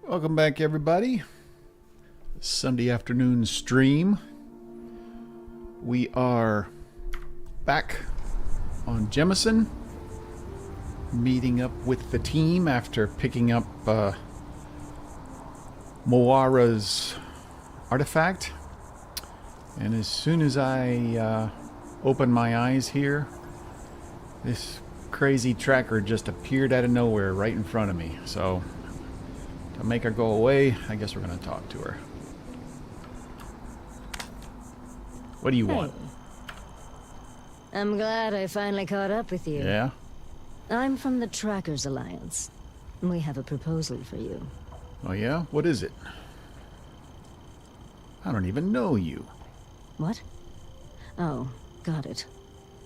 Welcome back, everybody. Sunday afternoon stream. We are back on Jemison, meeting up with the team after picking up Moara's artifact. And as soon as I opened my eyes here, this crazy tracker just appeared out of nowhere right in front of me. So to make her go away, I guess we're going to talk to her. What do you want? I'm glad I finally caught up with you. Yeah? I'm from the Trackers Alliance. We have a proposal for you. Oh yeah? What is it? I don't even know you. What? Oh, got it.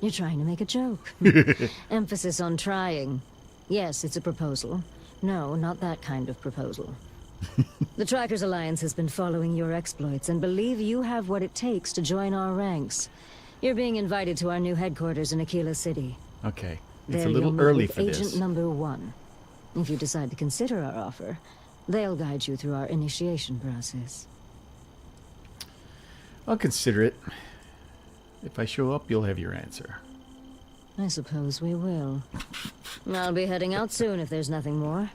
You're trying to make a joke. Emphasis on trying. Yes, it's a proposal. No, not that kind of proposal. The Trackers Alliance has been following your exploits and believe you have what it takes to join our ranks. You're being invited to our new headquarters in Aquila City. Okay. It's There a little you'll meet early with for Agent this. number 1. If you decide to consider our offer, they'll guide you through our initiation process. I'll consider it. If I show up, you'll have your answer. I suppose we will. I'll be heading out soon if there's nothing more.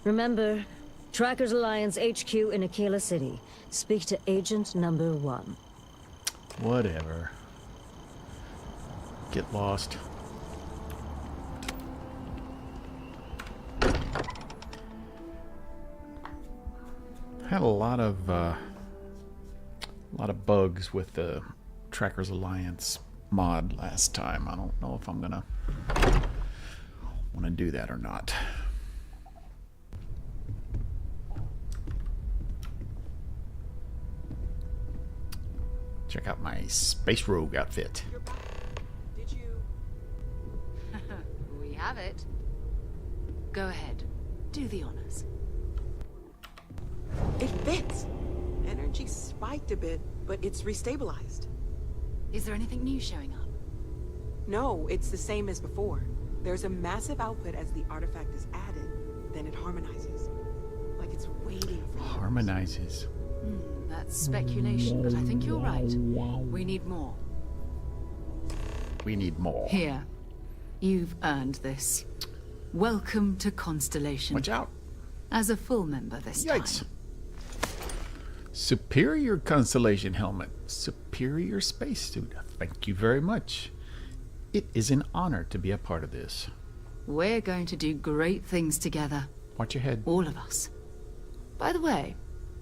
Remember, Trackers Alliance HQ in Aquila City. Speak to Agent number 1. Whatever. Get lost. Had a lot of bugs with the Trackers Alliance mod last time. I don't know if I'm gonna want to do that or not. Check out my Space Rogue outfit. Did you? We have it. Go ahead. Do the honors. It fits. Energy spiked a bit, but it's restabilized. Is there anything new showing up? No, it's the same as before. There's a massive output as the artifact is added, then it harmonizes. Like it's waiting for you. Harmonizes. That's speculation, but I think you're right. We need more. We need more. Here. You've earned this. Welcome to Constellation. Watch out. As a full member this Yikes. time. Superior Constellation helmet. Superior spacesuit. Thank you very much. It is an honor to be a part of this. We're going to do great things together. Watch your head. All of us. By the way,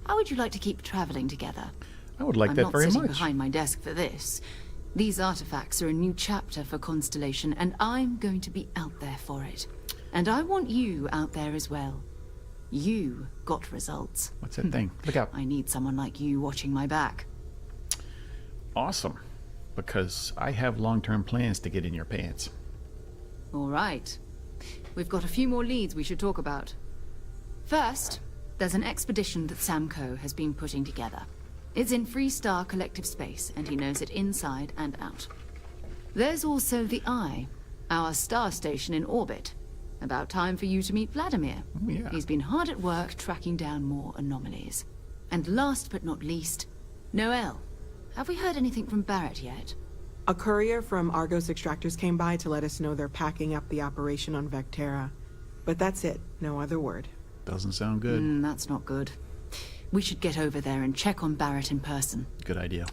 how would you like to keep traveling together? I would like I'm that not very sitting much. behind my desk for this. These artifacts are a new chapter for Constellation, and I'm going to be out there for it. And I want you out there as well. You got results. What's that thing? Look out. I need someone like you watching my back. Awesome. Because I have long-term plans to get in your pants. All right. We've got a few more leads we should talk about. First, there's an expedition that Samco has been putting together. It's in Freestar Collective Space, and he knows it inside and out. There's also the Eye, our star station in orbit. About time for you to meet Vladimir. Oh, yeah. He's been hard at work tracking down more anomalies. And last but not least, Noel. Have we heard anything from Barrett yet? A courier from Argos Extractors came by to let us know they're packing up the operation on Vectera. But that's it. No other word. Doesn't sound good. That's not good. We should get over there and check on Barrett in person. Good idea.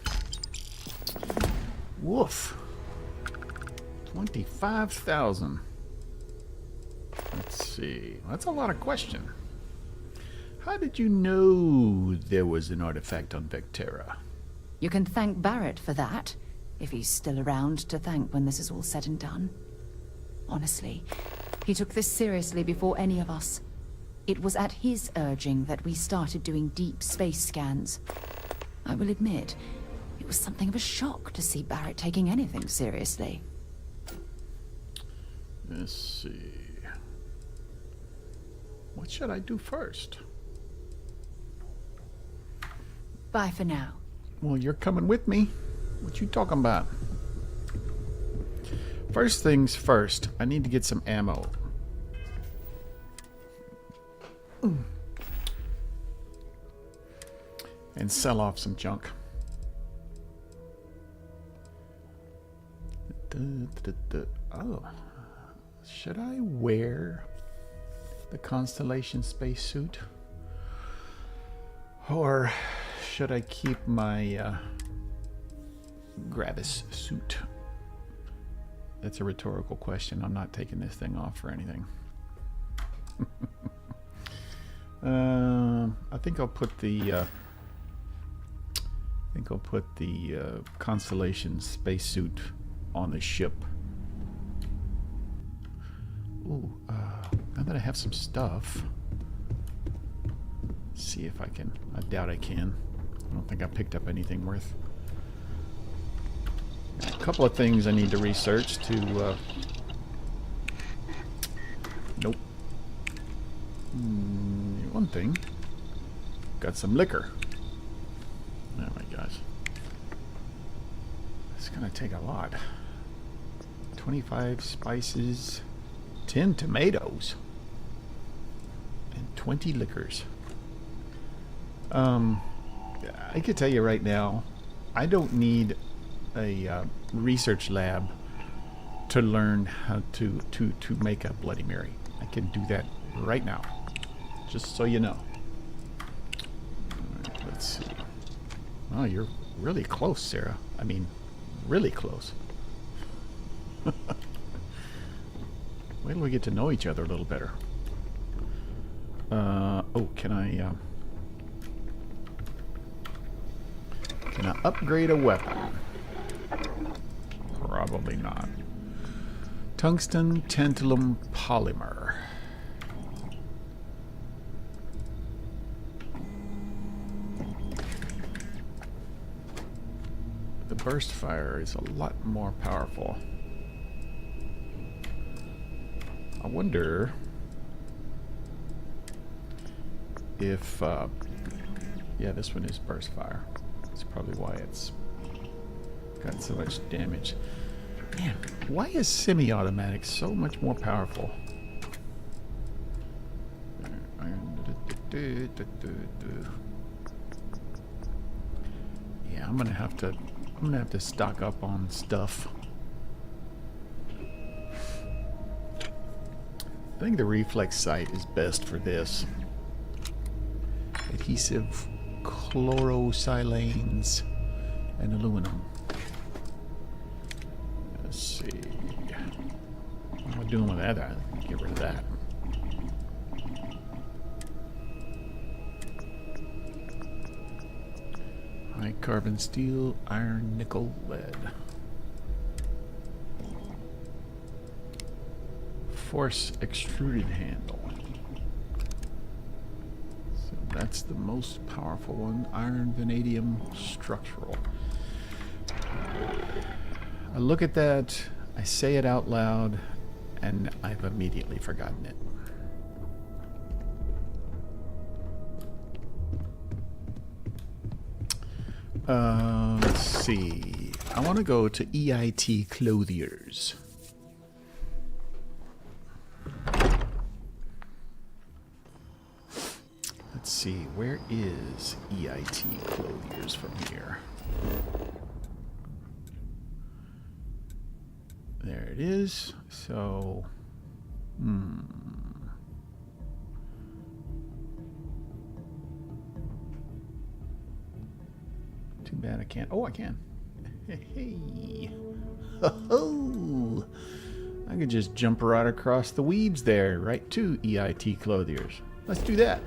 Woof. 25,000. Let's see. That's a lot of question. How did you know there was an artifact on Vectera? You can thank Barrett for that, if he's still around to thank when this is all said and done. Honestly, he took this seriously before any of us. It was at his urging that we started doing deep space scans. I will admit, it was something of a shock to see Barrett taking anything seriously. Let's see. What should I do first? Bye for now. Well, you're coming with me. What you talking about? First things first, I need to get some ammo. and sell off some junk. Oh, should I wear the Constellation spacesuit? Or should I keep my Gravis suit? That's a rhetorical question. I'm not taking this thing off for anything. I think I'll put the Constellation spacesuit on the ship. Ooh, now that I have some stuff, let's see if I can. I doubt I can. I don't think I picked up anything worth. A couple of things I need to research to. Nope. One thing. Got some liquor. Oh my gosh. It's gonna take a lot. 25 spices, 10 tomatoes, and 20 liquors. I could tell you right now, I don't need a research lab to learn how to make a Bloody Mary. I can do that right now, just so you know. All right, let's see. Oh, you're really close, Sarah. I mean, really close. Wait till we get to know each other a little better. Oh, can I upgrade a weapon? Probably not. Tungsten tantalum polymer. The burst fire is a lot more powerful. I wonder if yeah, this one is burst fire. That's probably why it's got so much damage. Man, why is semi-automatic so much more powerful? Yeah, I'm gonna have to stock up on stuff. I think the reflex sight is best for this. Adhesive chlorosilanes and aluminum. Let's see. What am I doing with that? Get rid of that. High carbon steel, iron, nickel, lead. Force extruded handle. So that's the most powerful one. Iron, vanadium, structural. I look at that, I say it out loud, and I've immediately forgotten it. Let's see. I want to go to EIT Clothiers. Let's see, where is EIT Clothiers from here? There it is. So, too bad I can't. Oh, I can. Hey. Ho-ho. I could just jump right across the weeds there, right to EIT Clothiers. Let's do that.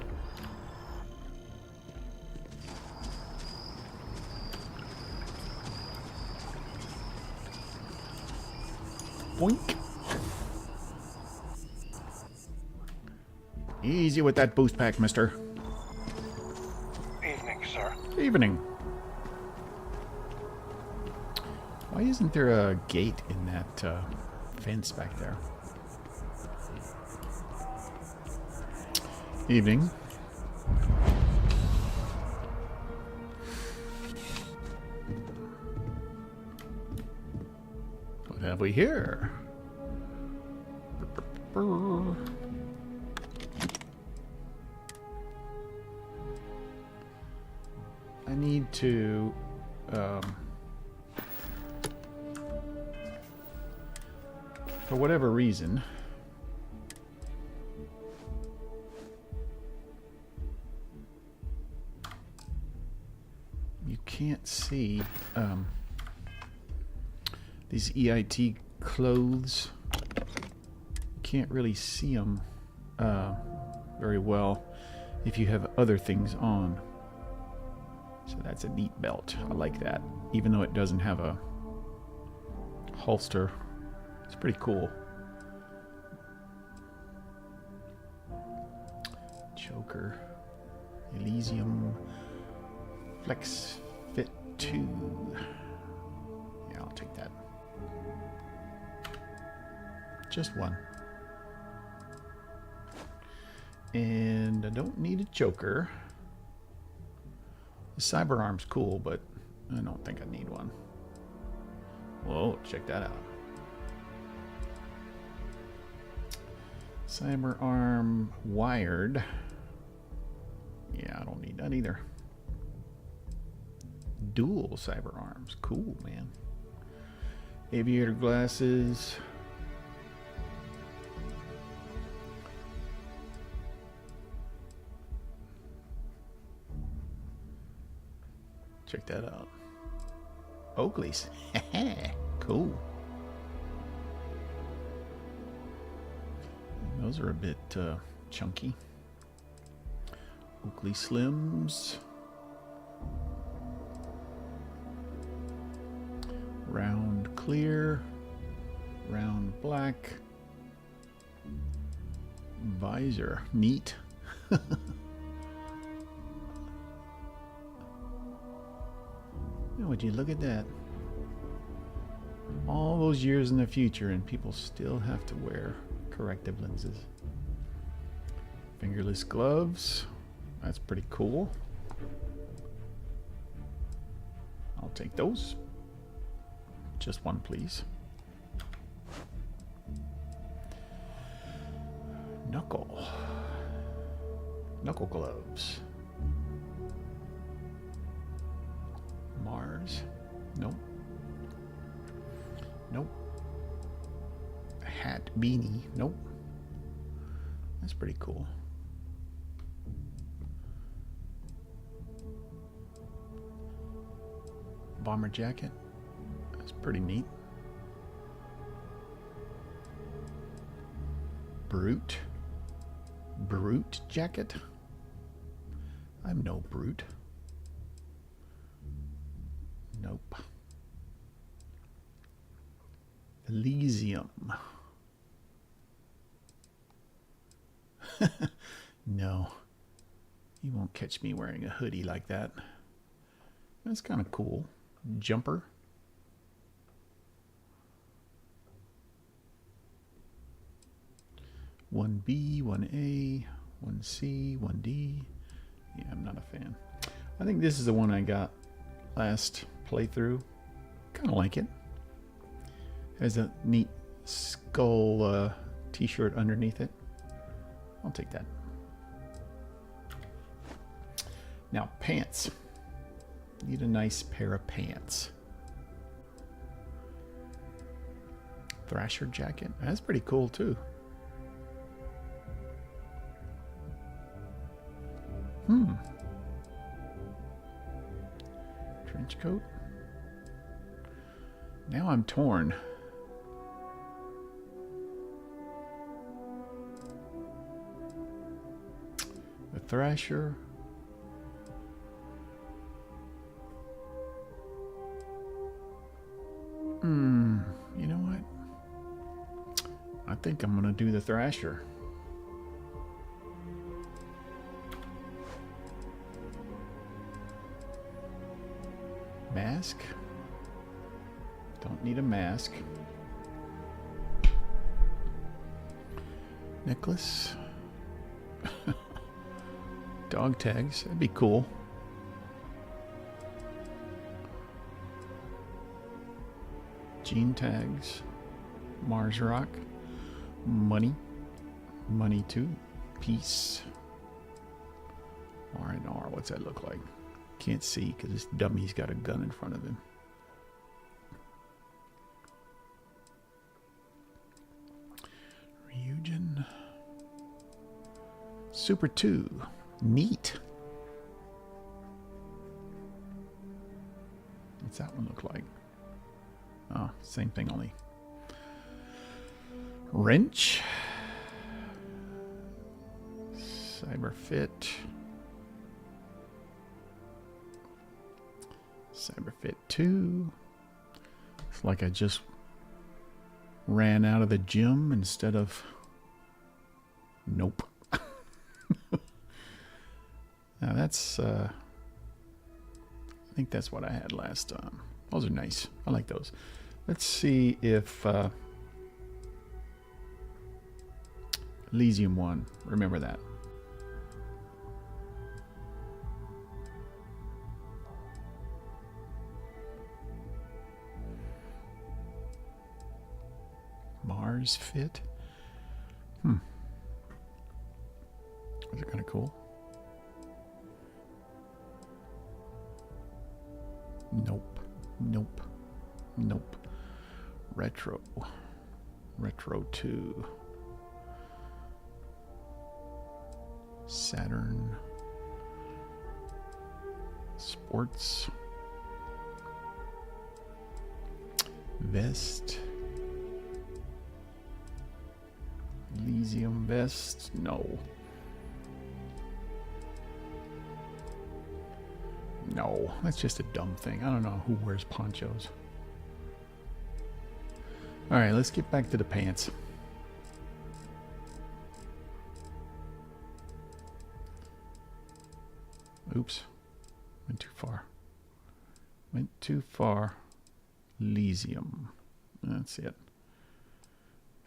Boink. Easy with that boost pack, mister. Evening, sir. Evening. Why isn't there a gate in that fence back there? Evening. What have we here? need to for whatever reason, you can't see these EIT clothes. You can't really see them very well if you have other things on. So that's a neat belt. I like that. Even though it doesn't have a holster, it's pretty cool. Choker. Elysium Flex Fit 2. Yeah, I'll take that. Just one. And I don't need a choker. The cyber arm's cool, but I don't think I need one. Whoa, check that out. Cyber arm wired. Yeah, I don't need that either. Dual cyber arms. Cool, man. Aviator glasses. Check that out. Oakley's. Cool. Those are a bit chunky. Oakley Slims. Round clear. Round black. Visor. Neat. Would you look at that? All those years in the future and people still have to wear corrective lenses. Fingerless gloves. That's pretty cool. I'll take those. Just one, please. Knuckle gloves. Mars. Nope. Nope. Hat, beanie. Nope. That's pretty cool. Bomber jacket. That's pretty neat. Brute jacket. I'm no brute. Nope. Elysium. No. You won't catch me wearing a hoodie like that. That's kind of cool. Jumper. One B, one A, one C, one D. Yeah, I'm not a fan. I think this is the one I got last playthrough. Kind of like it. Has a neat skull t-shirt underneath it. I'll take that. Now, pants. Need a nice pair of pants. Thrasher jacket. That's pretty cool too. Trench coat. Now I'm torn. The Thrasher. You know what? I think I'm gonna do the Thrasher. Mask. Don't need a mask. Necklace. Dog tags. That'd be cool. Gene tags. Mars rock. Money. Money too. Peace. R&R. What's that look like? Can't see because this dummy's got a gun in front of him. Ryujin. Super 2. Neat. What's that one look like? Oh, same thing, only. Wrench. Cyberfit. Cyberfit 2. It's like I just ran out of the gym instead of... Nope. Now that's... I think that's what I had last time. Those are nice. I like those. Let's see if... Elysium 1. Remember that. Mars Fit. Is it kind of cool? Nope. Nope. Nope. Retro. Retro 2. Saturn. Sports. Vest. Elysium vest. No. No, that's just a dumb thing. I don't know who wears ponchos. All right, let's get back to the pants. Oops. Went too far. Went too far. Elysium. That's it.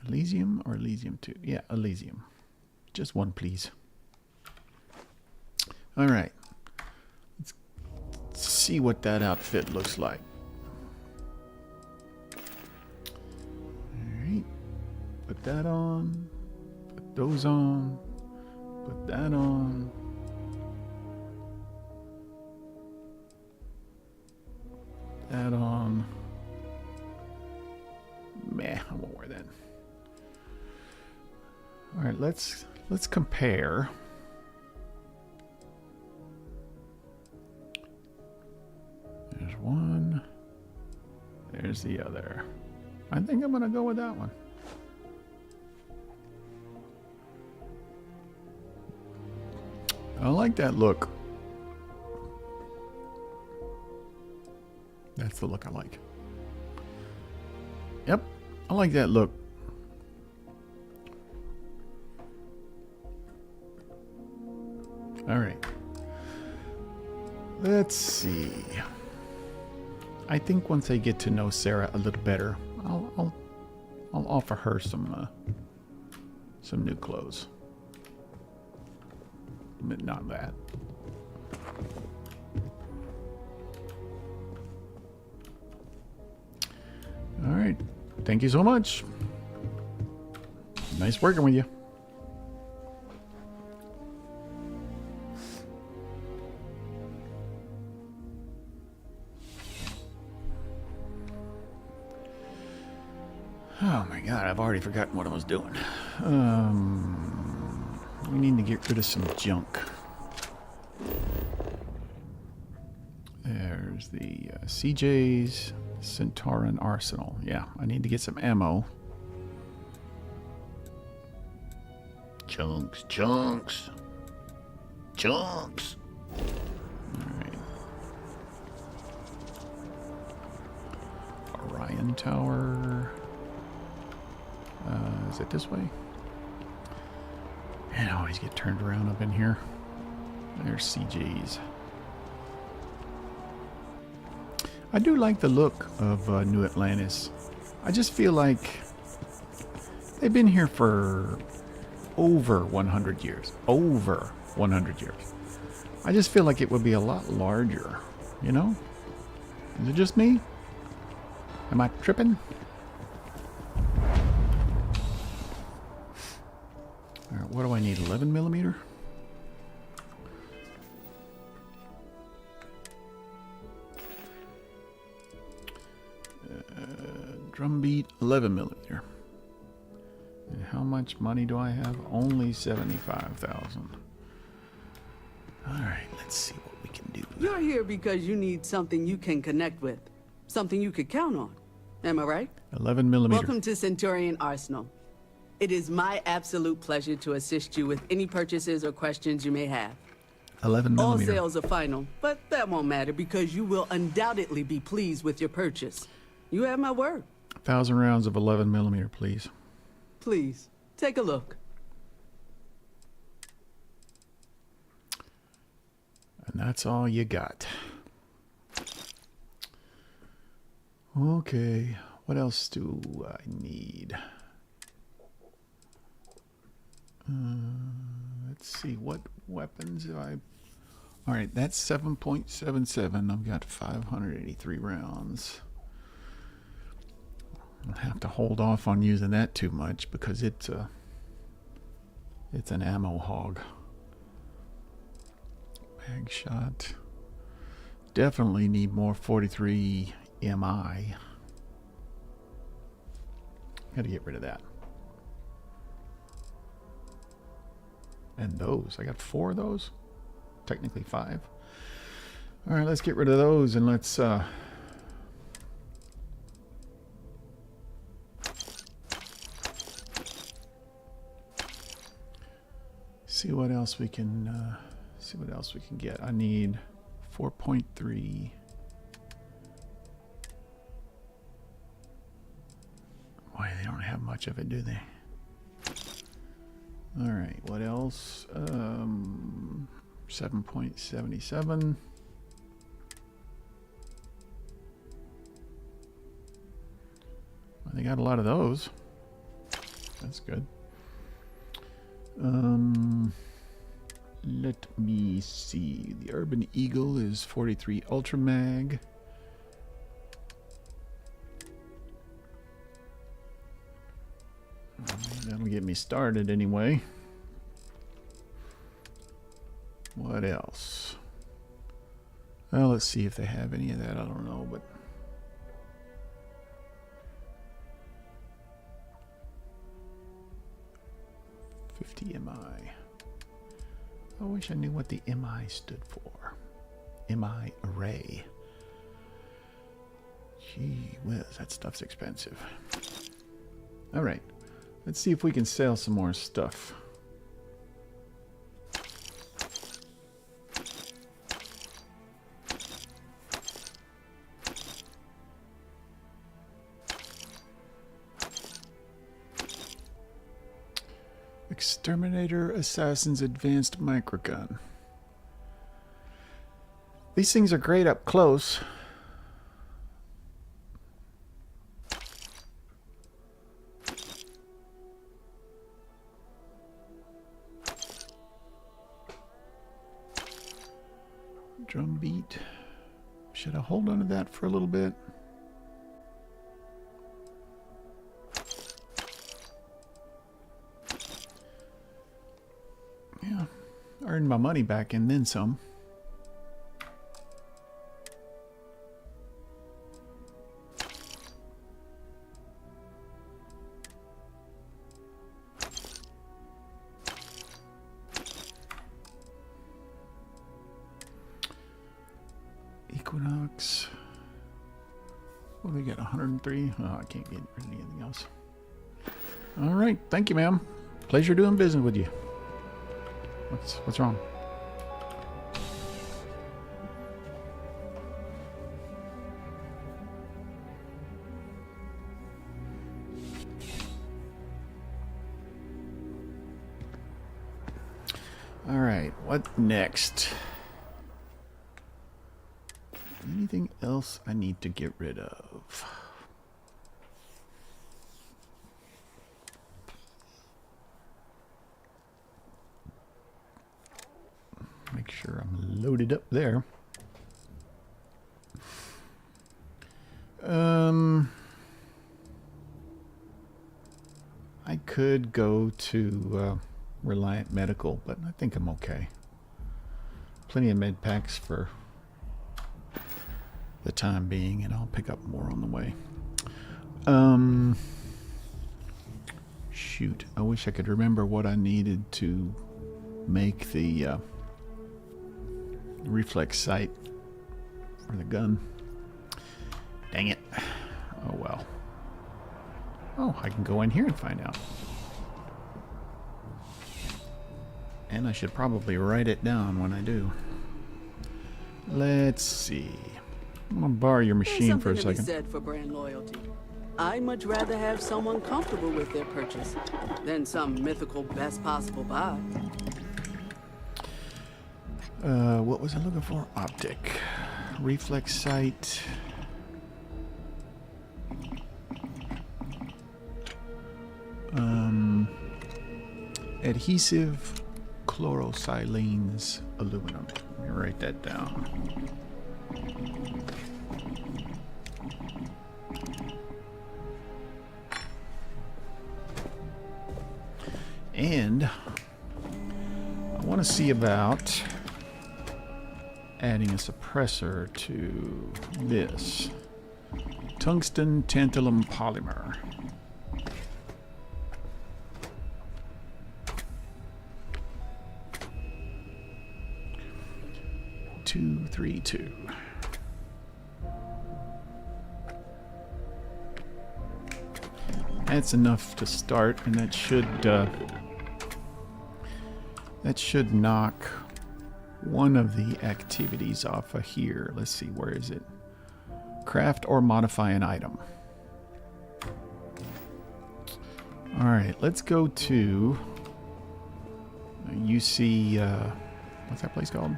Elysium or Elysium 2? Yeah, Elysium. Just one, please. All right. Let's see what that outfit looks like. All right. Put that on. Put those on. Put that on. That on. Meh, I won't wear that. All right, let's compare. There's one. There's the other. I think I'm gonna go with that one. I like that look. That's the look I like. Yep, I like that look. All right. Let's see. I think once I get to know Sarah a little better, I'll offer her some new clothes. But not that. All right. Thank you so much. Nice working with you. Oh my god, I've already forgotten what I was doing. We need to get rid of some junk. There's the CJ's Centauran Arsenal. Yeah, I need to get some ammo. Chunks, chunks, chunks. Alright. Orion Tower. Is it this way? I always get turned around up in here. There's CJ's. I do like the look of New Atlantis. I just feel like they've been here for over 100 years. Over 100 years. I just feel like it would be a lot larger, you know? Is it just me? Am I tripping? All right, what do I need? 11 millimeter? Drumbeat 11 millimeter. And how much money do I have? Only 75,000. All right, let's see what we can do. You're here because you need something you can connect with. Something you could count on. Am I right? 11 millimeter. Welcome to Centurion Arsenal. It is my absolute pleasure to assist you with any purchases or questions you may have. 11 All millimeter. sales are final, but that won't matter because you will undoubtedly be pleased with your purchase. You have my word. 1,000 rounds of 11 millimeter, please. Please, take a look. And that's all you got. Okay, what else do I need? Let's see, what weapons do I... Alright, that's 7.77. I've got 583 rounds. I'll have to hold off on using that too much because it's an ammo hog. Mag shot. Definitely need more 43 MI. Gotta get rid of that. And those. I got 4 of those. Technically 5. Alright, let's get rid of those and let's see what else we can get. I need 4.3. Boy, they don't have much of it, do they? All right, what else? 7.77. Well, they got a lot of those. That's good. Let me see. The Urban Eagle is 43 Ultra Mag. That'll get me started anyway. What else? Well, let's see if they have any of that. I don't know, but MI. I wish I knew what the MI stood for. MI array. Gee whiz, that stuff's expensive. All right, let's see if we can sell some more stuff. Exterminator Assassin's Advanced Microgun. These things are great up close. Drum beat. Should I hold on to that for a little bit? Yeah, earned my money back and then some. Equinox. What do we got? 103? Oh, I can't get rid of anything else. All right, thank you, ma'am. Pleasure doing business with you. What's wrong? All right, what next? Anything else I need to get rid of? Make sure I'm loaded up there. I could go to Reliant Medical, but I think I'm okay. Plenty of med packs for the time being, and I'll pick up more on the way. Shoot. I wish I could remember what I needed to make the reflex sight for the gun. Dang it. Oh well. Oh, I can go in here and find out. And I should probably write it down when I do. Let's see. I'm gonna borrow your machine for a There's something to second. be said for brand loyalty. I'd much rather have someone comfortable with their purchase than some mythical best possible buy. What was I looking for? Optic. Reflex sight. Adhesive chlorosilenes aluminum. Let me write that down. And I want to see about adding a suppressor to this. Tungsten tantalum polymer. 232. That's enough to start, and that should knock one of the activities off of here. Let's see, where is it? Craft or modify an item. All right, let's go to UC. What's that place called?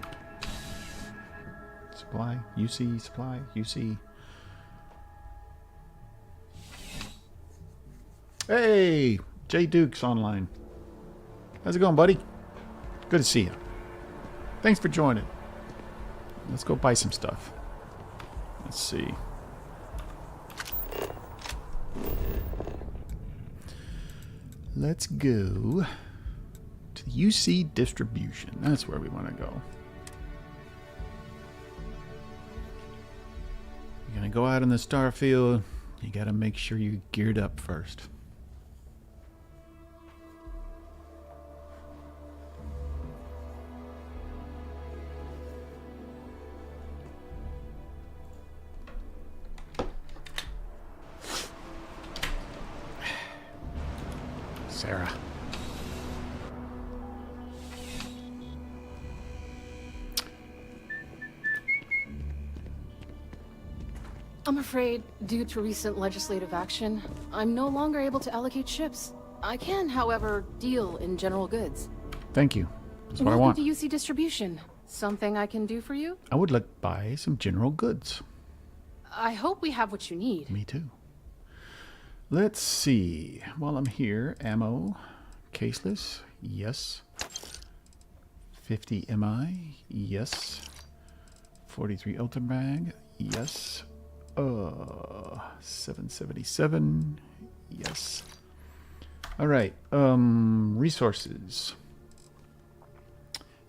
Supply, UC supply, UC. Hey, Jay Duke's online. How's it going, buddy? Good to see you. Thanks for joining. Let's go buy some stuff. Let's see. Let's go to the UC distribution. That's where we want to go. You're going to go out in the Starfield. You got to make sure you're geared up first. Sarah. I'm afraid, due to recent legislative action, I'm no longer able to allocate ships. I can, however, deal in general goods. Thank you. That's what I Welcome want. to UC Distribution. Something I can do for you? I would like to buy some general goods. I hope we have what you need. Me too. Let's see. While I'm here, ammo, caseless, yes. 50 MI, yes. 43 ultra mag, yes. 777, yes. All right. Resources.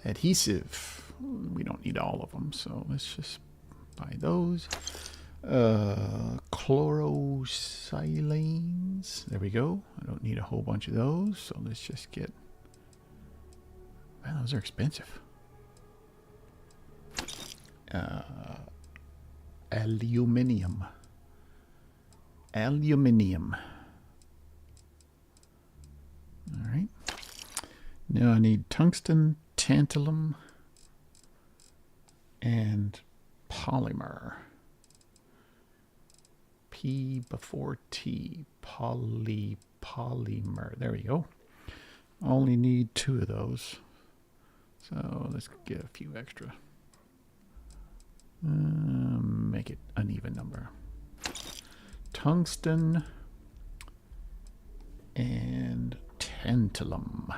Adhesive. We don't need all of them, so let's just buy those. Chlorosilenes. There we go. I don't need a whole bunch of those, so let's just get. Man, those are expensive. Aluminium. Aluminium. All right. Now I need tungsten, tantalum, and polymer. P before T. Polymer. There we go. Only need 2 of those. So let's get a few extra. Make it an even number. Tungsten and tantalum.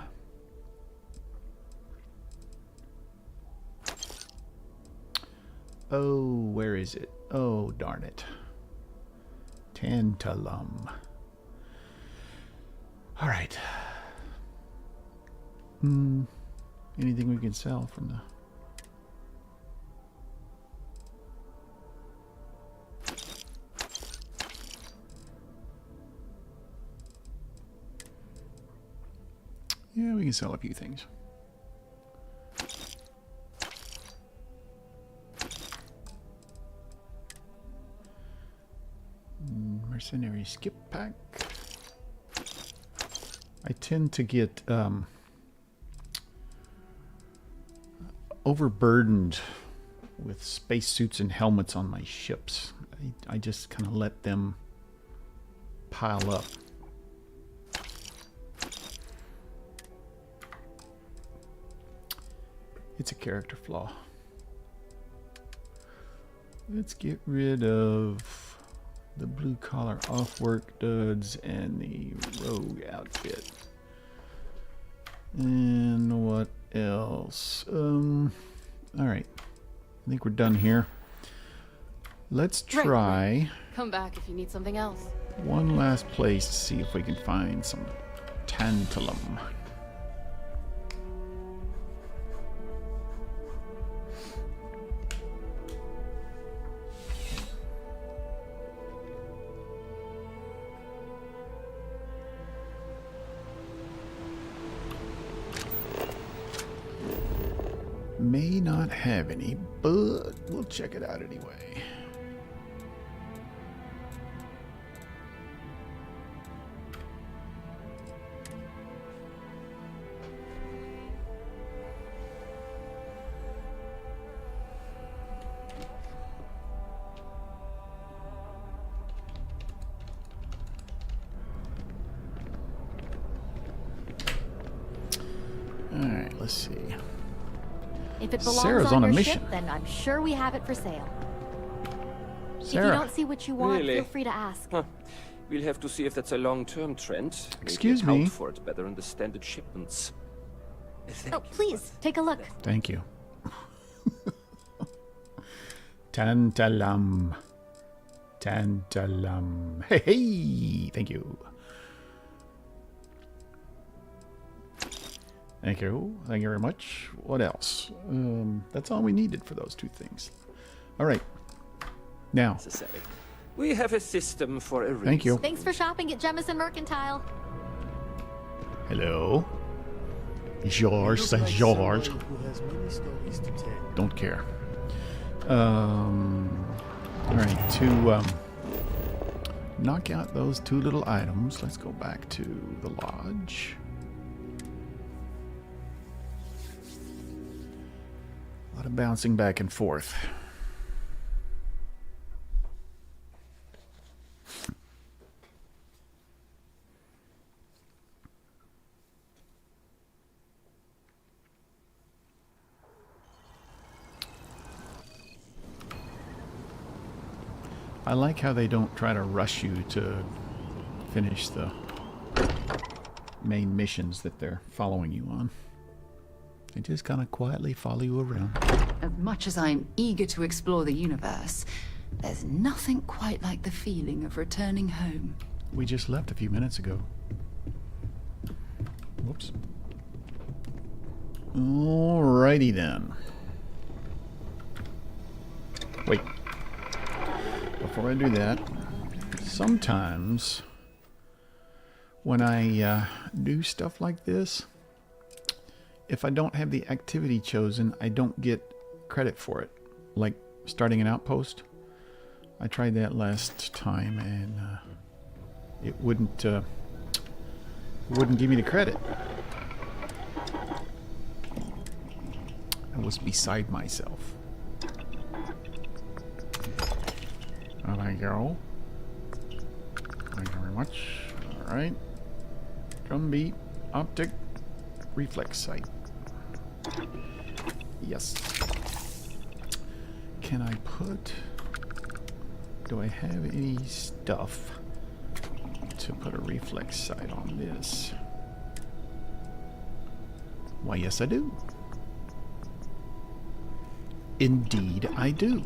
Oh, where is it? Oh, darn it. Tantalum. All right. Anything we can sell from the... Yeah, we can sell a few things. Mercenary skip pack. I tend to get overburdened with spacesuits and helmets on my ships. I just kind of let them pile up. It's a character flaw. Let's get rid of the blue collar off work duds and the rogue outfit. And what else? Alright. I think we're done here. Let's try Come back if you need something else. one last place to see if we can find some tantalum. May not have any, but we'll check it out anyway. All right, let's see. If it belongs Sarah's on on a your mission. ship, then I'm sure we have it for sale. If you Sarah, don't see what you want, Really? feel free to ask. Huh. We'll have to see if that's a long-term trend. Maybe Excuse account me? for it better in the standard shipments. Thank Oh, you, please, take a look. thank you. Tantalum. Tantalum. Hey, hey, thank you. Thank you. Thank you very much. What else? That's all we needed for those two things. All right. Now, necessary. We have a system for a reason. thank you. Thanks for shopping at Jemison Mercantile. Hello. George, say George. Don't care. All right, to knock out those two little items, let's go back to the lodge. A lot of bouncing back and forth. I like how they don't try to rush you to finish the main missions that they're following you on. They just kind of quietly follow you around. As much as I'm eager to explore the universe, there's nothing quite like the feeling of returning home. We just left a few minutes ago. Whoops. Alrighty then. Wait. Before I do that, sometimes when I do stuff like this, if I don't have the activity chosen, I don't get credit for it. Like starting an outpost. I tried that last time and it wouldn't give me the credit. I was beside myself. Oh, thank you. Thank you very much. Alright. Drumbeat, optic, reflex sight. Yes. Can I put... Do I have any stuff to put a reflex sight on this? Why, yes I do. Indeed I do.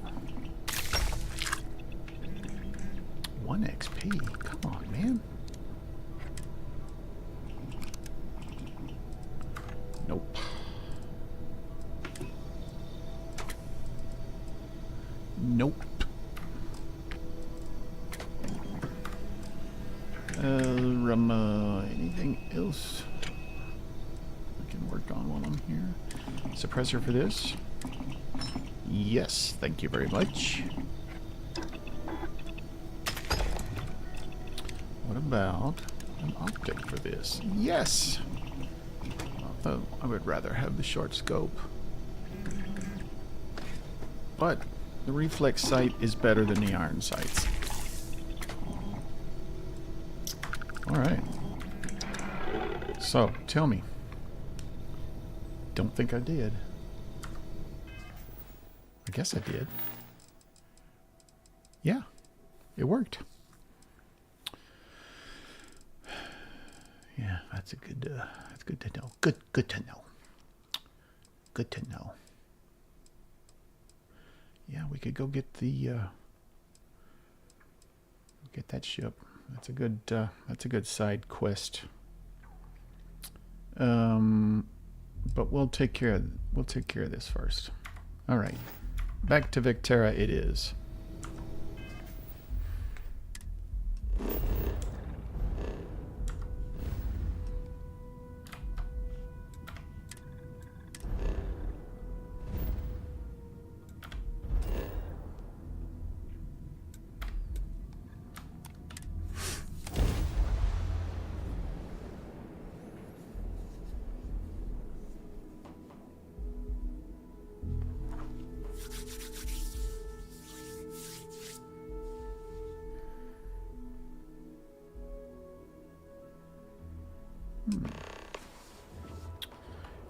1 XP. Come on, man. Nope. Nope. Anything else? work on while I'm here. Suppressor for this. Yes, thank you very much. What about an optic for this? Yes! Although I would rather have the short scope. But the reflex sight is better than the iron sights. Alright. So, tell me. Don't think I did. I guess I did. Yeah, it worked. Yeah, that's good to know. Good to know. Good to know. Yeah, we could go get the get that ship. That's a good side quest. But we'll take care of this first. All right. Back to Vectera it is.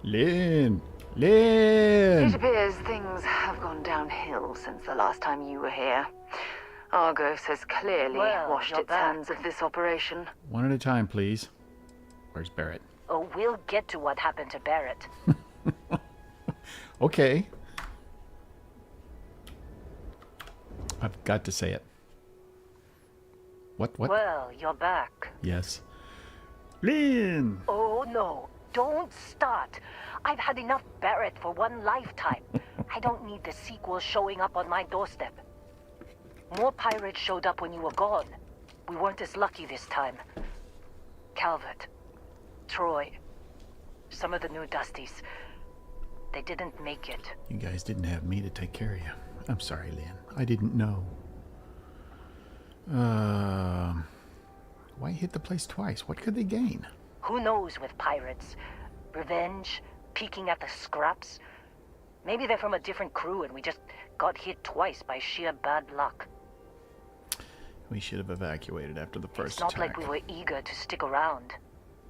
Lynn! It appears things have gone downhill since the last time you were here. Argos has clearly washed its hands of this operation. One at a time, please. Where's Barrett? Oh, we'll get to what happened to Barrett. Okay. I've got to say it. What? Well, you're back. Yes. Lynn! Oh, no. Don't start. I've had enough Barrett for one lifetime. I don't need the sequel showing up on my doorstep. More pirates showed up when you were gone. We weren't as lucky this time. Calvert, Troy, some of the new Dusties. They didn't make it. You guys didn't have me to take care of you. I'm sorry, Lynn. I didn't know. Why hit the place twice? What could they gain? Who knows with pirates? Revenge? Peeking at the scraps? Maybe they're from a different crew and we just got hit twice by sheer bad luck. We should have evacuated after the first It's not attack. like we were eager to stick around.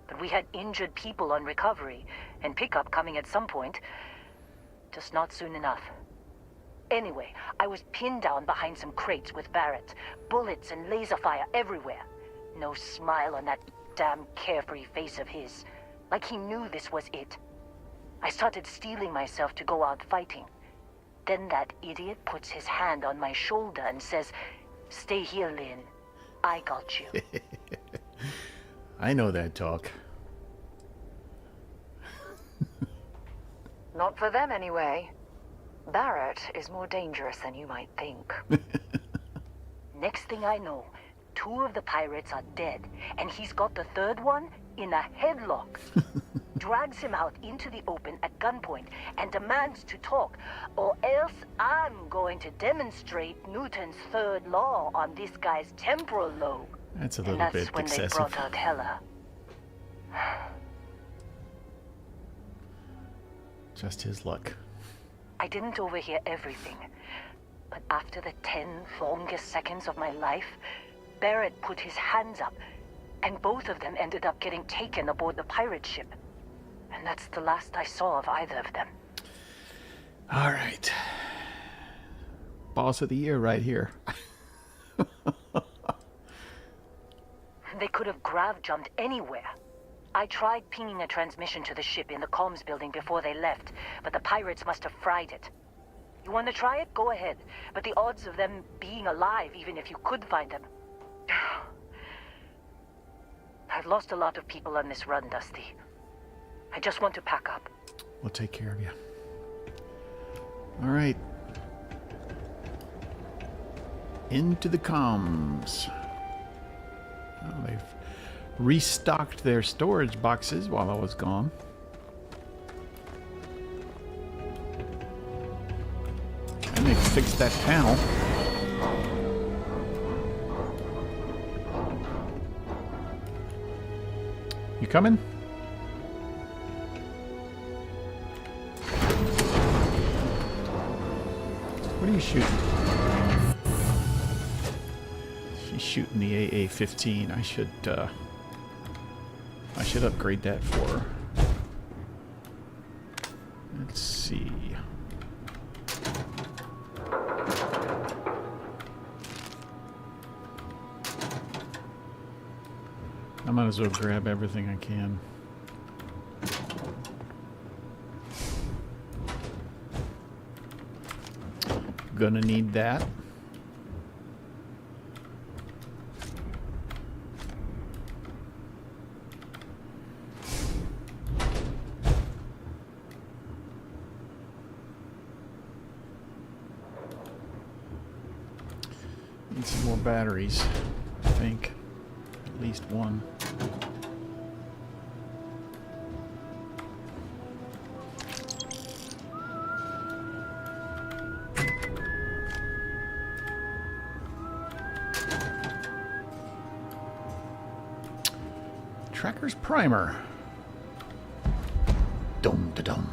But we had injured people on recovery, and pickup coming at some point. Just not soon enough. Anyway, I was pinned down behind some crates with Barrett. Bullets and laser fire everywhere. No smile on that damn carefree face of his. Like he knew this was it. I started steeling myself to go out fighting. Then that idiot puts his hand on my shoulder and says, "Stay here, Lynn. I got you." I know that talk. Not for them, anyway. Barrett is more dangerous than you might think. Next thing I know, 2 of the pirates are dead, and he's got the 3rd one in a headlock. Drags him out into the open at gunpoint and demands to talk, or else I'm going to demonstrate Newton's 3rd law on this guy's temporal lobe. That's a And little that's bit when excessive. they brought out Hela. Just his luck. I didn't overhear everything, but after the 10 longest seconds of my life, Barrett put his hands up, and both of them ended up getting taken aboard the pirate ship. And that's the last I saw of either of them. All right. Boss of the year right here. They could have grav-jumped anywhere. I tried pinging a transmission to the ship in the comms building before they left, but the pirates must have fried it. You want to try it? Go ahead. But the odds of them being alive, even if you could find them... I've lost a lot of people on this run, Dusty. I just want to pack up. We'll take care of you. All right. Into the comms. Oh, they've restocked their storage boxes while I was gone. finally fixed that panel. You coming? What are you shooting? She's shooting the AA-15. I should upgrade that for her. Let's see. I might as well grab everything I can. Gonna need that. Need some more batteries, I think. At least one. Tracker's primer. Dum da dum.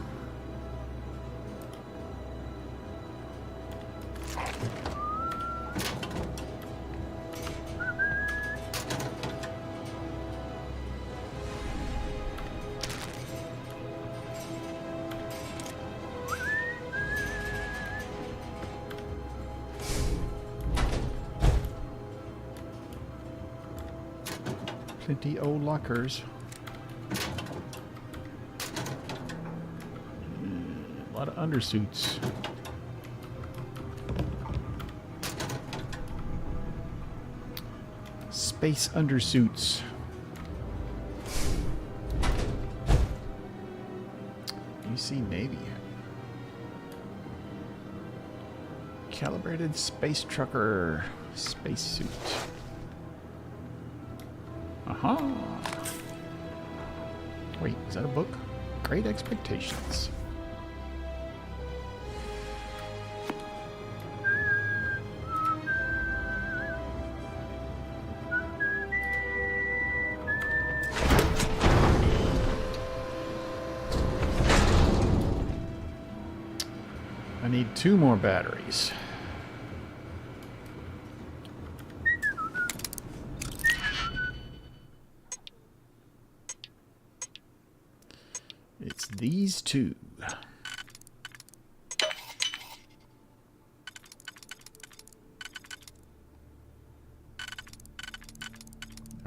Plenty old lockers. A lot of undersuits. Space undersuits. You see Navy. Calibrated space trucker spacesuit. Aha! Wait, is that a book? Great Expectations. I need 2 more batteries. It's these 2. There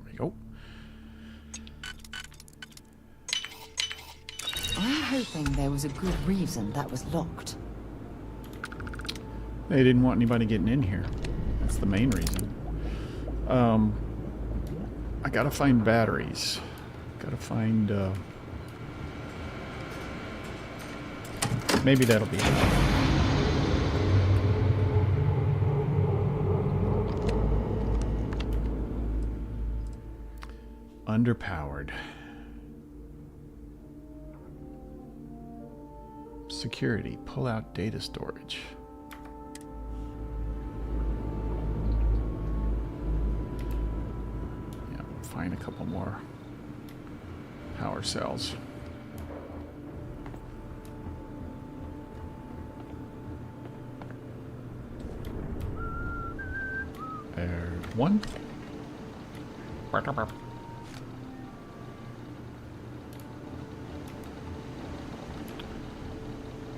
we go. I'm hoping there was a good reason that was locked. They didn't want anybody getting in here. That's the main reason. I gotta find batteries. Gotta find, maybe that'll be it. Underpowered. Security. Pull out data storage. Yeah, find a couple more power cells. There's one.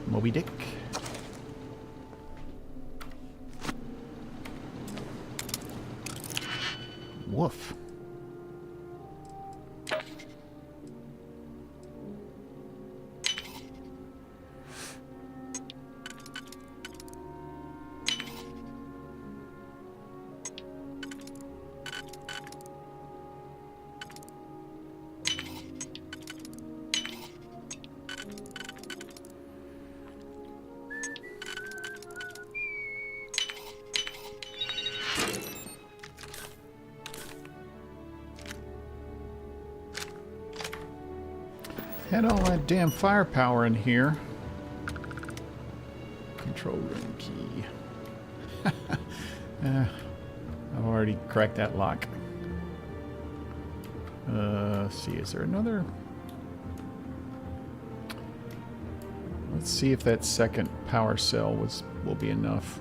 Moby Dick. Woof. Had all that damn firepower in here. Control room key. I've already cracked that lock. Let's see, is there another? Let's see if that second power cell will be enough.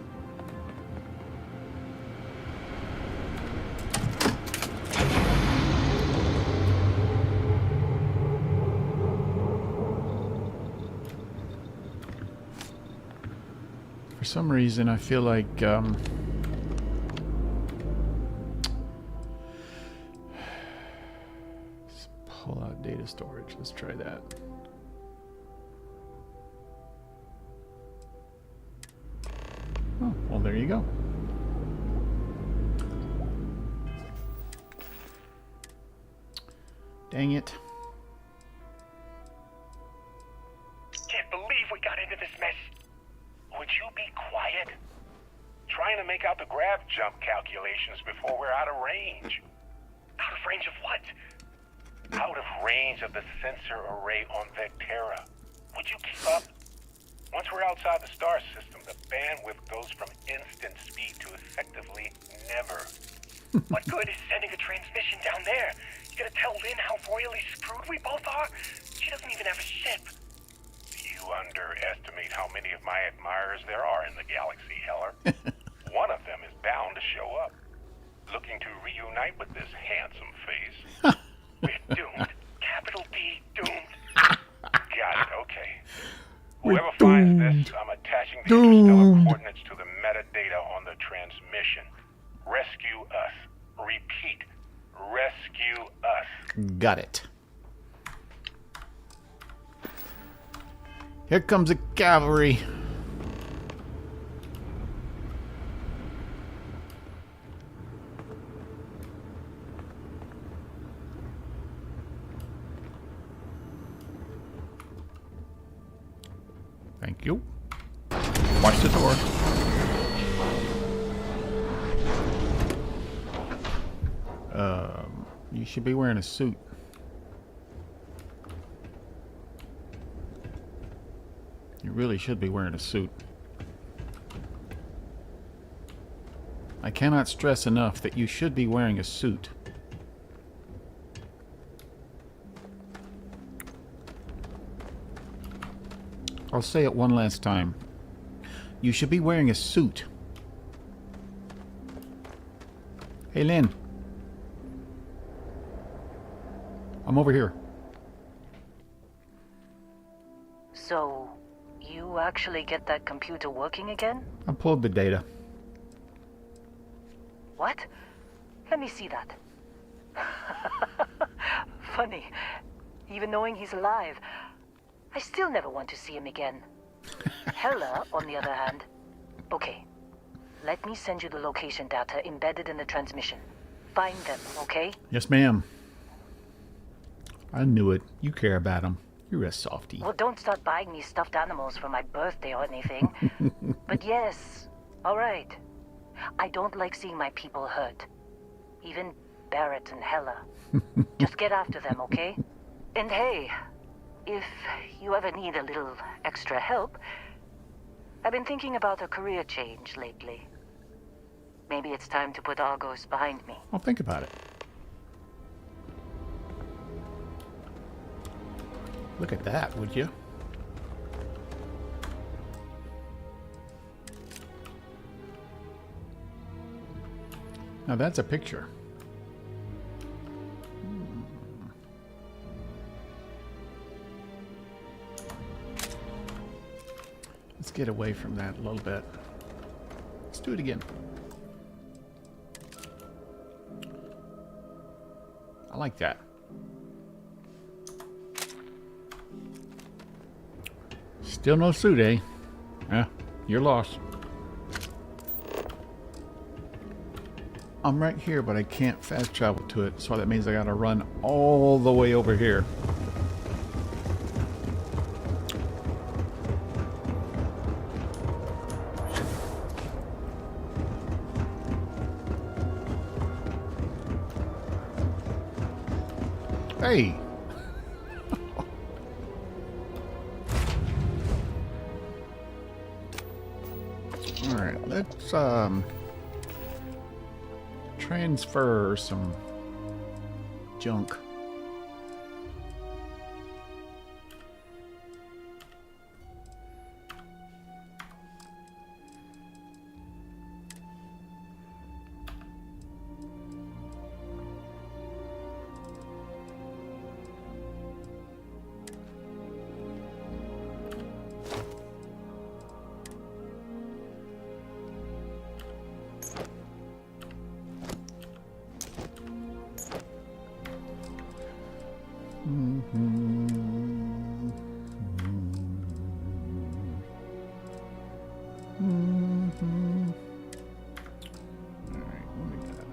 For some reason, I feel like let's pull out data storage. Let's try that. Oh, well, there you go. Dang it. Can't believe we got into this mess. Would you be quiet? Trying to make out the grav jump calculations before we're out of range. Out of range of what? Out of range of the sensor array on Vectera. Would you keep up? Once we're outside the star system, the bandwidth goes from instant speed to effectively never. What good is sending a transmission down there? You gonna tell Lynn how royally screwed we both are? She doesn't even have a ship. You underestimate how many of my admirers there are in the galaxy, Heller. One of them is bound to show up, looking to reunite with this handsome face. We're doomed. Capital D, doomed. Got it, okay. Whoever finds this, I'm attaching the interstellar coordinates to the metadata on the transmission. Rescue us. Repeat. Rescue us. Got it. Here comes the cavalry. Thank you. Watch the door. You should be wearing a suit. You really should be wearing a suit. I cannot stress enough that you should be wearing a suit. I'll say it one last time. You should be wearing a suit. Hey, Lynn. I'm over here. So, you actually get that computer working again? I pulled the data. What? Let me see that. Funny. Even knowing he's alive, I still never want to see him again. Hella, on the other hand. Okay. Let me send you the location data embedded in the transmission. Find them, okay? Yes, ma'am. I knew it. You care about them. You're a softie. Well, don't start buying me stuffed animals for my birthday or anything. But yes, all right. I don't like seeing my people hurt. Even Barrett and Hella. Just get after them, okay? And hey, if you ever need a little extra help, I've been thinking about a career change lately. Maybe it's time to put Argos behind me. Well, think about it. Look at that, would you? Now that's a picture. Let's get away from that a little bit. Let's do it again. I like that. Still no suit, eh? Yeah, you're lost. I'm right here, but I can't fast travel to it, so that means I gotta run all the way over here. Hey! Alright, let's transfer some junk.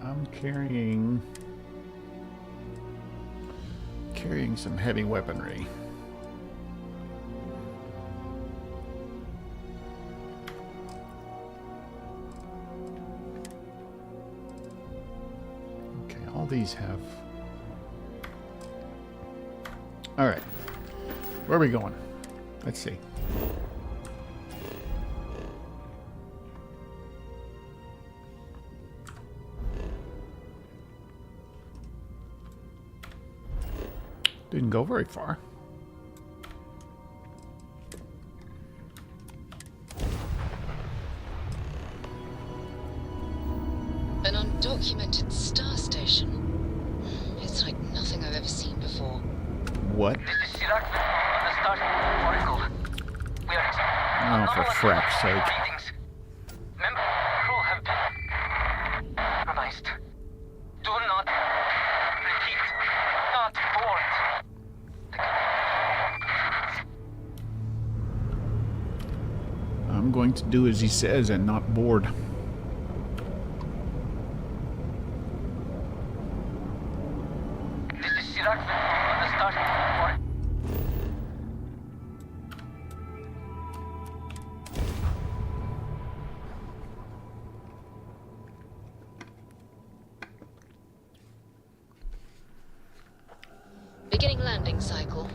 I'm carrying some heavy weaponry. Okay, all these have. All right, where are we going? Let's see. Didn't go very far. An undocumented star station. It's like nothing I've ever seen before. What? This is Chirac on the Starfield Oracle. We are Oh, for frack's sake. meetings. Member crew have been compromised. Do not repeat. Not board. I'm going to do as he says and not board. This is Chirac on the Starfield Oracle. Beginning landing cycle.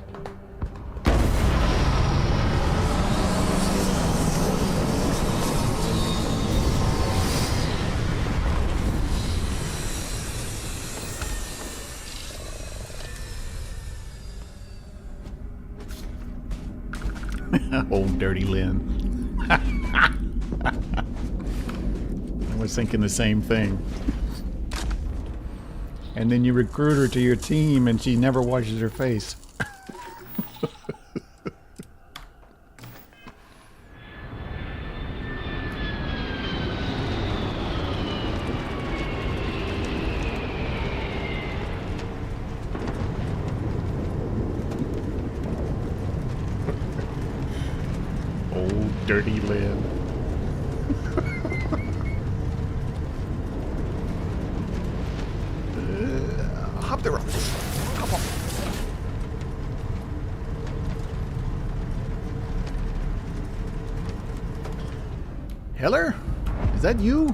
Old dirty Lynn. I was thinking the same thing. And then you recruit her to your team and she never washes her face. Old dirty Lynn. Hop the rocks. Hop on. Heller? Is that you?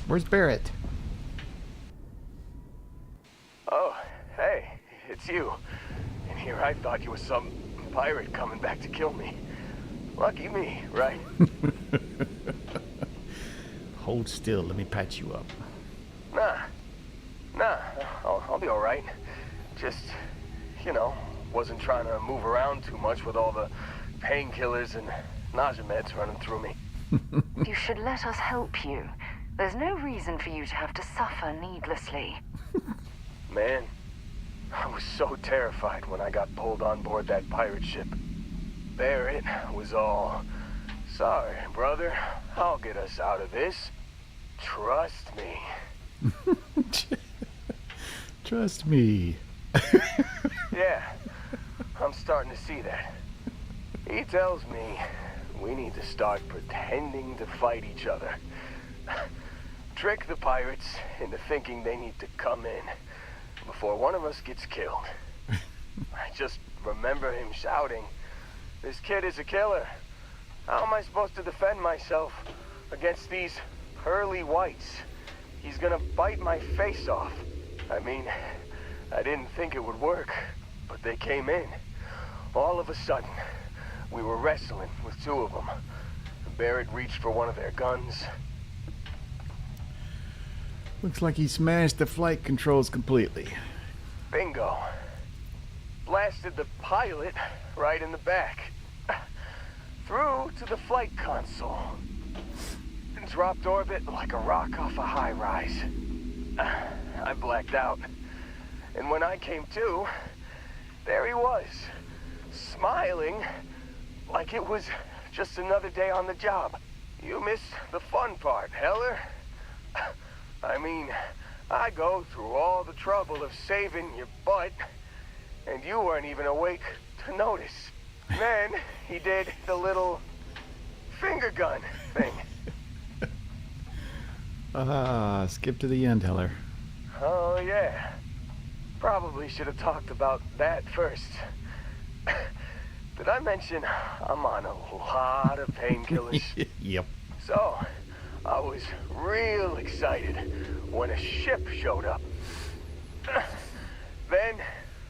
Where's Barrett? Oh, hey, it's you. And here I thought you were some pirate coming back to kill me. Lucky me, right? Hold still, let me patch you up. Nah, I'll be alright. Just, you know, wasn't trying to move around too much with all the painkillers and nausea meds running through me. You should let us help you. There's no reason for you to have to suffer needlessly. Man, I was so terrified when I got pulled on board that pirate ship. Barrett was all, "Sorry, brother, I'll get us out of this. Trust me." Trust me. Yeah, I'm starting to see that. He tells me we need to start pretending to fight each other. Trick the pirates into thinking they need to come in before one of us gets killed. I just remember him shouting, "This kid is a killer. How am I supposed to defend myself against these pearly whites? He's gonna bite my face off." I mean, I didn't think it would work, but they came in. all of a sudden, we were wrestling with two of them. Barrett reached for one of their guns. Looks like he smashed the flight controls completely. Bingo. Blasted the pilot right in the back. Through to the flight console. And dropped orbit like a rock off a high rise. I blacked out. And when I came to, there he was. Smiling like it was just another day on the job. You missed the fun part, Heller. I mean, I go through all the trouble of saving your butt, and you weren't even awake to notice. Then he did the little finger gun thing. Skip to the end, Heller. Oh, yeah. Probably should have talked about that first. Did I mention I'm on a lot of painkillers? Yep. So, I was real excited when a ship showed up. Then,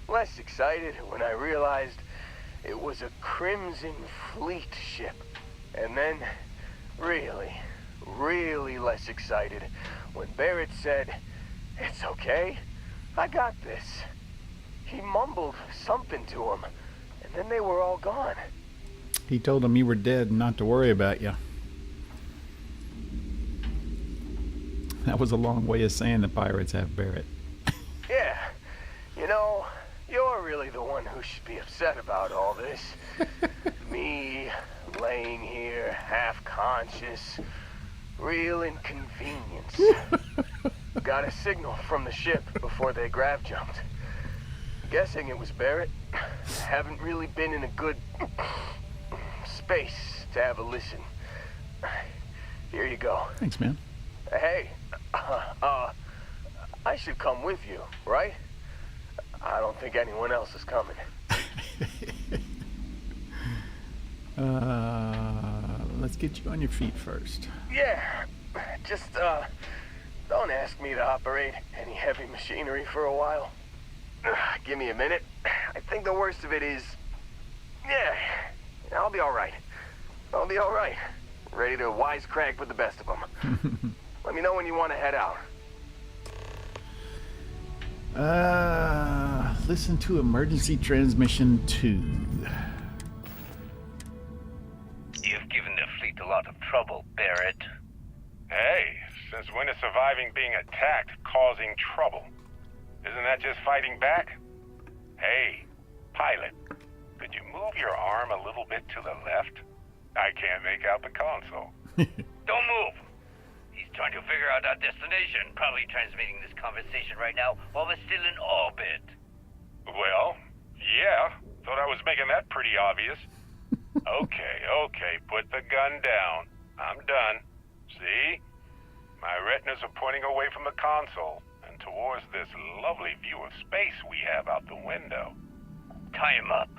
less excited when I realized it was a Crimson Fleet ship. And then, really less excited when Barrett said, "It's okay, I got this." He mumbled something to him, and then they were all gone. He told him you were dead and not to worry about you. That was a long way of saying the pirates have Barrett. Yeah, you know, you're really the one who should be upset about all this. Me, laying here, half-conscious, real inconvenience. Got a signal from the ship before they grav jumped. Guessing it was Barrett. Haven't really been in a good space to have a listen. Here you go. Thanks, man. Hey, I should come with you, right? I don't think anyone else is coming. Let's get you on your feet first. Yeah, just, don't ask me to operate any heavy machinery for a while. Give me a minute. I think the worst of it is... Yeah, I'll be alright. I'll be alright. Ready to wisecrack with the best of them. Let me know when you want to head out. Listen to emergency transmission 2. You've given the fleet a lot of trouble, Barrett. Hey, since when is surviving being attacked causing trouble? Isn't that just fighting back? Hey, pilot, could you move your arm a little bit to the left? I can't make out the console. Don't move! He's trying to figure out our destination. Probably transmitting this conversation right now while we're still in orbit. Well, yeah. Thought I was making that pretty obvious. Okay, put the gun down. I'm done. See? My retinas are pointing away from the console and towards this lovely view of space we have out the window. Tie him up.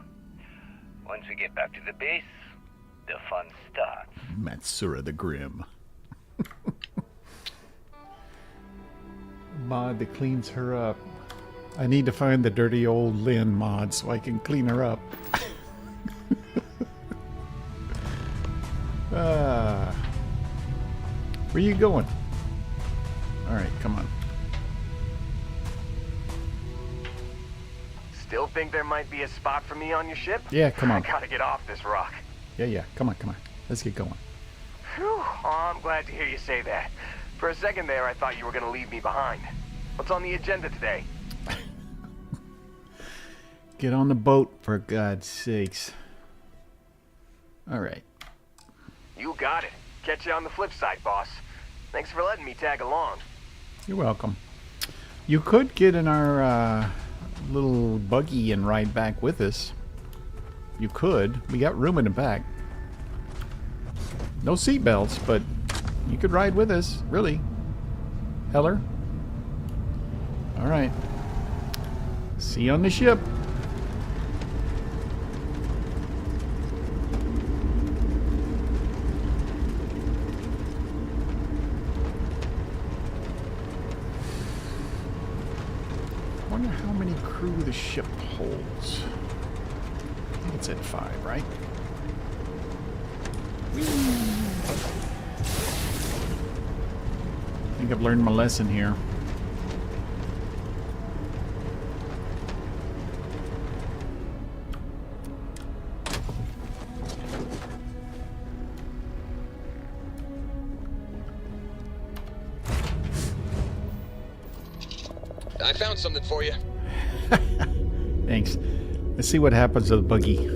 Once we get back to the base, the fun starts. Matsura the Grim. Mod that cleans her up. I need to find the dirty old Lynn mod so I can clean her up. Where you going? Alright, come on. Still think there might be a spot for me on your ship? Yeah, come on. I gotta get off this rock. Yeah, come on. Let's get going. Phew. Oh, I'm glad to hear you say that. For a second there, I thought you were gonna leave me behind. What's on the agenda today? Get on the boat, for God's sakes. Alright. You got it. Catch you on the flip side, boss. Thanks for letting me tag along. You're welcome. You could get in our little buggy and ride back with us. You could. We got room in the back. No seatbelts, but you could ride with us, really. Heller? Alright. See you on the ship. Wonder how many crew the ship holds. That's at 5, right? I think I've learned my lesson here. I found something for you. Thanks. Let's see what happens to the buggy.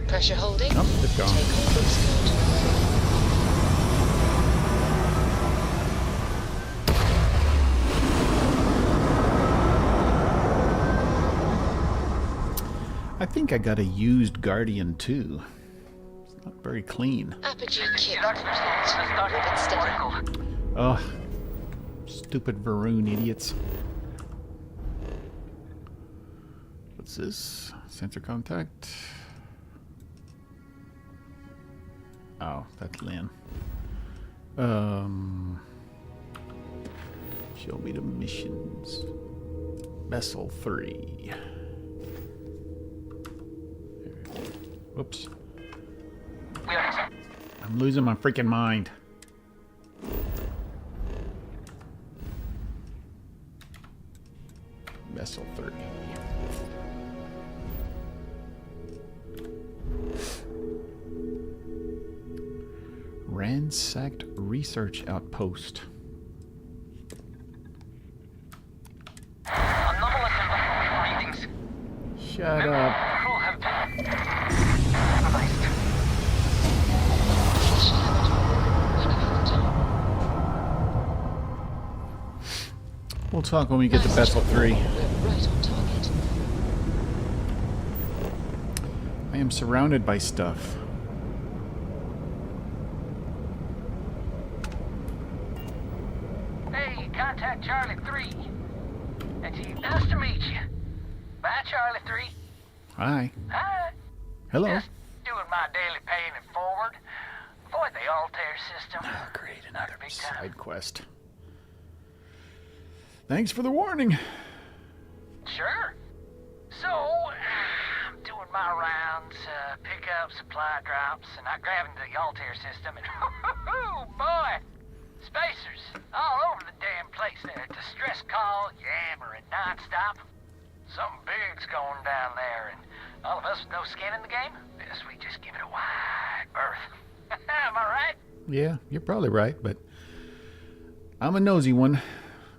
Pressure holding. Oh, it's gone. Take hold looks I think I got a used Guardian too. It's not very clean. Apogee kit. Ribbon steady. Oh, stupid Varun idiots. What's this? Sensor contact. Oh, that's Lynn. Show me the missions. Vessel 3. Whoops. I'm losing my freaking mind. Vessel 3. Ransacked research outpost. Readings. Shut up. We'll talk when we get to Vessel 3. Right on target. I am surrounded by stuff. Hey, contact Charlie 3. That's you. Nice to meet you. Bye, Charlie 3. Hi. Hi. Hello. Just doing my daily paying it forward. Avoid the Altair system. Oh, great. Another side quest. Thanks for the warning. Sure. So, I'm doing my rounds, pick up supply drops, and I grab into the Altair system, and oh boy, spacers all over the damn place there. Distress call, yammering nonstop. Something big's going down there, and all of us with no skin in the game, yes, we just give it a wide berth. Am I right? Yeah, you're probably right, but I'm a nosy one.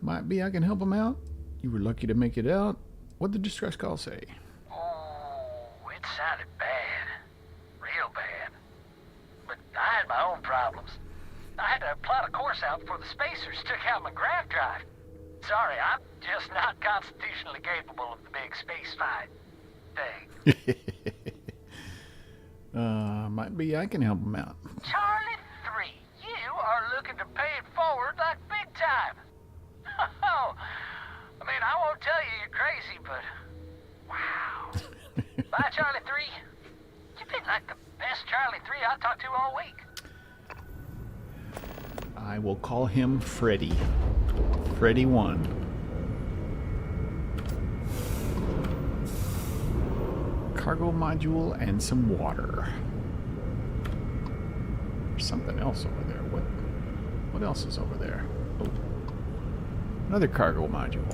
Might be I can help him out. You were lucky to make it out. What'd the distress call say? Oh, it sounded bad. Real bad. But I had my own problems. I had to plot a course out before the spacers took out my grav drive. Sorry, I'm just not constitutionally capable of the big space fight thing. Might be I can help him out. Charlie 3, you are looking to pay it forward like big time. Oh, I mean, I won't tell you you're crazy, but wow. Bye, Charlie 3. You've been like the best Charlie 3 I talked to all week. I will call him Freddy. Freddy 1. Cargo module and some water. There's something else over there. What else is over there? Oh. Another cargo module.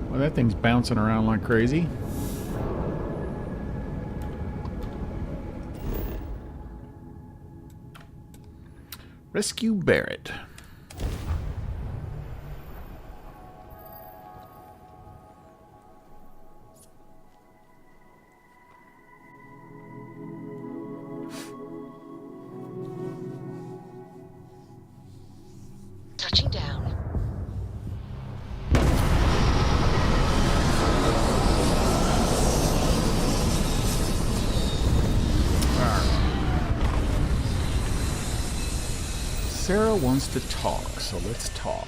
Well, that thing's bouncing around like crazy. Rescue Barrett. Touching down. Sarah wants to talk, so let's talk.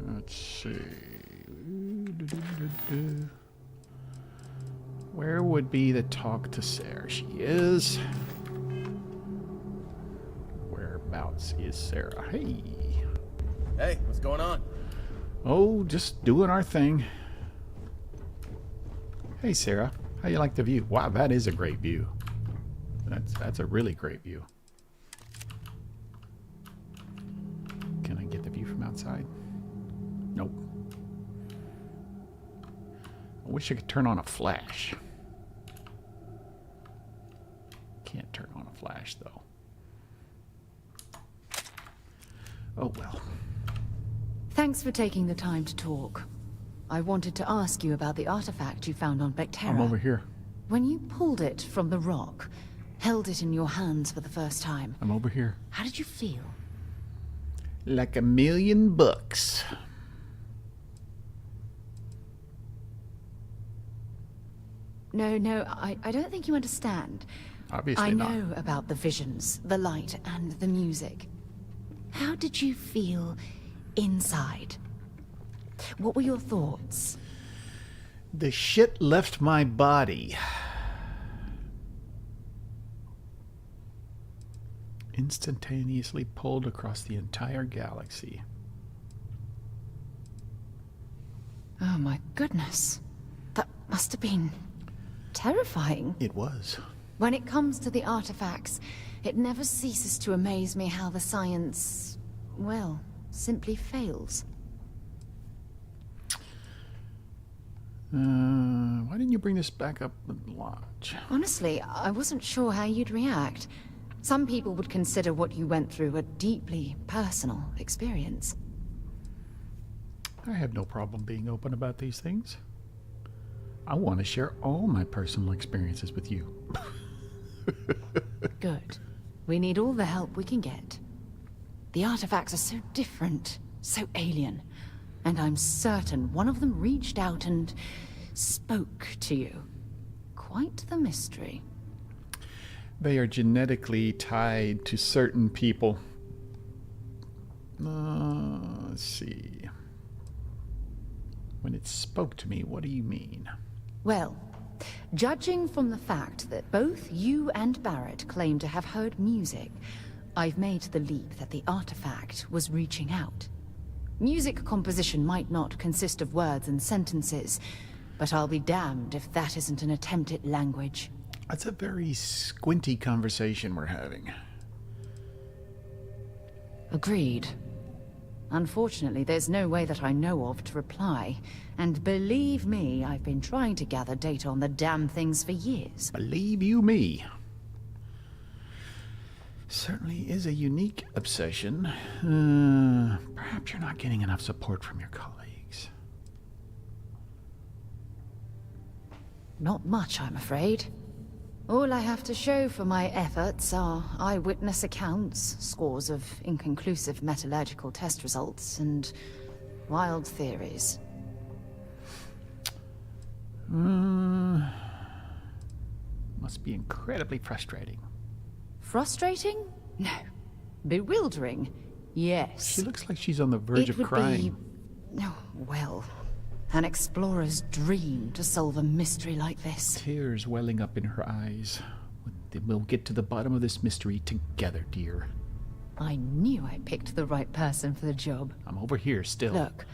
Let's see. Where would be the talk to Sarah? She is. Whereabouts is Sarah? Hey. Hey, what's going on? Oh, just doing our thing. Hey, Sarah. How you like the view? Wow, that is a great view. That's a really great view. Can I get the view from outside? Nope. I wish I could turn on a flash. Can't turn on a flash, though. Oh, well. Thanks for taking the time to talk. I wanted to ask you about the artifact you found on Vectera. I'm over here. When you pulled it from the rock, held it in your hands for the first time, I'm over here. how did you feel? Like $1,000,000. No, I don't think you understand. Obviously I not. know about the visions, the light, and the music. How did you feel inside? What were your thoughts? The shit left my body. Instantaneously pulled across the entire galaxy. Oh my goodness. That must have been terrifying. It was. When it comes to the artifacts, it never ceases to amaze me how the science, well, simply fails. Why didn't you bring this back up at launch? Honestly, I wasn't sure how you'd react. Some people would consider what you went through a deeply personal experience. I have no problem being open about these things. I want to share all my personal experiences with you. Good. We need all the help we can get. The artifacts are so different, so alien, and I'm certain one of them reached out and spoke to you. Quite the mystery. They are genetically tied to certain people. Let's see. When it spoke to me, what do you mean? Well, judging from the fact that both you and Barrett claim to have heard music, I've made the leap that the artifact was reaching out. Music composition might not consist of words and sentences, but I'll be damned if that isn't an attempt at language. That's a very squinty conversation we're having. Agreed. Unfortunately, there's no way that I know of to reply. And believe me, I've been trying to gather data on the damn things for years. Believe you me. Certainly is a unique obsession. Perhaps you're not getting enough support from your colleagues. Not much, I'm afraid. All I have to show for my efforts are eyewitness accounts, scores of inconclusive metallurgical test results, and wild theories. Must be incredibly frustrating. Frustrating? No. Bewildering? Yes. She looks like she's on the verge of crying. Oh, well, an explorer's dream to solve a mystery like this. Tears welling up in her eyes. We'll get to the bottom of this mystery together, dear. I knew I picked the right person for the job. I'm over here still. Look,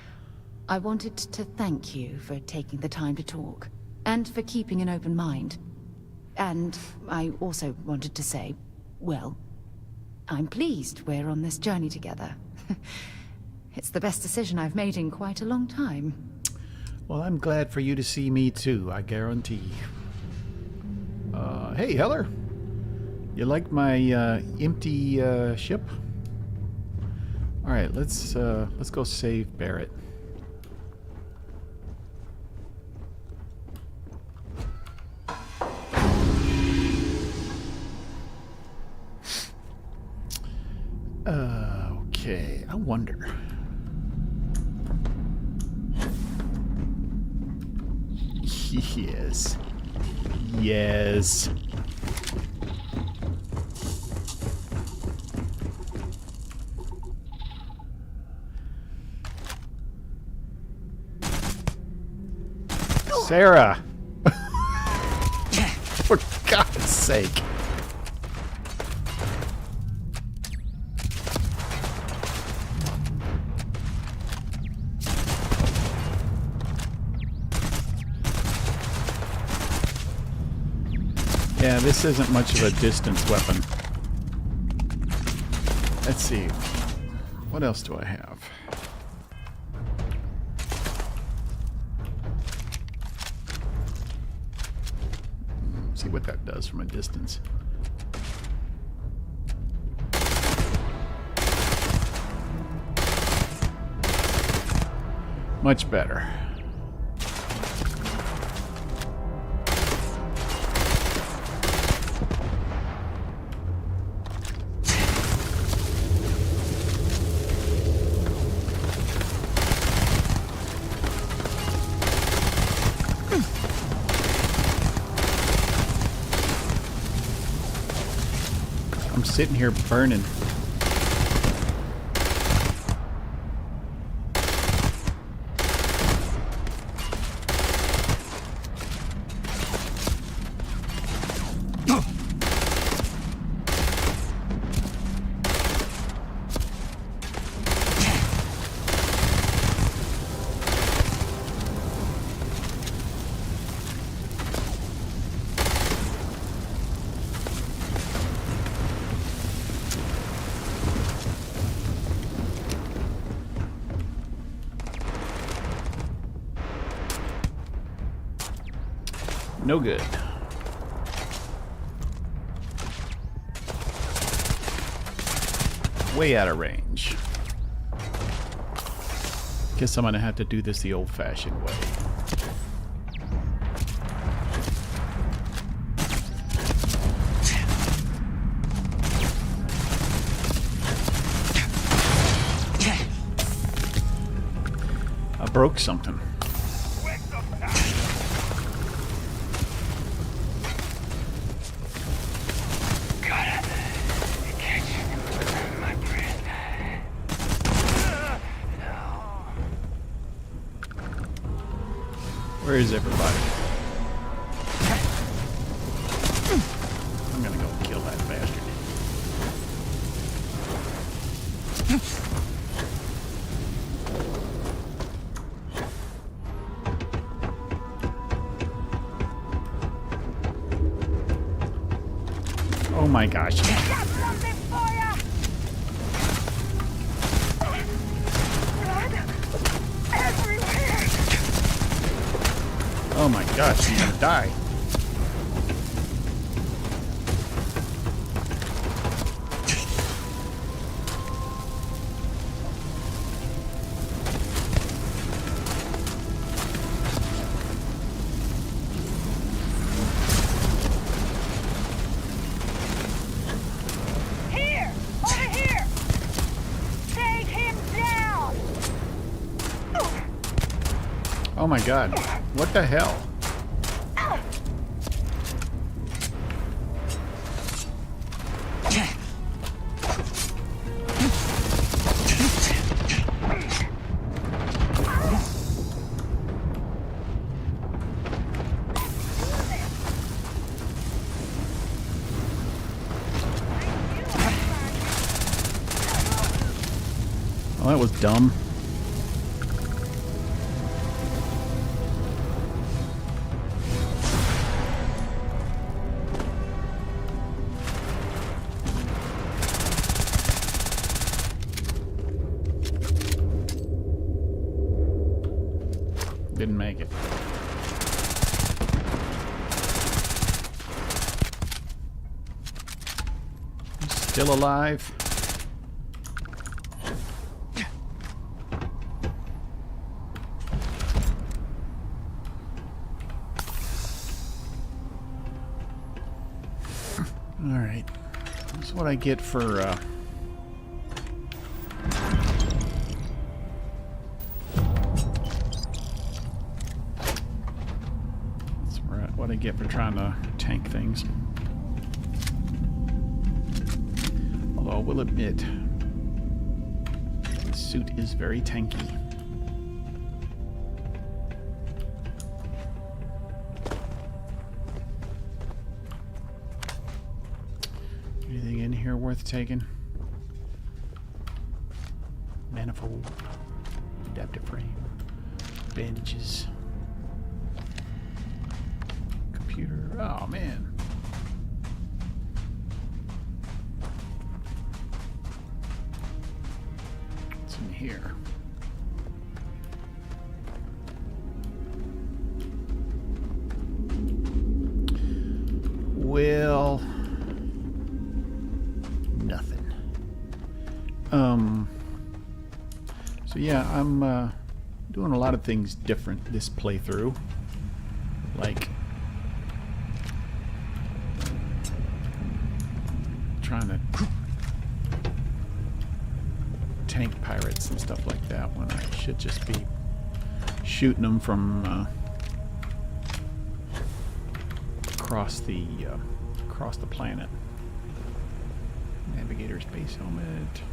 I wanted to thank you for taking the time to talk, and for keeping an open mind. And I also wanted to say, well, I'm pleased we're on this journey together. It's the best decision I've made in quite a long time. Well, I'm glad for you to see me too, I guarantee. Hey, Heller. You like my empty ship? All right, let's go save Barrett. Okay, I wonder. Yes. Yes. Sarah! For God's sake. Yeah, this isn't much of a distance weapon. Let's see. What else do I have? See what that does from a distance. Much better. I'm sitting here burning. No good. Way out of range. Guess I'm gonna have to do this the old-fashioned way. I broke something. Where is everybody? I'm gonna go kill that bastard. Oh my gosh. Oh my gosh, I'm gonna die. Here! Over here! Take him down! Oh my god. What the hell? Oh, that was dumb. Didn't make it. Still alive. All right. That's what I get for what I get for trying to tank things. Although I will admit, the suit is very tanky. worth taking. Manifold. Adaptive frame. Bandages. Computer. Oh, man. What's in here? Well, nothing. So yeah, I'm doing a lot of things different this playthrough. Like trying to tank pirates and stuff like that when I should just be shooting them from across the planet. Navigator space helmet.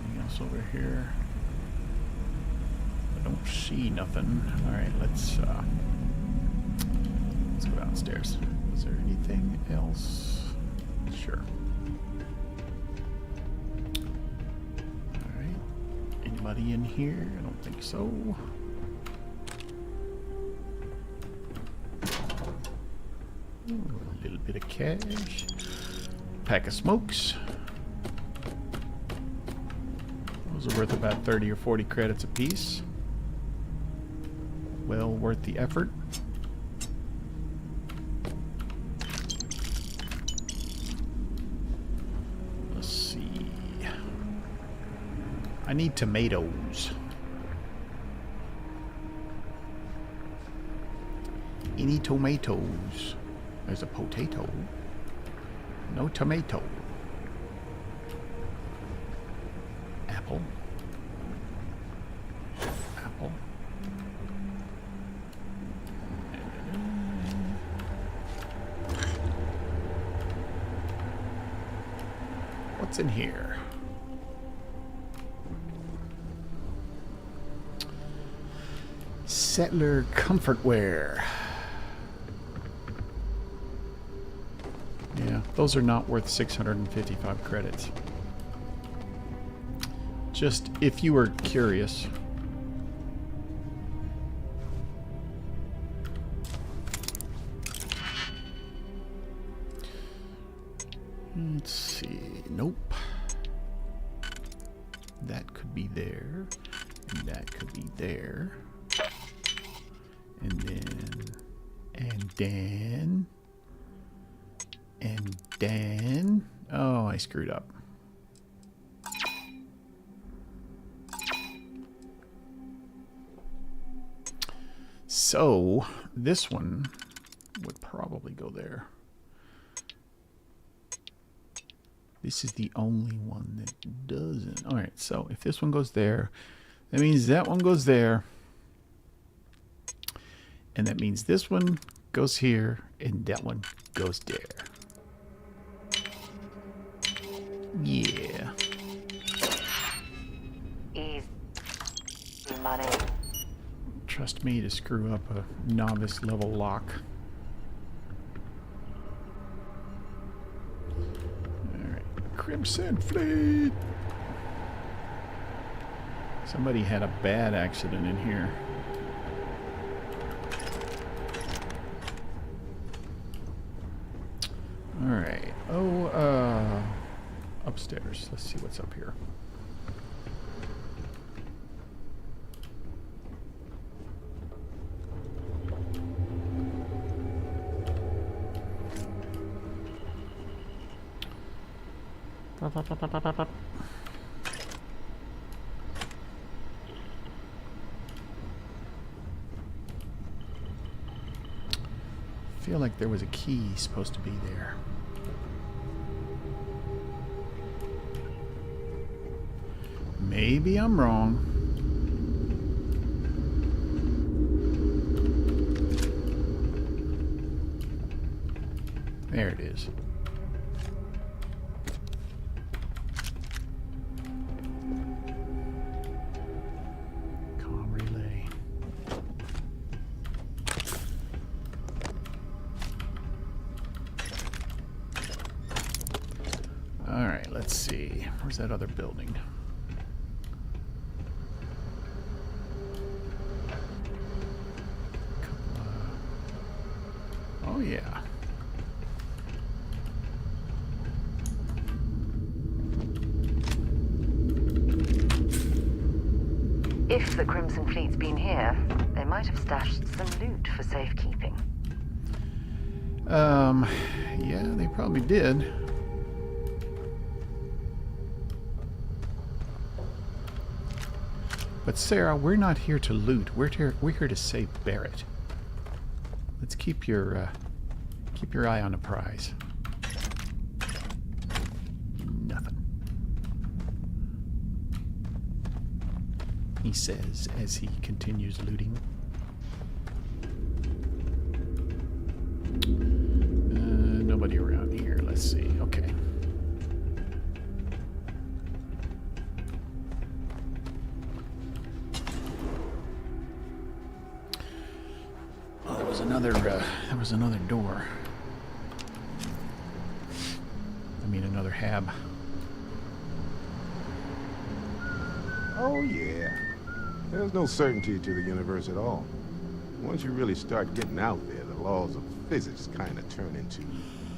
Anything else over here? I don't see nothing. All right, let's go downstairs. Is there anything else? Sure. All right. Anybody in here? I don't think so. Ooh, a little bit of cash. Pack of smokes. Those are worth about 30 or 40 credits apiece. Well worth the effort. Let's see. I need tomatoes. Any tomatoes? There's a potato. No tomato. Apple. Apple. What's in here? Settler comfort wear. Yeah, those are not worth 655 credits. Just if you were curious. Let's see. Nope. That could be there. And that could be there. And then. And then. And then... Oh, I screwed up. So, this one would probably go there. This is the only one that doesn't. Alright, so if this one goes there, that means that one goes there. And that means this one goes here, and that one goes there. Yeah. Easy money. Trust me to screw up a novice level lock. Alright. Crimson Fleet! Somebody had a bad accident in here. Alright. Oh, upstairs. Let's see what's up here. I feel like there was a key supposed to be there. Maybe I'm wrong. There it is. Comm relay. let's see. Where's that other building? Oh, yeah. If the Crimson Fleet's been here, they might have stashed some loot for safekeeping. Yeah, they probably did. But Sarah, we're not here to loot. We're here to save Barrett. Let's keep your eye on the prize. Nothing. He says as he continues looting. Nobody around here. Let's see. Okay. Oh, there was another door. I mean, another hab. Oh, yeah. There's no certainty to the universe at all. Once you really start getting out there, the laws of physics kind of turn into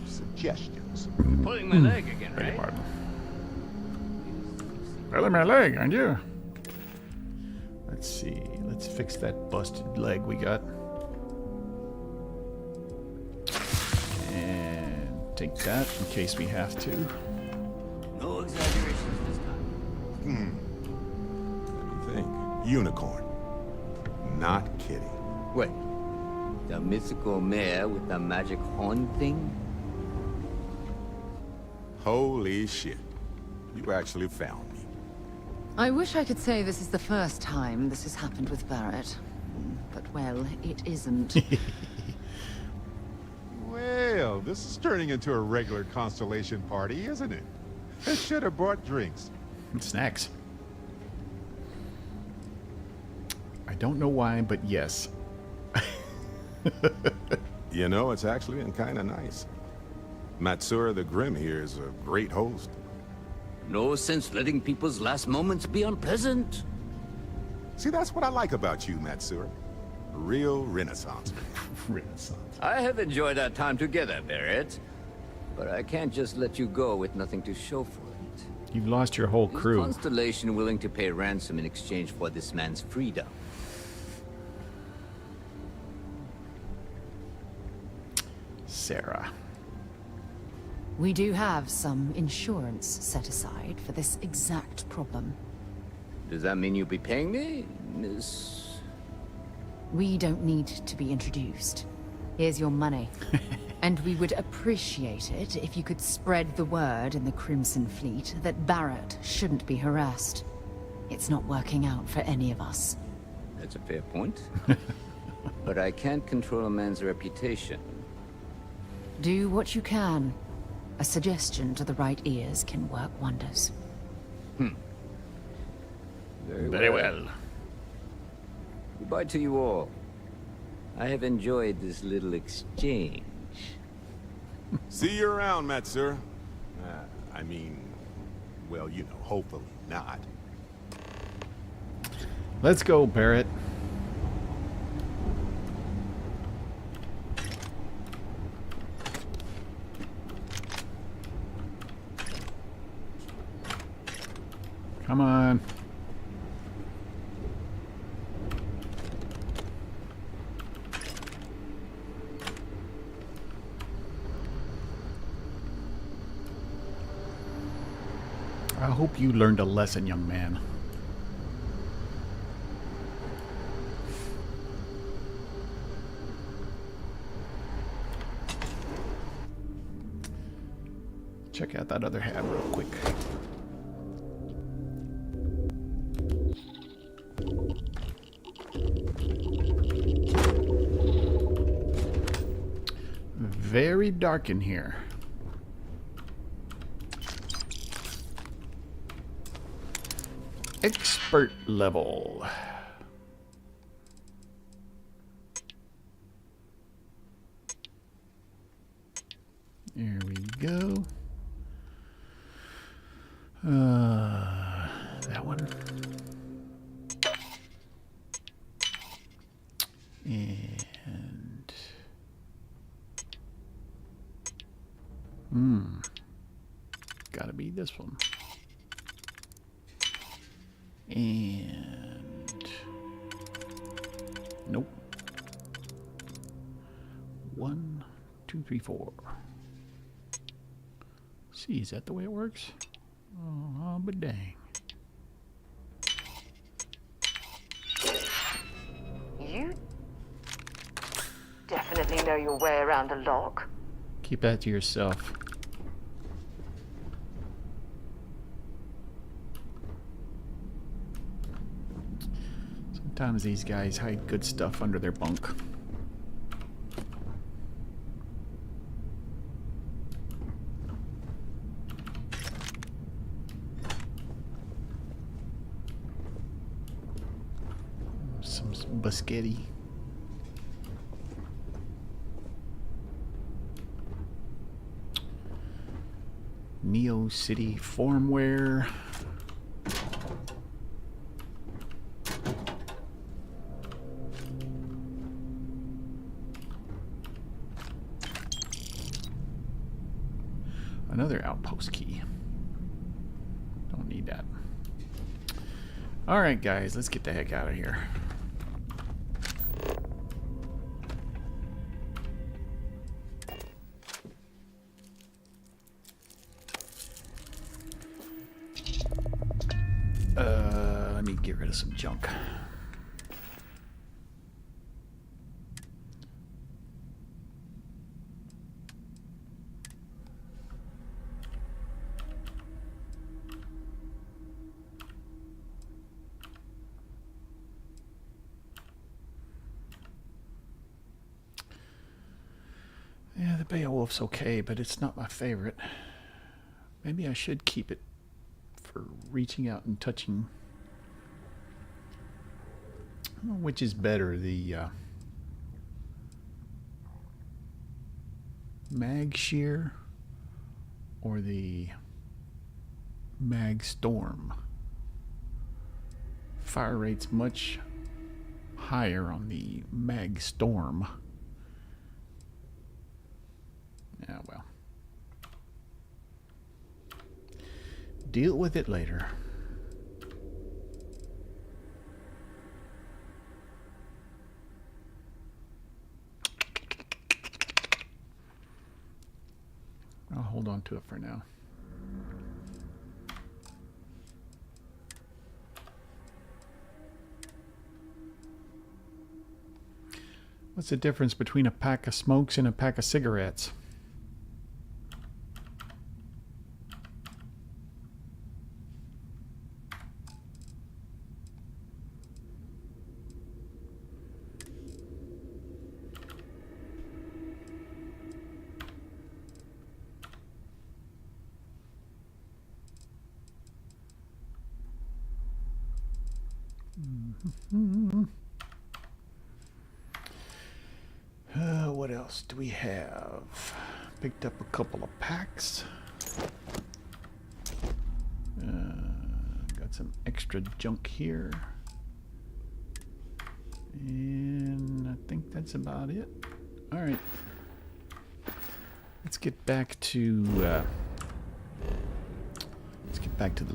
suggestions. Pulling my leg again, right? Pulling my leg, aren't you? Let's see. Let's fix that busted leg we got. And take that in case we have to. No exaggerations this time. Let me think. Unicorn. Not kidding. Wait. The mythical mare with the magic horn thing? Holy shit. You actually found me. I wish I could say this is the first time this has happened with Barrett. But, well, it isn't. Well, this is turning into a regular Constellation party, isn't it? I should have brought drinks. And snacks. I don't know why, but yes. You know, it's actually been kind of nice. Matsura the Grim here is a great host. No sense letting people's last moments be unpleasant. See, that's what I like about you, Matsura. Real Renaissance. Renaissance. I have enjoyed our time together, Barrett. But I can't just let you go with nothing to show for it. You've lost your whole crew. Is Constellation willing to pay ransom in exchange for this man's freedom? Sarah. We do have some insurance set aside for this exact problem. Does that mean you'll be paying me, Miss... We don't need to be introduced. Here's your money. And we would appreciate it if you could spread the word in the Crimson Fleet that Barrett shouldn't be harassed. It's not working out for any of us. That's a fair point. But I can't control a man's reputation. Do what you can. A suggestion to the right ears can work wonders. Very well. Goodbye to you all. I have enjoyed this little exchange. See you around, Matsura. I mean, well, you know, hopefully not. Let's go, Barrett. Come on. I hope you learned a lesson, young man. Check out that other hab real quick. Very dark in here. Expert level. There we go. That one. And gotta be this one. And nope. 1, 2, 3, 4. See, is that the way it works? Oh, but dang. You definitely know your way around a lock. Keep that to yourself. Sometimes these guys hide good stuff under their bunk. Some biscotti. Neo City Formware. Another outpost key. Don't need that. Alright guys, let's get the heck out of here. Let me get rid of some junk. Yeah, the Beowulf's okay, but it's not my favorite. Maybe I should keep it for reaching out and touching. I don't know which is better, the Mag Shear or the Mag Storm. Fire rate's much higher on the Mag Storm. Yeah, well. Deal with it later. I'll hold on to it for now. What's the difference between a pack of smokes and a pack of cigarettes? What else do we have? Picked up a couple of packs. Got some extra junk here. And I think that's about it. Alright. Let's get back to the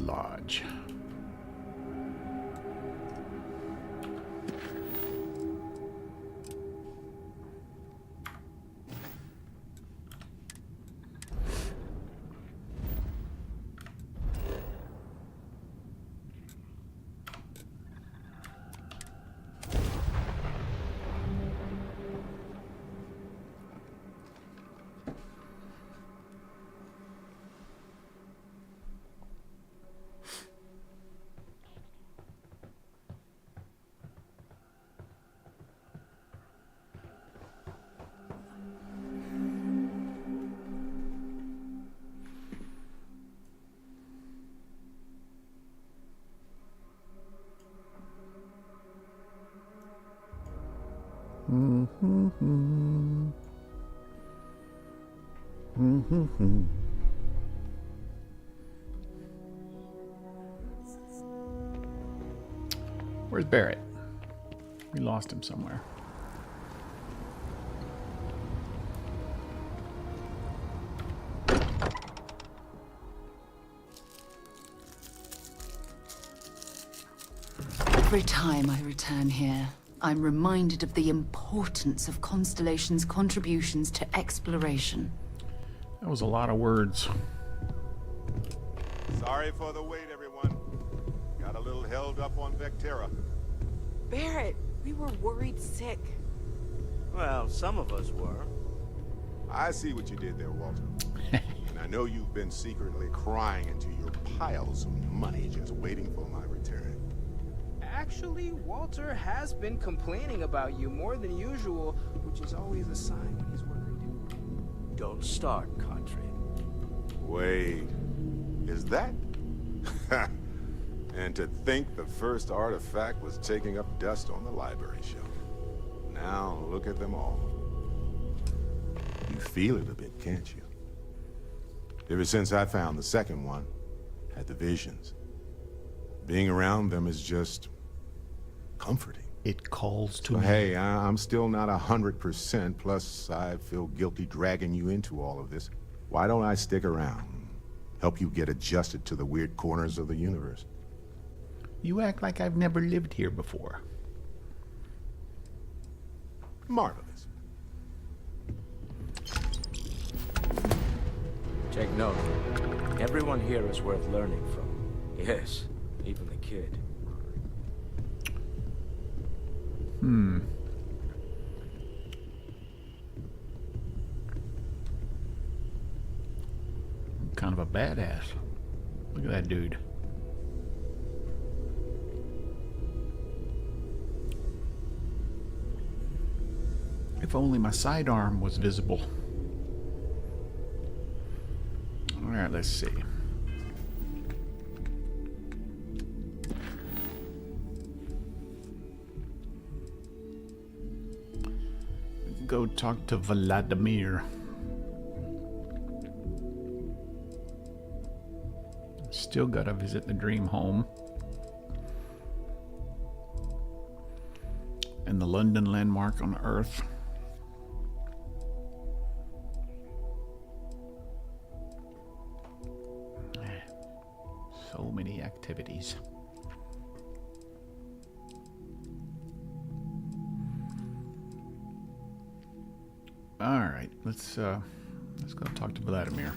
lodge. Where's Barrett? We lost him somewhere. Every time I return here, I'm reminded of the importance of Constellation's contributions to exploration. That was a lot of words. Sorry for the wait, everyone. Got a little held up on Vectera. Barrett, we were worried sick. Well, some of us were. I see what you did there, Walter. And I know you've been secretly crying into your piles of money just waiting for my return. Actually, Walter has been complaining about you more than usual, which is always a sign when he's worried. Don't start, Contrail. Wait, is that? And to think the first artifact was taking up dust on the library shelf. Now look at them all. You feel it a bit, can't you? Ever since I found the second one, had the visions. Being around them is just comforting. It calls to So, me. hey, I'm still not 100%, plus I feel guilty dragging you into all of this. Why don't I stick around? Help you get adjusted to the weird corners of the universe. You act like I've never lived here before. Marvelous. Take note. Everyone here is worth learning from. Yes, even the kid. Hmm. Kind of a badass. Look at that dude. If only my sidearm was visible. Alright, let's see. Go talk to Vladimir. Still gotta visit the dream home. And the London landmark on Earth. So many activities. All right, let's go talk to Vladimir.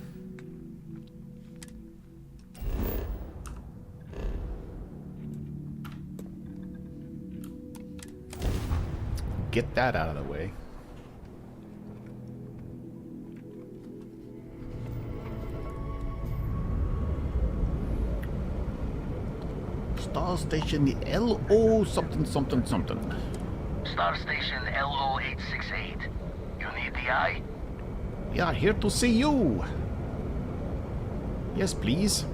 Get that out of the way. Star Station, the LO something something something. Star Station LO-868. You need the eye? Yeah, here to see you. Yes, please.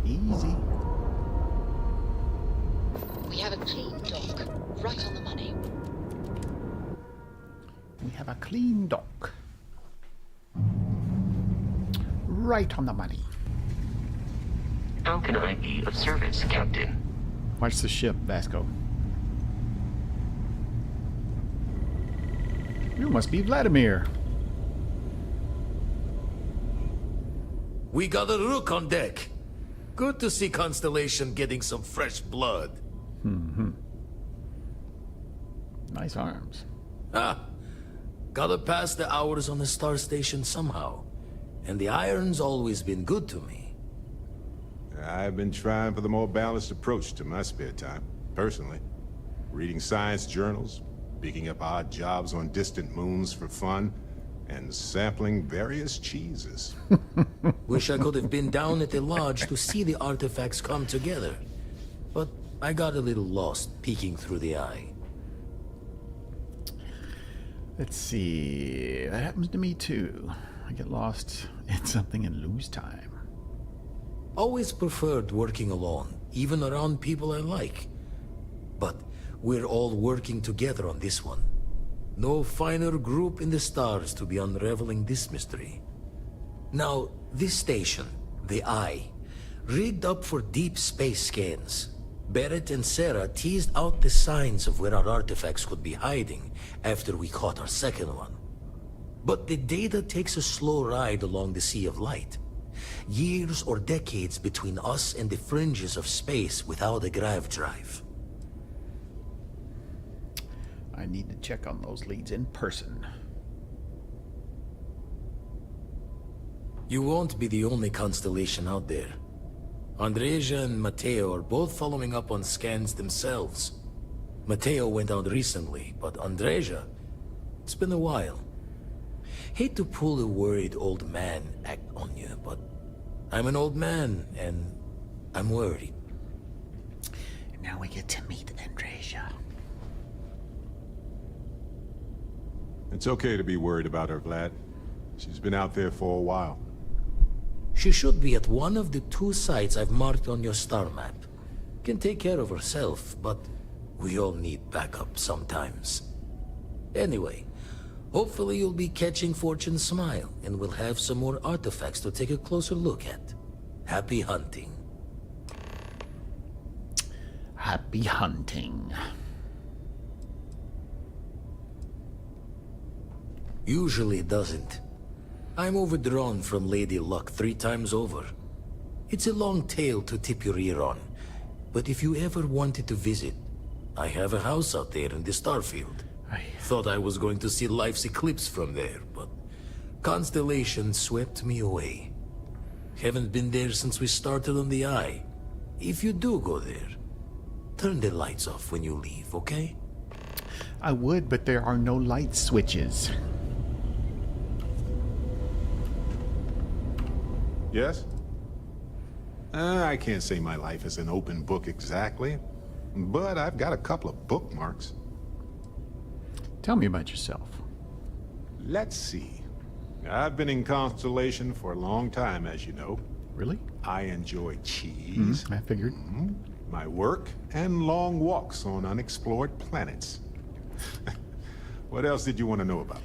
Easy. We have a clean dock, right on the money. We have a clean dock. Right on the money. How can I be of service, Captain? Watch the ship, Vasco. You must be Vladimir. We got a rook on deck. Good to see Constellation getting some fresh blood. Mm-hmm. Nice arms. Ah, gotta pass the hours on the Star Station somehow. And the iron's always been good to me. I've been trying for the more balanced approach to my spare time, personally. Reading science journals, picking up odd jobs on distant moons for fun, and sampling various cheeses. Wish I could have been down at the lodge to see the artifacts come together. But I got a little lost peeking through the eye. Let's see. That happens to me too. I get lost in something and lose time. Always preferred working alone, even around people I like. But we're all working together on this one. No finer group in the stars to be unraveling this mystery. Now, this station, the Eye, rigged up for deep space scans. Barrett and Sarah teased out the signs of where our artifacts could be hiding after we caught our second one. But the data takes a slow ride along the Sea of Light. Years or decades between us and the fringes of space without a grav drive. I need to check on those leads in person. You won't be the only constellation out there. Andreja and Mateo are both following up on scans themselves. Mateo went out recently, but Andreja, it's been a while. Hate to pull a worried old man act on you, but I'm an old man, and I'm worried. And now we get to meet Andreja. It's okay to be worried about her, Vlad. She's been out there for a while. She should be at one of the 2 sites I've marked on your star map. Can take care of herself, but we all need backup sometimes. Anyway, hopefully you'll be catching Fortune's smile, and we'll have some more artifacts to take a closer look at. Happy hunting. Happy hunting. Usually it doesn't. I'm overdrawn from Lady Luck 3 times over. It's a long tale to tip your ear on, but if you ever wanted to visit, I have a house out there in the Starfield. Thought I was going to see life's eclipse from there, but constellation swept me away. Haven't been there since we started on the Eye. If you do go there, turn the lights off when you leave, okay? I would, but there are no light switches. Yes? I can't say my life is an open book exactly, but I've got a couple of bookmarks. Tell me about yourself. Let's see. I've been in Constellation for a long time, as you know. Really? I enjoy cheese. I figured. My work, and long walks on unexplored planets. What else did you want to know about?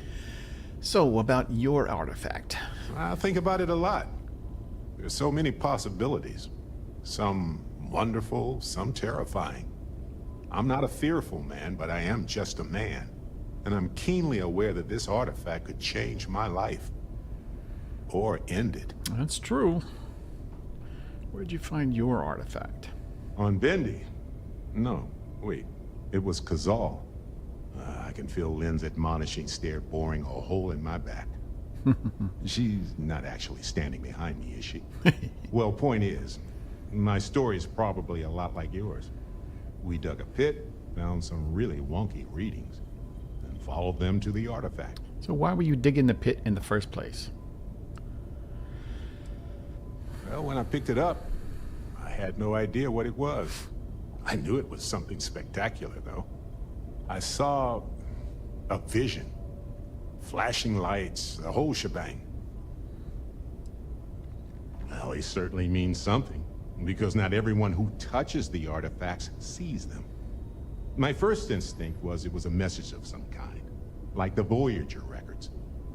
So, about your artifact. I think about it a lot. There's so many possibilities. Some wonderful, some terrifying. I'm not a fearful man, but I am just a man. And I'm keenly aware that this artifact could change my life. Or end it. That's true. Where'd you find your artifact? On Bendy. No, wait. It was Kazal. I can feel Lynn's admonishing stare boring a hole in my back. She's not actually standing behind me, is she? Well, point is, my story's probably a lot like yours. We dug a pit, found some really wonky readings, and followed them to the artifact. So why were you digging the pit in the first place? Well, when I picked it up, I had no idea what it was. I knew it was something spectacular, though. I saw a vision. Flashing lights, the whole shebang. Well, it certainly means something, because not everyone who touches the artifacts sees them. My first instinct was it was a message of some kind, like the Voyager records.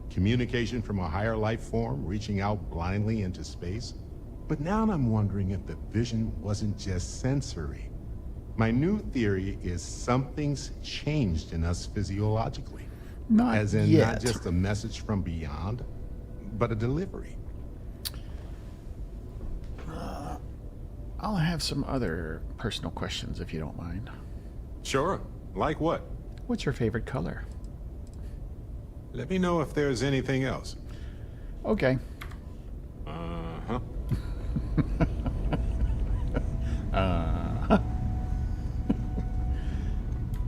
Communication from a higher life form reaching out blindly into space. But now I'm wondering if the vision wasn't just sensory. My new theory is something's changed in us physiologically. Not As in, yet. not just a message from beyond, but a delivery. I'll have some other personal questions if you don't mind. Sure. Like what? What's your favorite color? Let me know if there's anything else. Okay. Uh-huh.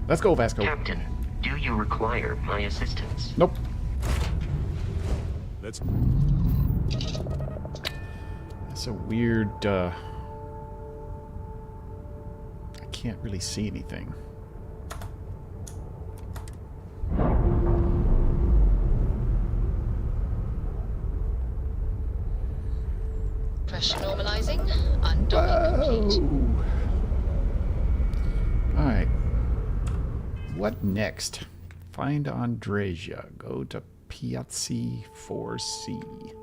Let's go, Vasco. Captain, do you require my assistance? Nope. Let's... That's a weird, I can't really see anything. Pressure normalizing. Undocking complete. Alright. What next? Find Andreja. Go to Piazzi 4C.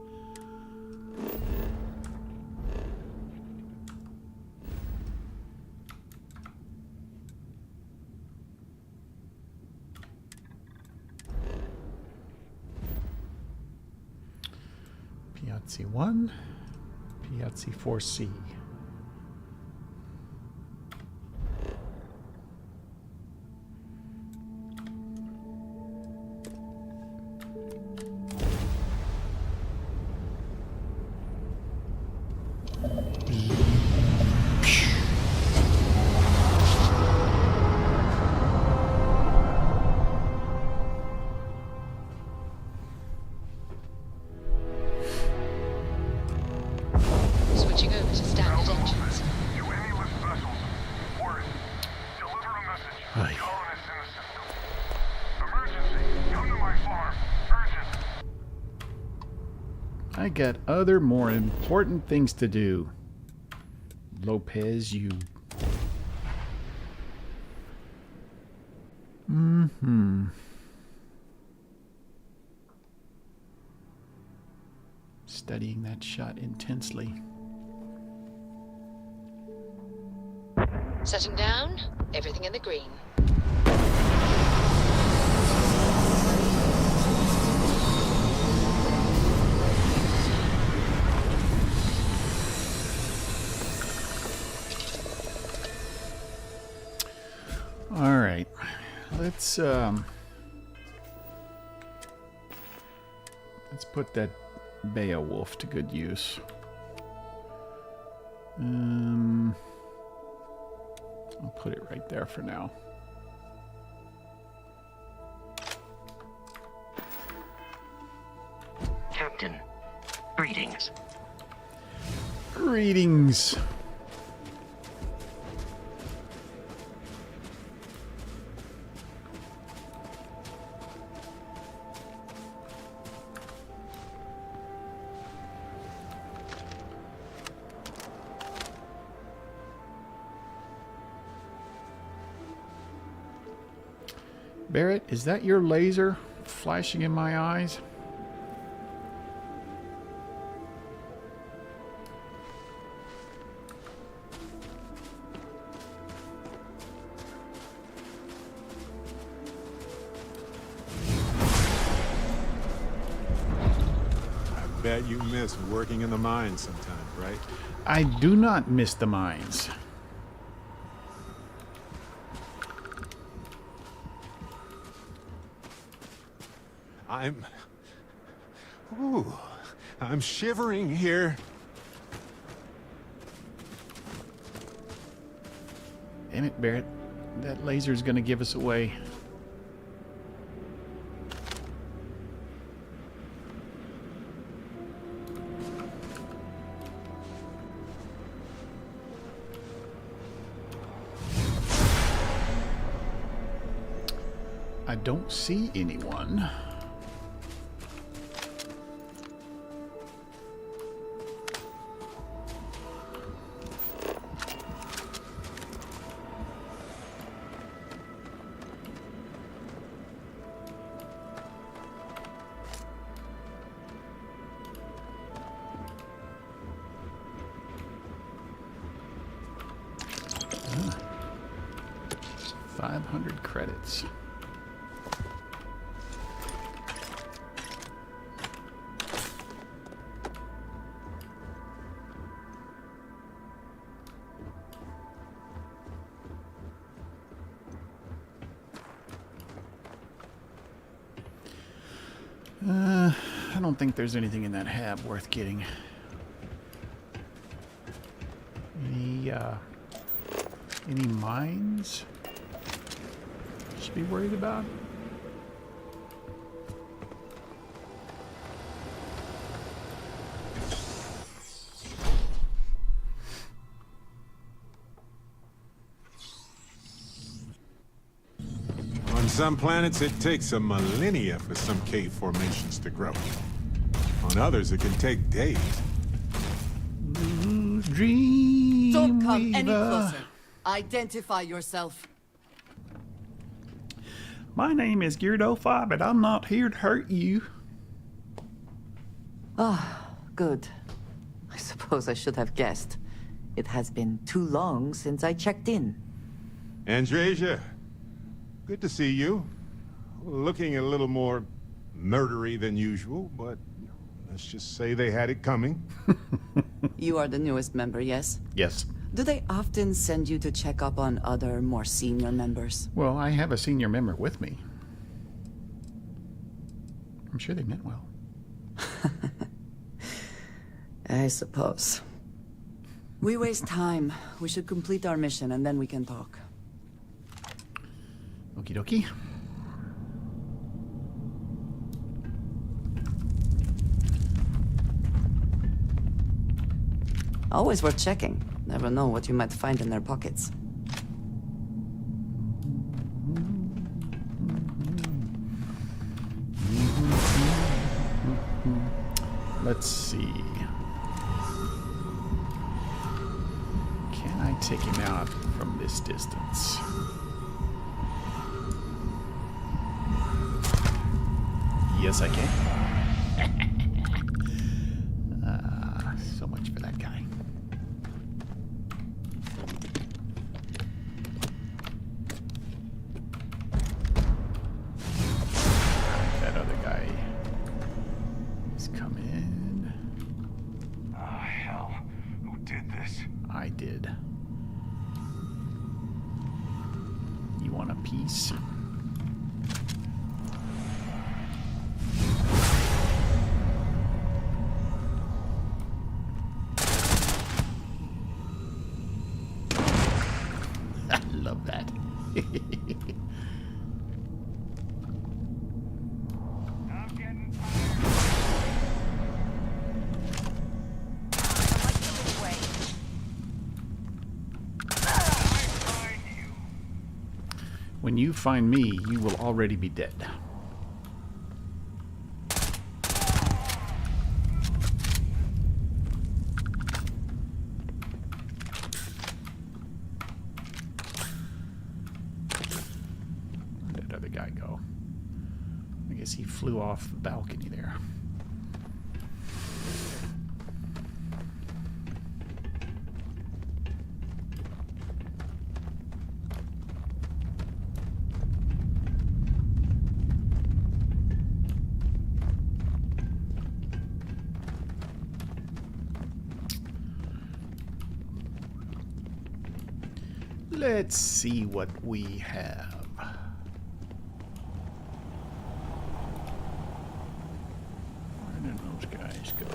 Piazzi 1, Piazzi 4C. Switching over to standard engines. Aye. I got other more important things to do. Lopez, you... Studying that shot intensely. Setting down, everything in the green. All right, let's put that Beowulf to good use. I'll put it right there for now. Captain, greetings. Greetings. Barrett, is that your laser flashing in my eyes? I bet you miss working in the mines sometimes, right? I do not miss the mines. I'm shivering here. Damn it, Barrett. That laser's gonna give us away. I don't see anyone. Ah. 500 credits. I don't think there's anything in that hab worth getting. Any mines? Should be worried about? On some planets, it takes a millennia for some cave formations to grow. On others, it can take days. Dream Don't come any Weaver. closer. Identify yourself. My name is Gyardo 5, and I'm not here to hurt you. Ah, good. I suppose I should have guessed. It has been too long since I checked in. Andresia, good to see you. Looking a little more murdery than usual, but let's just say they had it coming. You are the newest member, yes? Yes. Do they often send you to check up on other, more senior members? Well, I have a senior member with me. I'm sure they meant well. I suppose. We waste time. We should complete our mission and then we can talk. Okie dokie. Always worth checking. Never know what you might find in their pockets. Let's see. Can I take him out from this distance? Yes, I can. So much for that guy. That other guy is coming. Oh, hell. Who did this? I did. You want a piece? I love that. When you find me, you will already be dead. Where'd that other guy go? I guess he flew off the balcony there. Let's see what we have. Where did those guys go?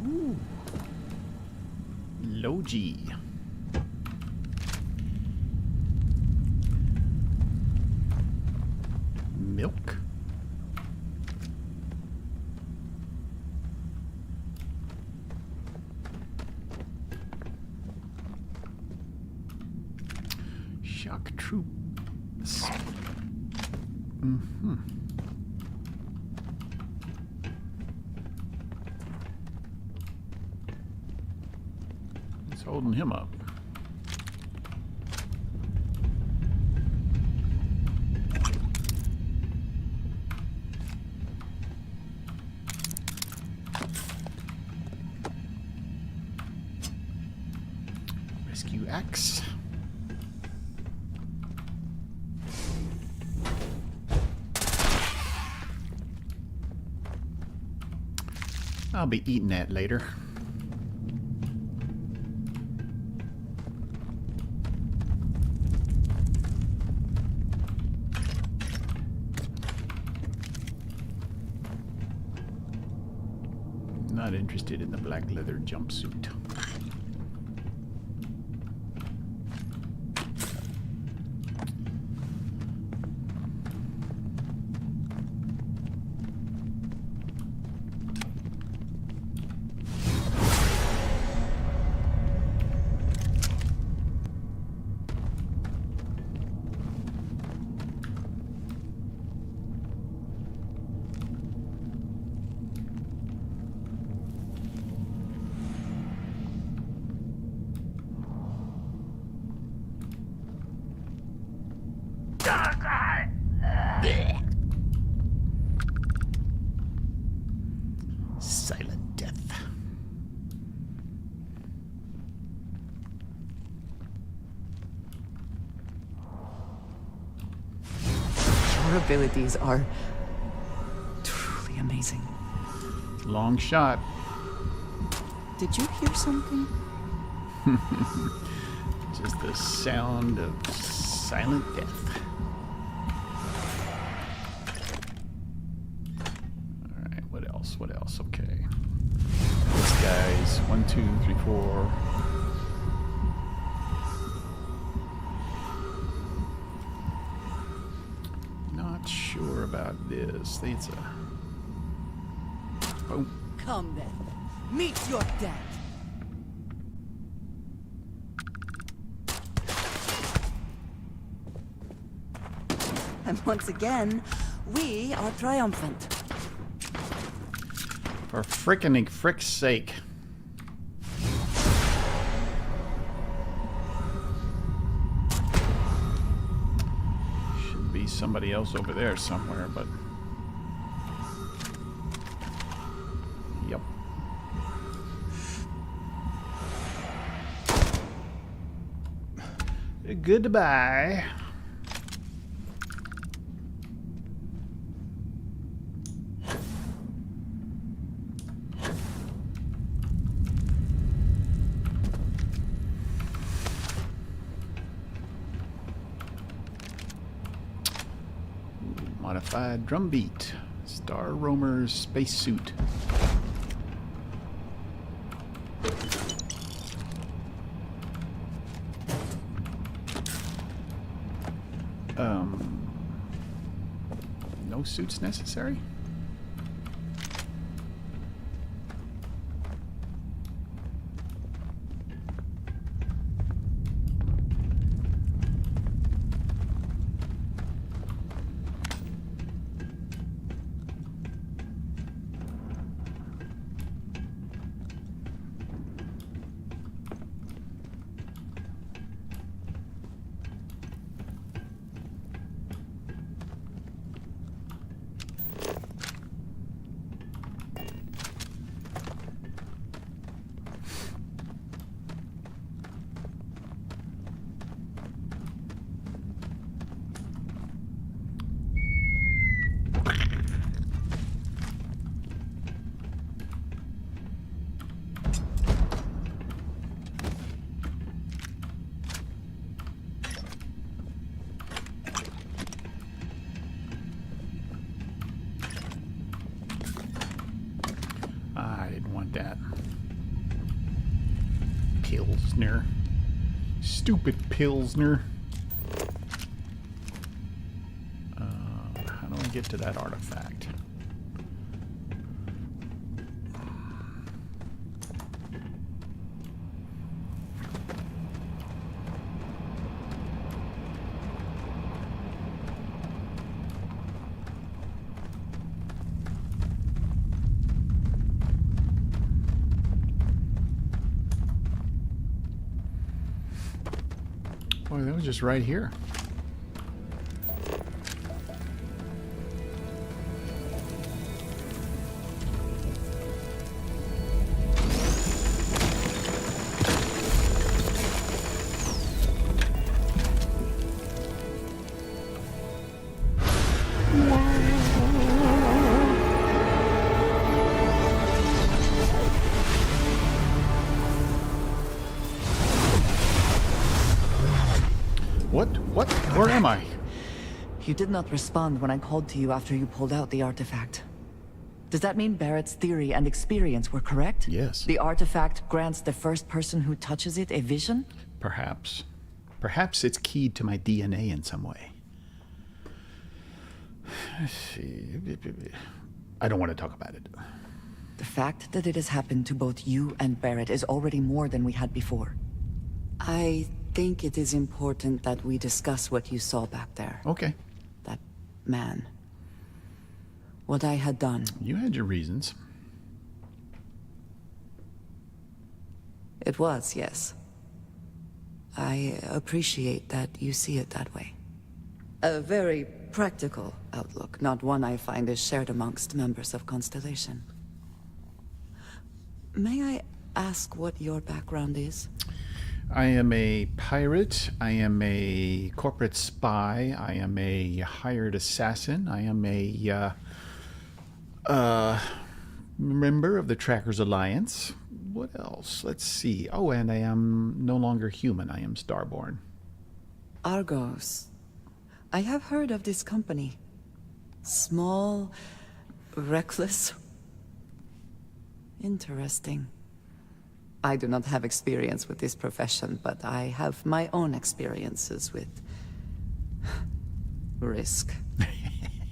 Ooh. Logi. Milk. Shock troops. Mm-hmm. It's holding him up. Rescue axe. I'll be eating that later. Not interested in the black leather jumpsuit. Silent death. Your abilities are truly amazing. Long shot. Did you hear something? Just the sound of silent death. Alright, what else? What else? Okay. This guy's 1, 2, 3, 4. Not sure about this. It's a... Oh. Come then. Meet your death. And once again, we are triumphant. For frickin' frick's sake. Should be somebody else over there somewhere, but... Yep. Goodbye. Modified drum beat. Star Roamer's spacesuit. No suits necessary? I didn't want that. Pilsner. Stupid Pilsner. How do I get to that artifact? Boy, that was just right here. What? Where am I? You did not respond when I called to you after you pulled out the artifact. Does that mean Barrett's theory and experience were correct? Yes. The artifact grants the first person who touches it a vision? Perhaps. Perhaps it's keyed to my DNA in some way. Let's see. I don't want to talk about it. The fact that it has happened to both you and Barrett is already more than we had before. I think it is important that we discuss what you saw back there. Okay. That man. What I had done. You had your reasons. It was, yes. I appreciate that you see it that way. A very practical outlook, not one I find is shared amongst members of Constellation. May I ask what your background is? I am a pirate. I am a corporate spy. I am a hired assassin. I am a member of the Trackers Alliance. What else? Let's see. Oh, and I am no longer human. I am Starborn. Argos. I have heard of this company. Small, reckless. Interesting. I do not have experience with this profession, but I have my own experiences with risk.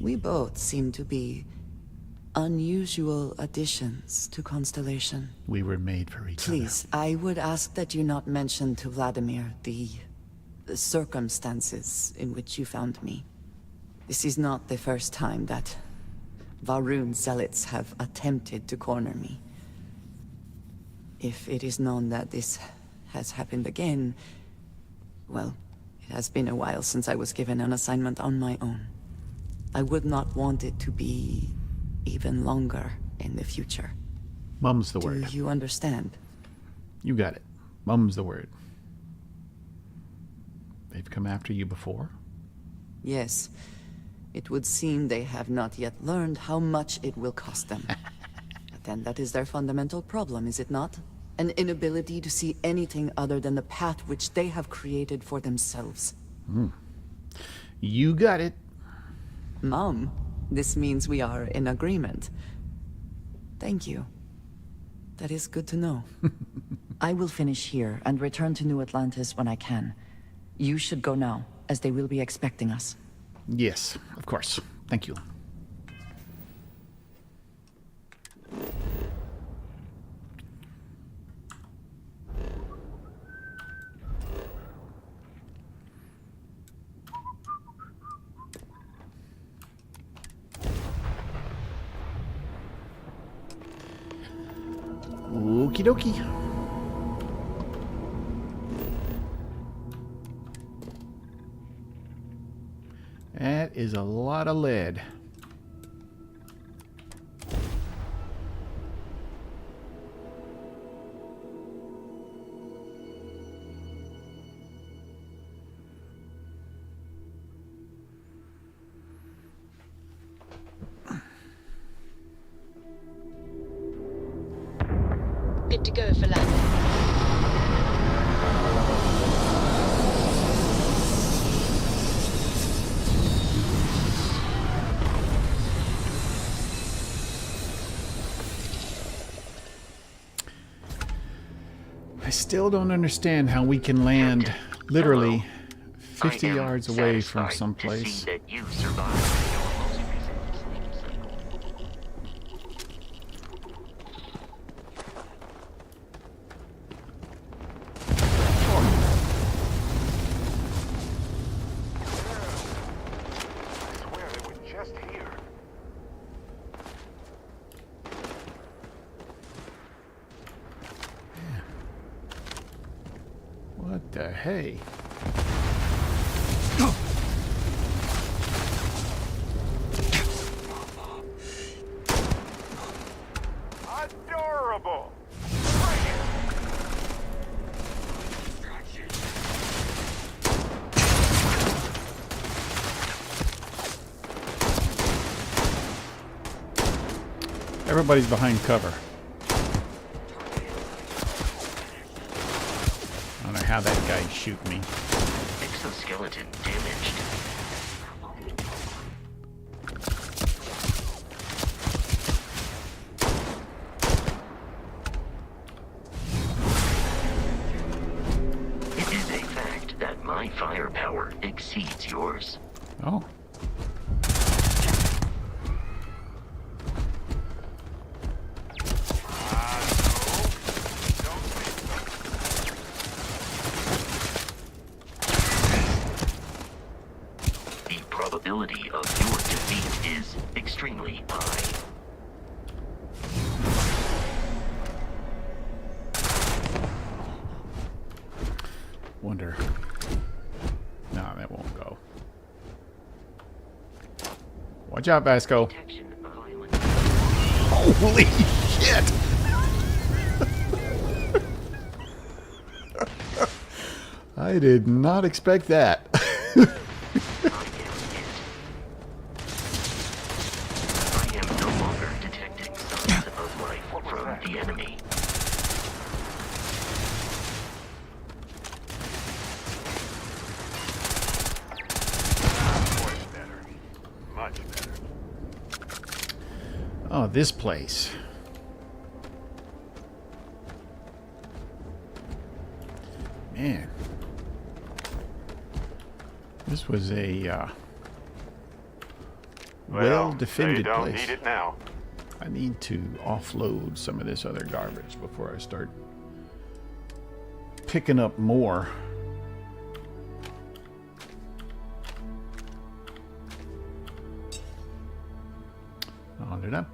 We both seem to be unusual additions to Constellation. We were made for each other. Please, I would ask that you not mention to Vladimir the circumstances in which you found me. This is not the first time that Varun zealots have attempted to corner me. If it is known that this has happened again, well, it has been a while since I was given an assignment on my own. I would not want it to be even longer in the future. Mum's the word. Do you understand? You got it. Mum's the word. They've come after you before? Yes. It would seem they have not yet learned how much it will cost them. But then that is their fundamental problem, is it not? An inability to see anything other than the path which they have created for themselves. You got it. Mom, this means we are in agreement. Thank you. That is good to know. I will finish here and return to New Atlantis when I can. You should go now, as they will be expecting us. Yes, of course. Thank you. Okie dokie. That is a lot of lead. Good to go for landing. I still don't understand how we can land literally 50 yards away from someplace. That you survived. What the hey? Adorable! Everybody's behind cover. I don't know how that guy shoot me. Exoskeleton damaged. It is a fact that my firepower exceeds yours. Oh. The probability of your defeat is extremely high. Wonder. No, that won't go. Watch out, Vasco. Holy shit! I did not expect that. I am no longer detecting signs of life from the enemy. Much better. Much better. Oh, this place. Man. This was a well-defended they don't place. need it now. I need to offload some of this other garbage before I start picking up more. Oh, did I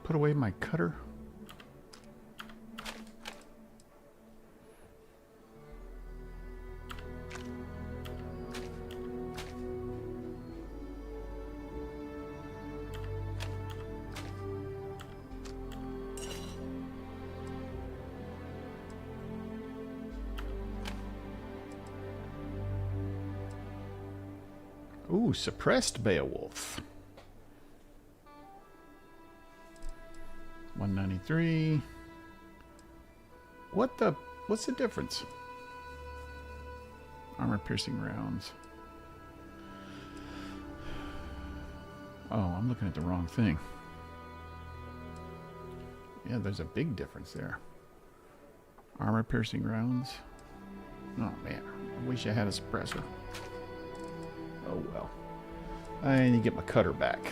put away my cutter? Ooh, suppressed Beowulf. 193. What's the difference? Armor piercing rounds. Oh, I'm looking at the wrong thing. Yeah, there's a big difference there. Armor piercing rounds. Oh man, I wish I had a suppressor. Oh well. I need to get my cutter back.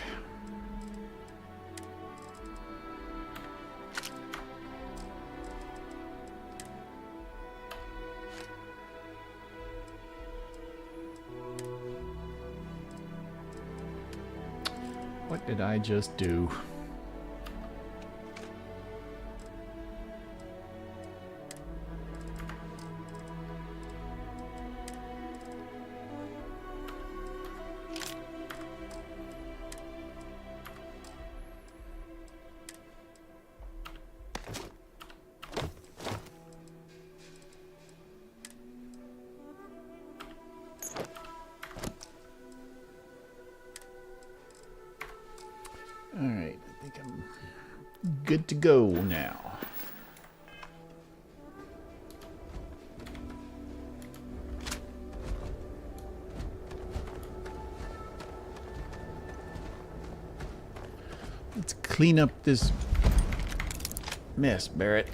What did I just do? Alright, I think I'm good to go now. Let's clean up this mess, Barrett.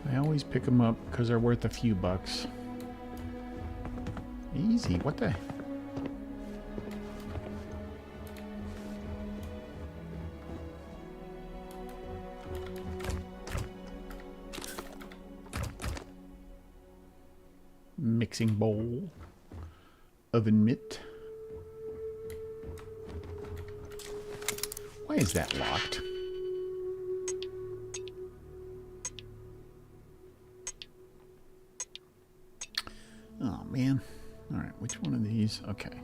I always pick them up because they're worth a few bucks. Easy, what the? Mixing bowl. Oven mitt. Why is that locked? Oh man. Alright, which one of these? Okay.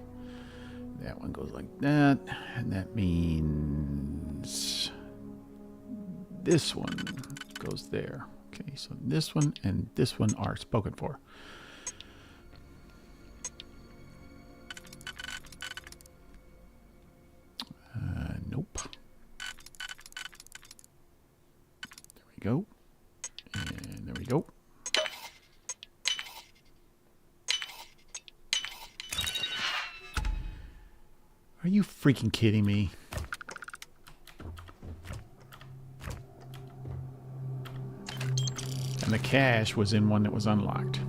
That one goes like that. And that means this one goes there. Okay, so this one and this one are spoken for. Nope. There we go. And there we go. Are you freaking kidding me? And the cache was in one that was unlocked.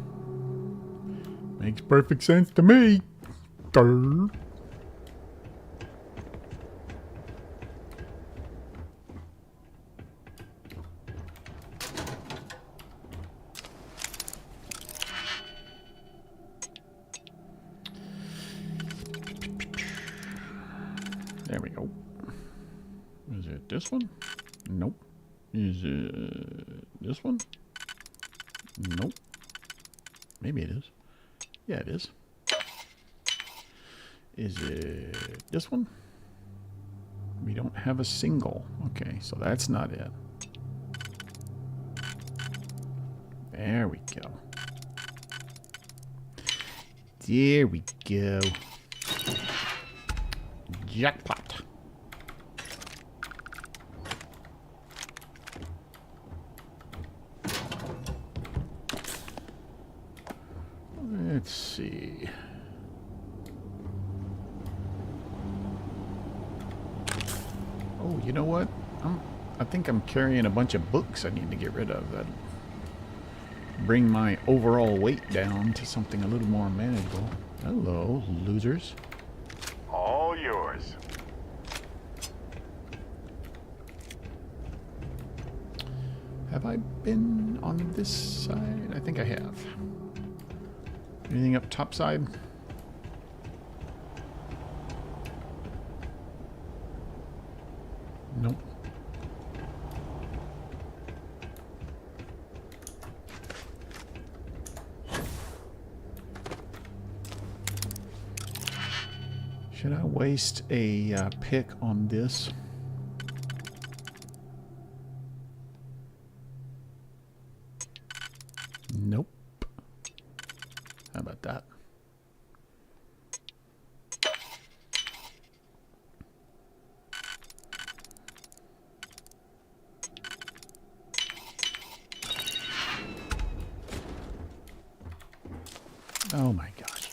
Makes perfect sense to me. Durr. this one? Nope. Is it this one? Nope. Maybe it is. Yeah, it is. Is it this one? We don't have a single. Okay, so that's not it. There we go. There we go. Jackpot. Let's see. Oh, you know what? I think I'm carrying a bunch of books I need to get rid of. That bring my overall weight down to something a little more manageable. Hello, losers. All yours. Have I been on this side? I think I have. Anything up top side? Nope. Should I waste a pick on this? Nope. How about that? Oh my gosh.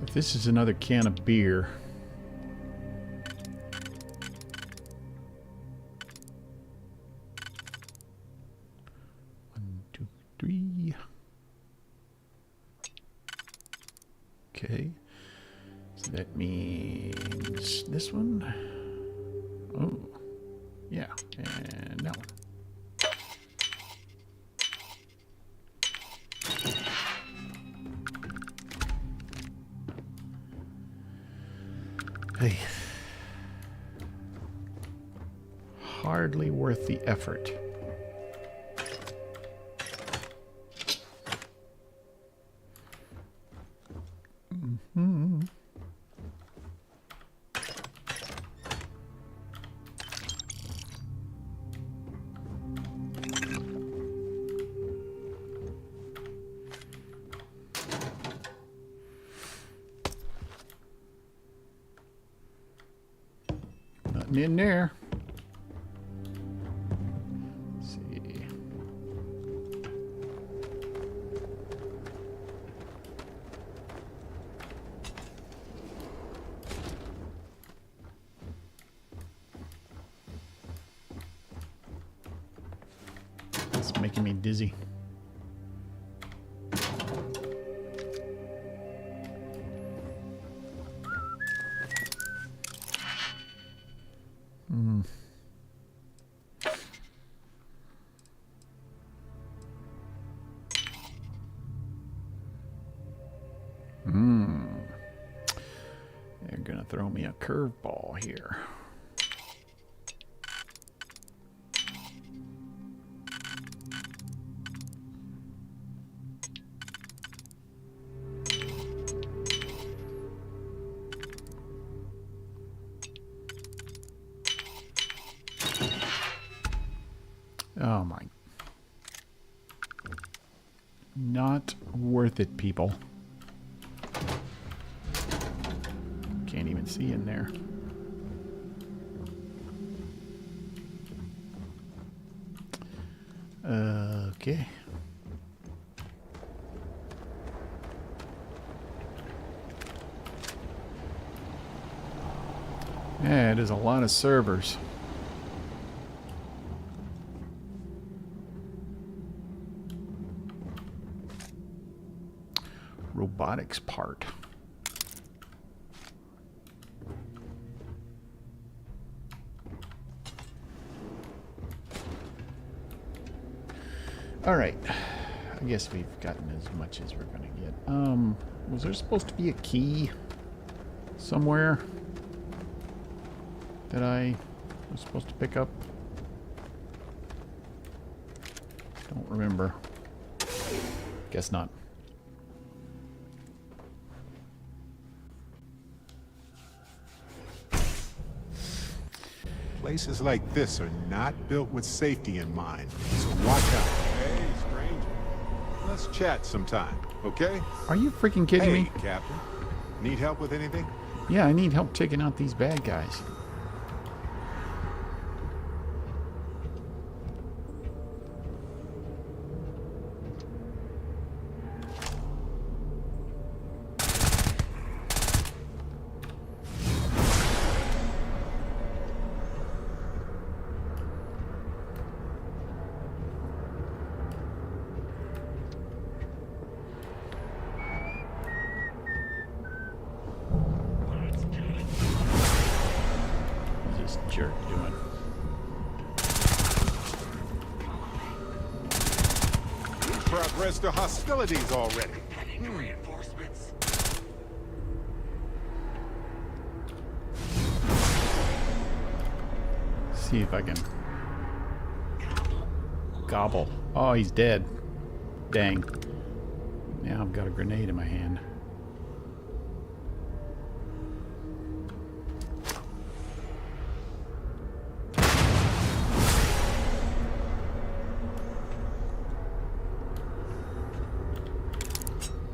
If this is another can of beer. One, two, three. Okay. So that means this one. Oh. Yeah. And that one. Hey. Hardly worth the effort. Mm-hmm. Nothing in there. Let's see. It's making me dizzy. Hmm. They're gonna throw me a curveball here. Oh my. Not worth it, people. Can't even see in there. Okay. Yeah, it is a lot of servers. Robotics part. All right. I guess we've gotten as much as we're gonna get. Was there supposed to be a key somewhere? that I was supposed to pick up? Don't remember. Guess not. Places like this are not built with safety in mind, so watch out. Hey, stranger. Let's chat sometime, okay? Are you freaking kidding me? Hey, Captain. Need help with anything? Yeah, I need help taking out these bad guys. What's this jerk doing? We've progressed to hostilities already. Reinforcements. See if I can gobble. Oh, he's dead. Dang. Now I've got a grenade in my hand.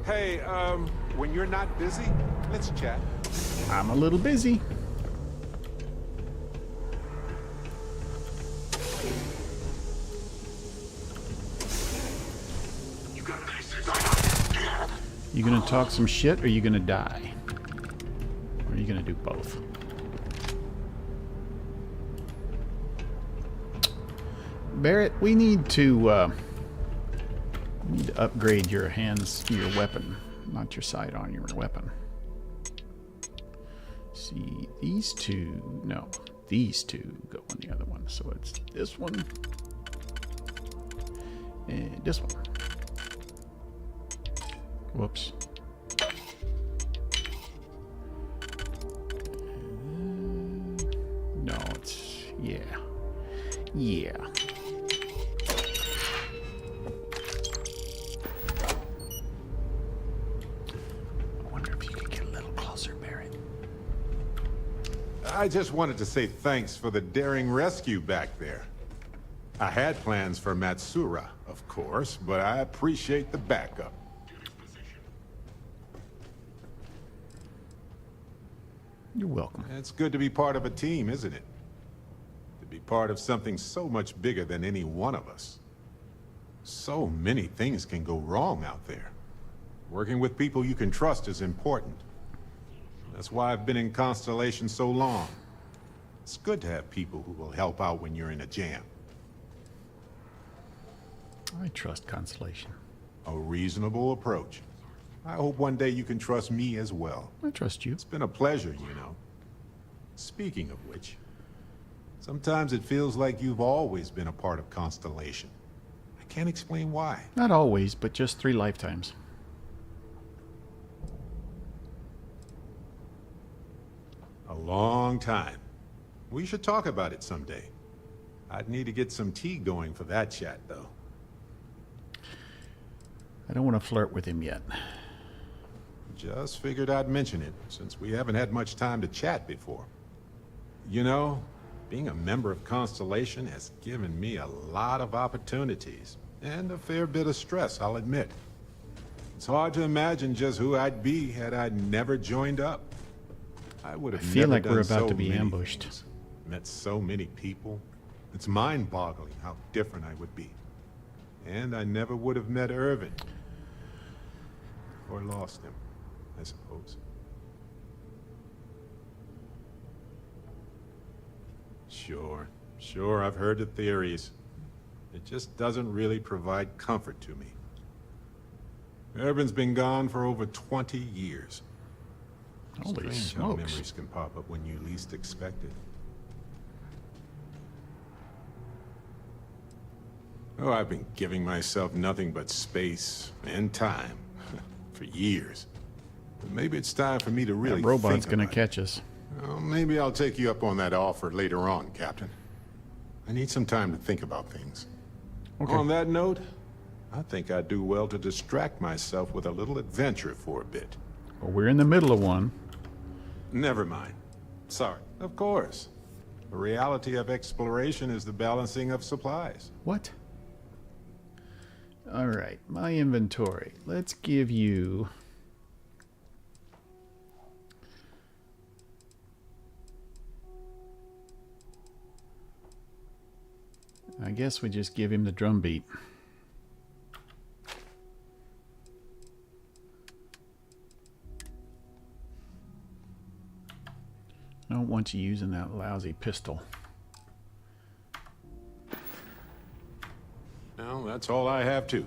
Hey, when you're not busy, let's chat. I'm a little busy. You gonna talk some shit or you gonna die? Or are you gonna do both? Barrett, we need to upgrade your hands, your weapon, not your sidearm, your weapon. See, these two, no, these two go on the other one. So it's this one and this one. Whoops. No, it's, yeah. Yeah. I wonder if you could get a little closer, Barrett. I just wanted to say thanks for the daring rescue back there. I had plans for Matsura, of course, but I appreciate the backup. You're welcome. It's good to be part of a team, isn't it? To be part of something so much bigger than any one of us. So many things can go wrong out there. Working with people you can trust is important. That's why I've been in Constellation so long. It's good to have people who will help out when you're in a jam. I trust Constellation. A reasonable approach. I hope one day you can trust me as well. I trust you. It's been a pleasure, you know. Speaking of which, sometimes it feels like you've always been a part of Constellation. I can't explain why. Not always, but just 3 lifetimes. A long time. We should talk about it someday. I'd need to get some tea going for that chat, though. I don't want to flirt with him yet. Just figured I'd mention it, since we haven't had much time to chat before. You know, being a member of Constellation has given me a lot of opportunities, and a fair bit of stress, I'll admit. It's hard to imagine just who I'd be had I never joined up. I would have I feel never like we're done about so to be many ambushed. things, met so many people. It's mind-boggling how different I would be. And I never would have met Irvin. Or lost him, I suppose. Sure, I've heard the theories. It just doesn't really provide comfort to me. Irvin's been gone for over 20 years. Holy Strange how smokes. memories can pop up when you least expect it. Oh, I've been giving myself nothing but space and time for years. But maybe it's time for me to really That robot's think gonna about catch us. it. Well, maybe I'll take you up on that offer later on, Captain. I need some time to think about things. Okay. On that note, I think I'd do well to distract myself with a little adventure for a bit. Well, we're in the middle of one. Never mind. Sorry. Of course. The reality of exploration is the balancing of supplies. What? All right, my inventory. Let's give you... I guess we just give him the drum beat. I don't want you using that lousy pistol. Well, that's all I have too.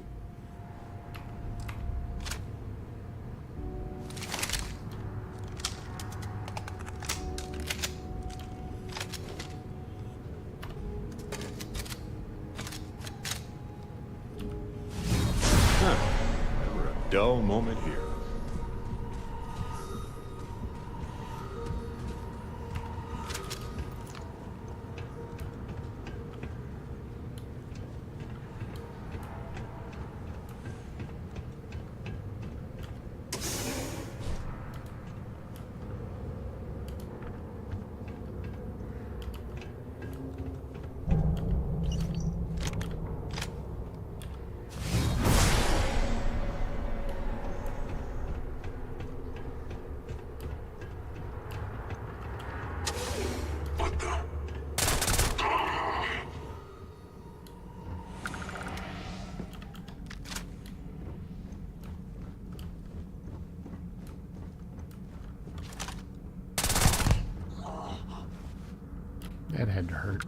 Never a dull moment here. That had to hurt.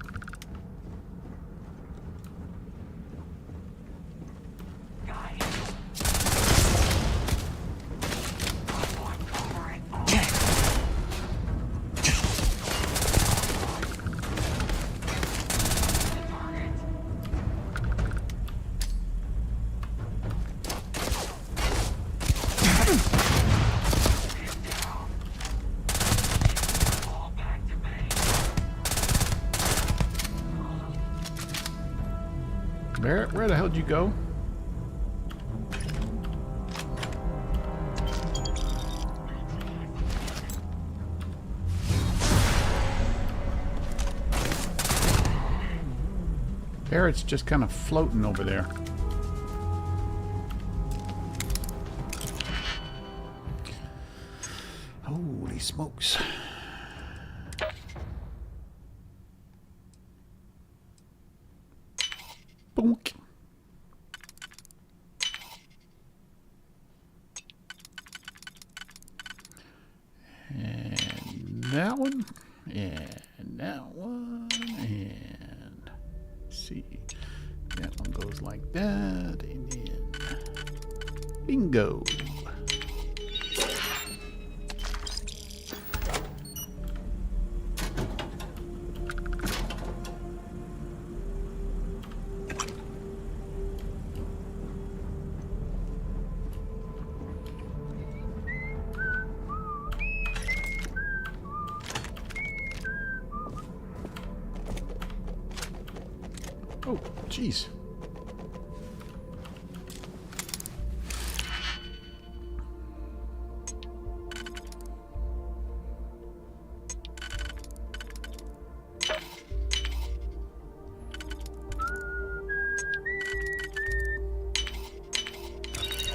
Barrett, where the hell did you go? Barrett's just kind of floating over there. Holy smokes. Bonk. And that one, and that one, and see, that one goes like that, and then bingo. Oh, jeez.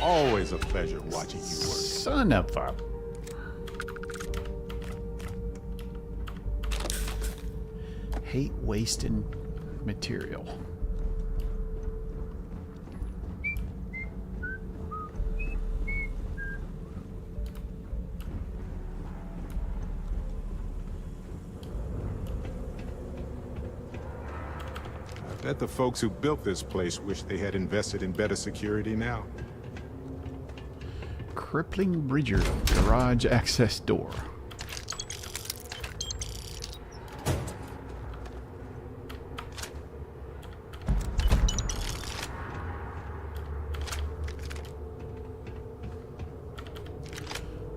Always a pleasure watching you work. Son of a... Hate wasting material. I bet the folks who built this place wish they had invested in better security now. Crippling Bridger garage access door.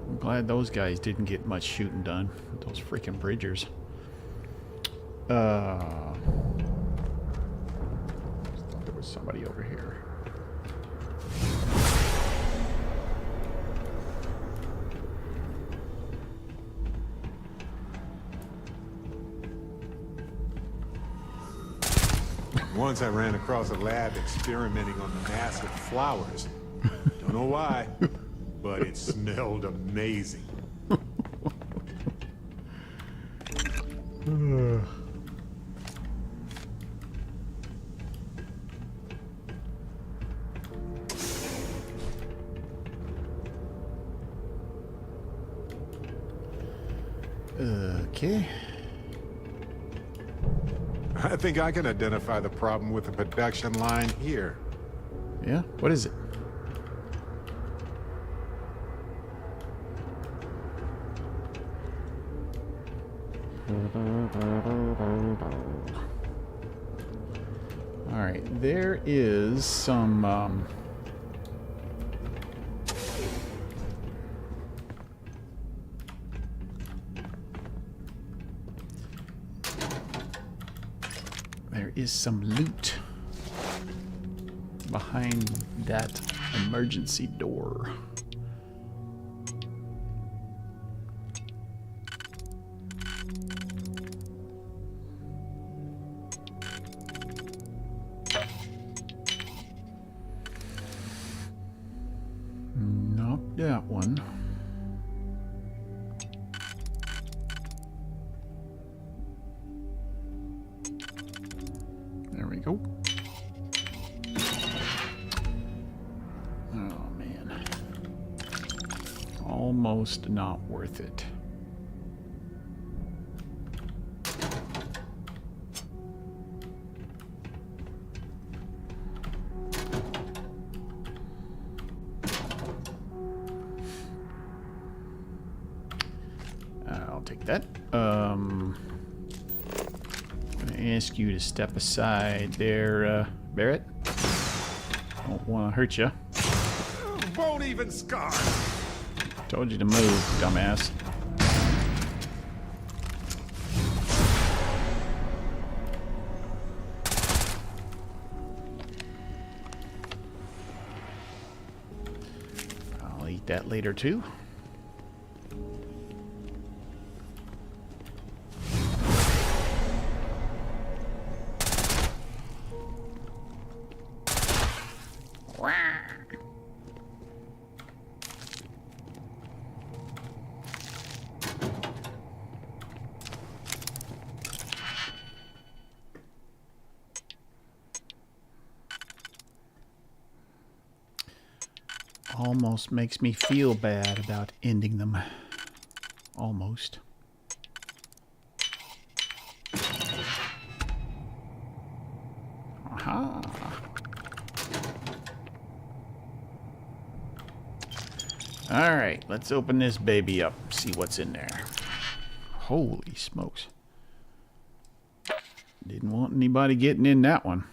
I'm Glad those guys didn't get much shooting done. Those freaking bridgers. Thought there was somebody over here. Once I ran across a lab experimenting on the massive flowers. Don't know why, but it smelled amazing. Okay. I think I can identify the problem with the production line here. Yeah? What is it? Alright, there is some, there is some loot behind that emergency door. Not that one. There we go. Oh man. Almost not worth it. I'll take that. I'm gonna ask you to step aside there, Barrett. Don't want to hurt you. Won't even scar. Told you to move, dumbass. I'll eat that later too. Almost makes me feel bad about ending them. Almost. Aha. Alright, let's open this baby up, see what's in there. Holy smokes. Didn't want anybody getting in that one.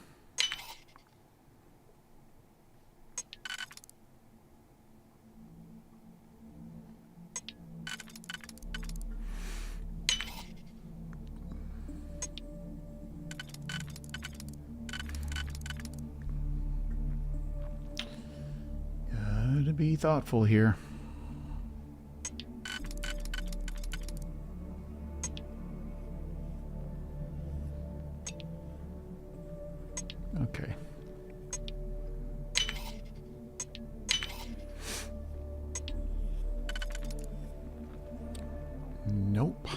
Gotta be thoughtful here. Okay. Nope.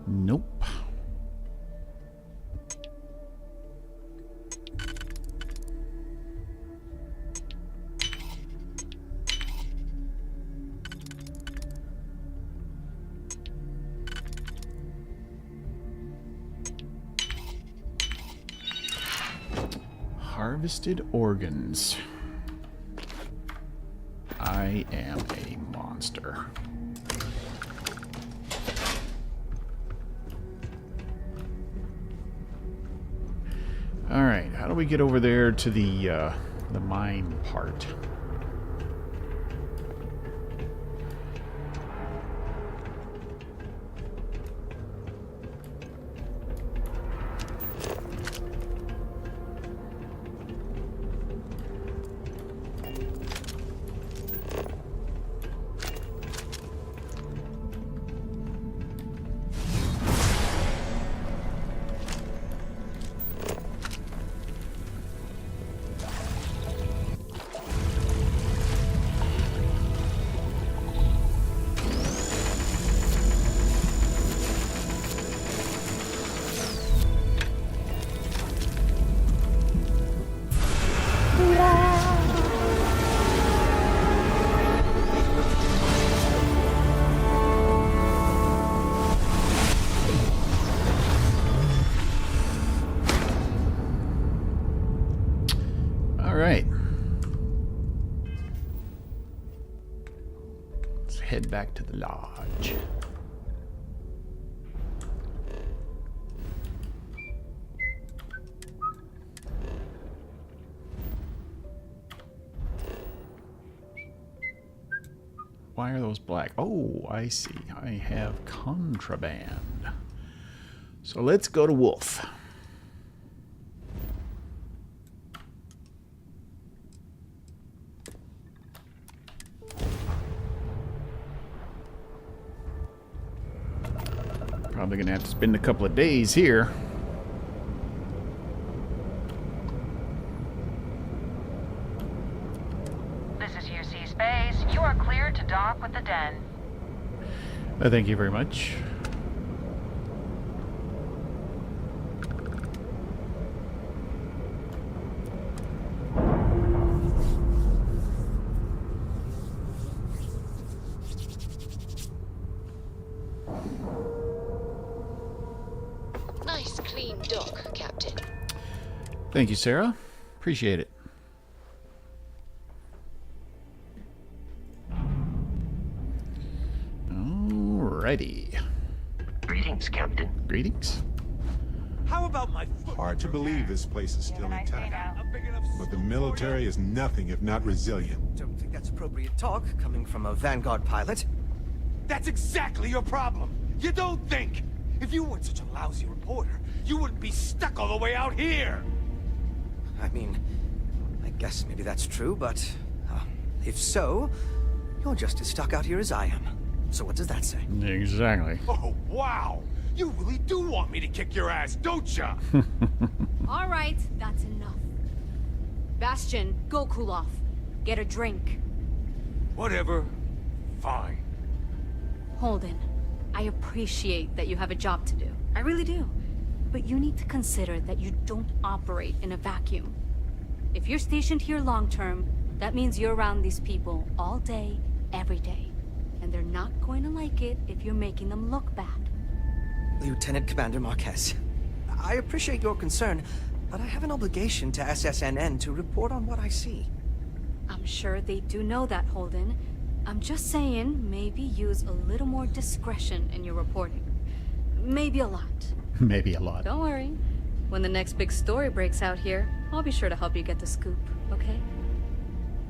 Nope. Harvested organs. I am a monster. All right, how do we get over there to the mine part? head back to the lodge. Why are those black? Oh, I see. I have contraband. So let's go to Wolf. Probably gonna have to spend a couple of days here. This is UC Space. You are cleared to dock with the Den. Thank you very much. Nice clean dock, Captain. Thank you, Sarah. Appreciate it. Alrighty. Greetings, Captain. Greetings. How about my Hard to believe this place is still intact. But the military is nothing if not resilient. Don't think that's appropriate talk coming from a Vanguard pilot. That's exactly your problem. You don't think. If you weren't such a lousy reporter, you wouldn't be stuck all the way out here. I mean, I guess maybe that's true, but if so, you're just as stuck out here as I am. So what does that say? Exactly. Oh, wow. You really do want me to kick your ass, don't ya? All right, that's enough. Bastion, go cool off. Get a drink. Whatever. Fine. Holden, I appreciate that you have a job to do. I really do. But you need to consider that you don't operate in a vacuum. If you're stationed here long term, that means you're around these people all day, every day. And they're not going to like it if you're making them look bad. Lieutenant Commander Marquez, I appreciate your concern, but I have an obligation to SSNN to report on what I see. I'm sure they do know that, Holden. I'm just saying, maybe use a little more discretion in your reporting. Maybe a lot. Maybe a lot. Don't worry. When the next big story breaks out here, I'll be sure to help you get the scoop, okay?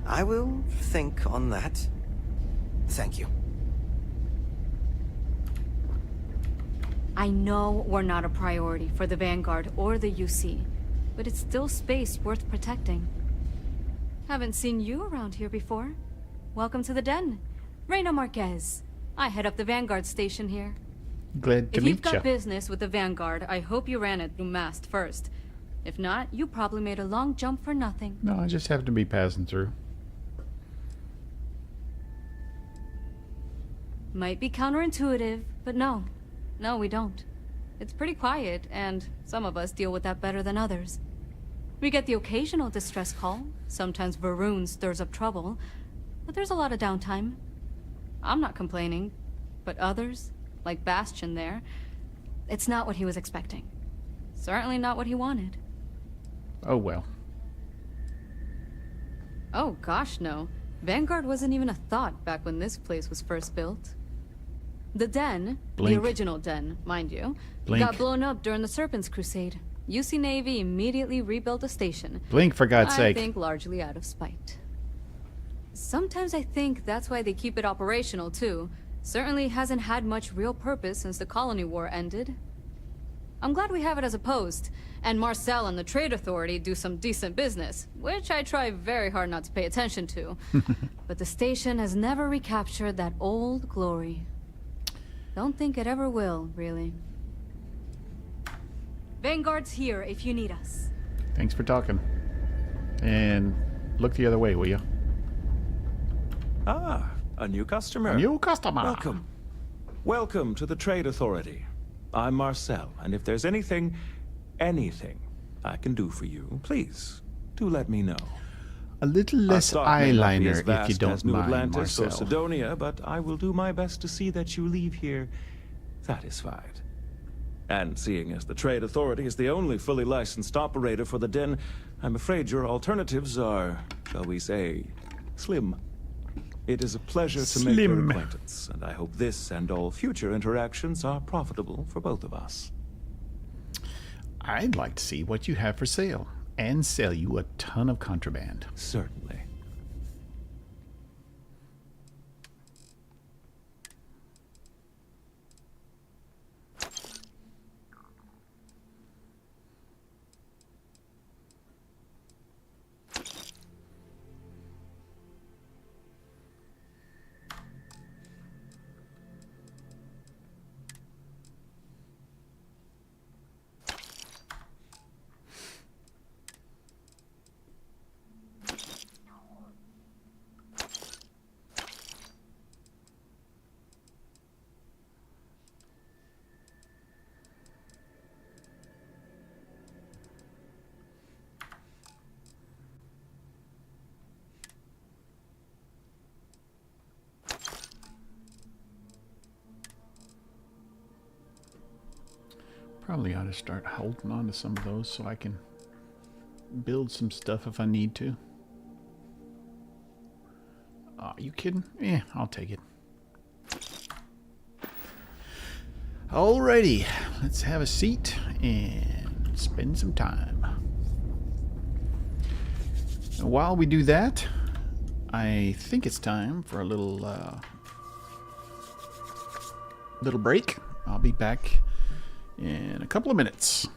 I will think on that. Thank you. I know we're not a priority for the Vanguard or the UC, but it's still space worth protecting. Haven't seen you around here before. Welcome to the Den. Reina Marquez. I head up the Vanguard station here. Glad to If meet you've got ya. business with the Vanguard, I hope you ran it through Mast first. If not, you probably made a long jump for nothing. No, I just have to be passing through. Might be counterintuitive, but no. No, we don't. It's pretty quiet, and some of us deal with that better than others. We get the occasional distress call. Sometimes Varun stirs up trouble, but there's a lot of downtime. I'm not complaining, but others, like Bastion there, it's not what he was expecting. Certainly not what he wanted. Oh well. Oh gosh, no. Vanguard wasn't even a thought back when this place was first built. The Den, Blink. the original Den, mind you, Blink. got blown up during the Serpents Crusade. UC Navy immediately rebuilt the station. Blink, for God's sake. I think largely out of spite. Sometimes I think that's why they keep it operational, too. Certainly hasn't had much real purpose since the Colony War ended. I'm glad we have it as a post, and Marcel and the Trade Authority do some decent business, which I try very hard not to pay attention to. But the station has never recaptured that old glory. Don't think it ever will, really. Vanguard's here if you need us. Thanks for talking. And look the other way, will you? Ah, a new customer. A new customer. Welcome. Welcome to the Trade Authority. I'm Marcel, and if there's anything I can do for you, please, do let me know. A little less eyeliner, if you don't New mind, Atlantis or Marcel. Sidonia, but I will do my best to see that you leave here satisfied. And seeing as the Trade Authority is the only fully licensed operator for the Den, I'm afraid your alternatives are, shall we say, slim. It is a pleasure to make your Slim. acquaintance, and I hope this and all future interactions are profitable for both of us. I'd like to see what you have for sale and sell you a ton of contraband. Certainly. Probably ought to start holding on to some of those so I can build some stuff if I need to. Are you kidding? Yeah, I'll take it. Alrighty, let's have a seat and spend some time. And while we do that, I think it's time for a little break. I'll be back in a couple of minutes.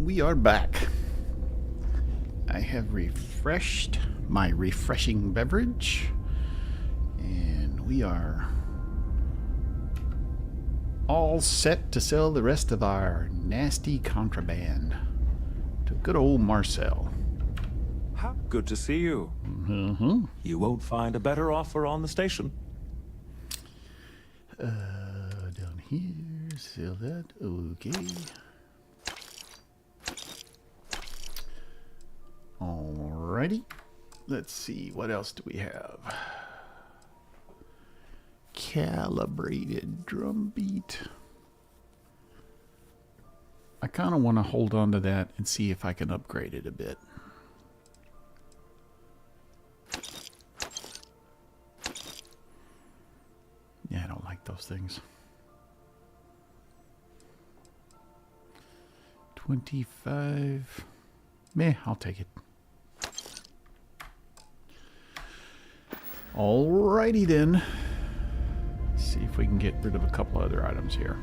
we are back. I have refreshed my refreshing beverage, and we are all set to sell the rest of our nasty contraband to good old Marcel. How good to see you. Mm-hmm. You won't find a better offer on the station. Down here, sell that. Okay. Alrighty. Let's see, what else do we have? Calibrated drum beat. I kind of want to hold on to that and see if I can upgrade it a bit. Yeah, I don't like those things. 25. Meh, I'll take it. Alrighty then. See if we can get rid of a couple other items here.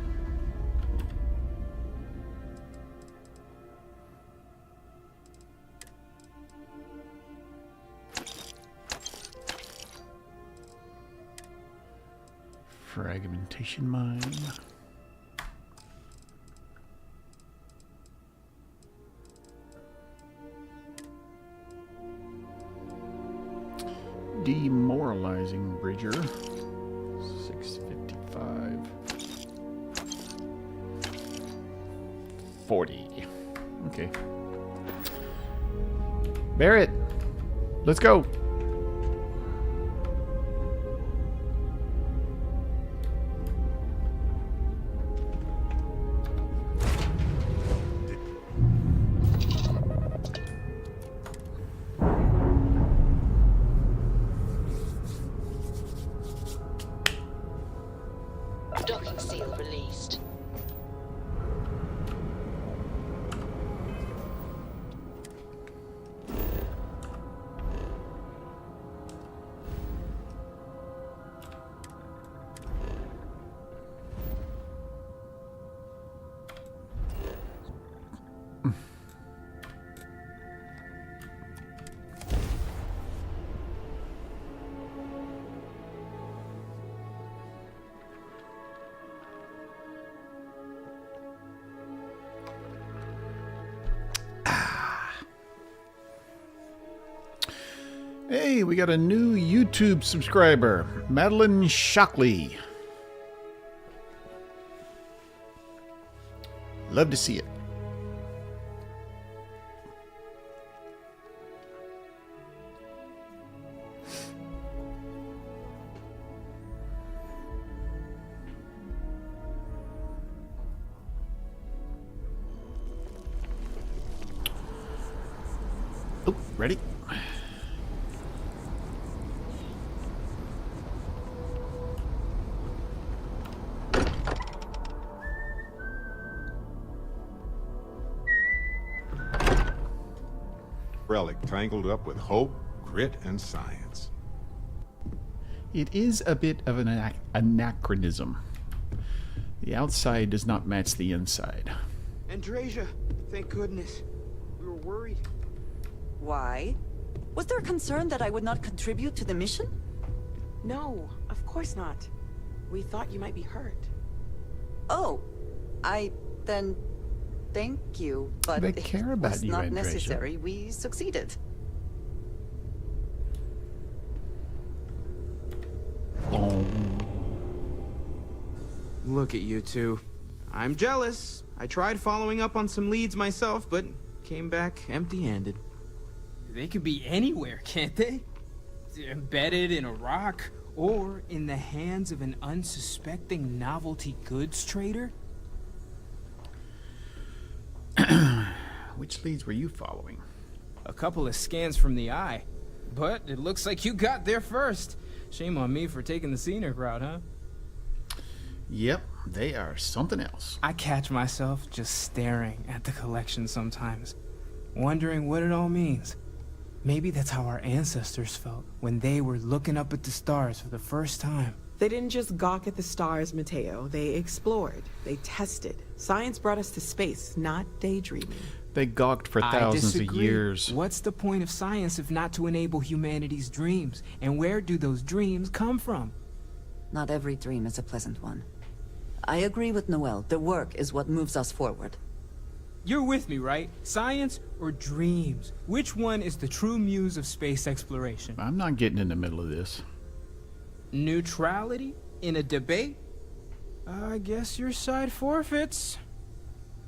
Fragmentation mine. Demoralizing Bridger. 655. 40. Okay. Barrett, let's go. Docking seal released. Hey, we got a new YouTube subscriber, Madeline Shockley. Love to see it. Oh, ready? Relic tangled up with hope, grit, and science. It is a bit of an anachronism. The outside does not match the inside. Andrasia, thank goodness. We were worried. Why? Was there concern that I would not contribute to the mission? No, of course not. We thought you might be hurt. Oh, then thank you, but They care about it was you, not Andrasia. necessary. We succeeded. Look at you two. I'm jealous. I tried following up on some leads myself, but came back empty-handed. They could be anywhere, can't they? Embedded in a rock, or in the hands of an unsuspecting novelty goods trader? Which leads were you following? A couple of scans from the eye. But it looks like you got there first. Shame on me for taking the scenic route, huh? Yep, they are something else. I catch myself just staring at the collection sometimes, wondering what it all means. Maybe that's how our ancestors felt when they were looking up at the stars for the first time. They didn't just gawk at the stars, Mateo. They explored. They tested. Science brought us to space, not daydreaming. They gawked for I thousands of disagree. years. What's the point of science if not to enable humanity's dreams? And where do those dreams come from? Not every dream is a pleasant one. I agree with Noel. The work is what moves us forward. You're with me, right? Science or dreams? Which one is the true muse of space exploration? I'm not getting in the middle of this. Neutrality? In a debate? I guess your side forfeits.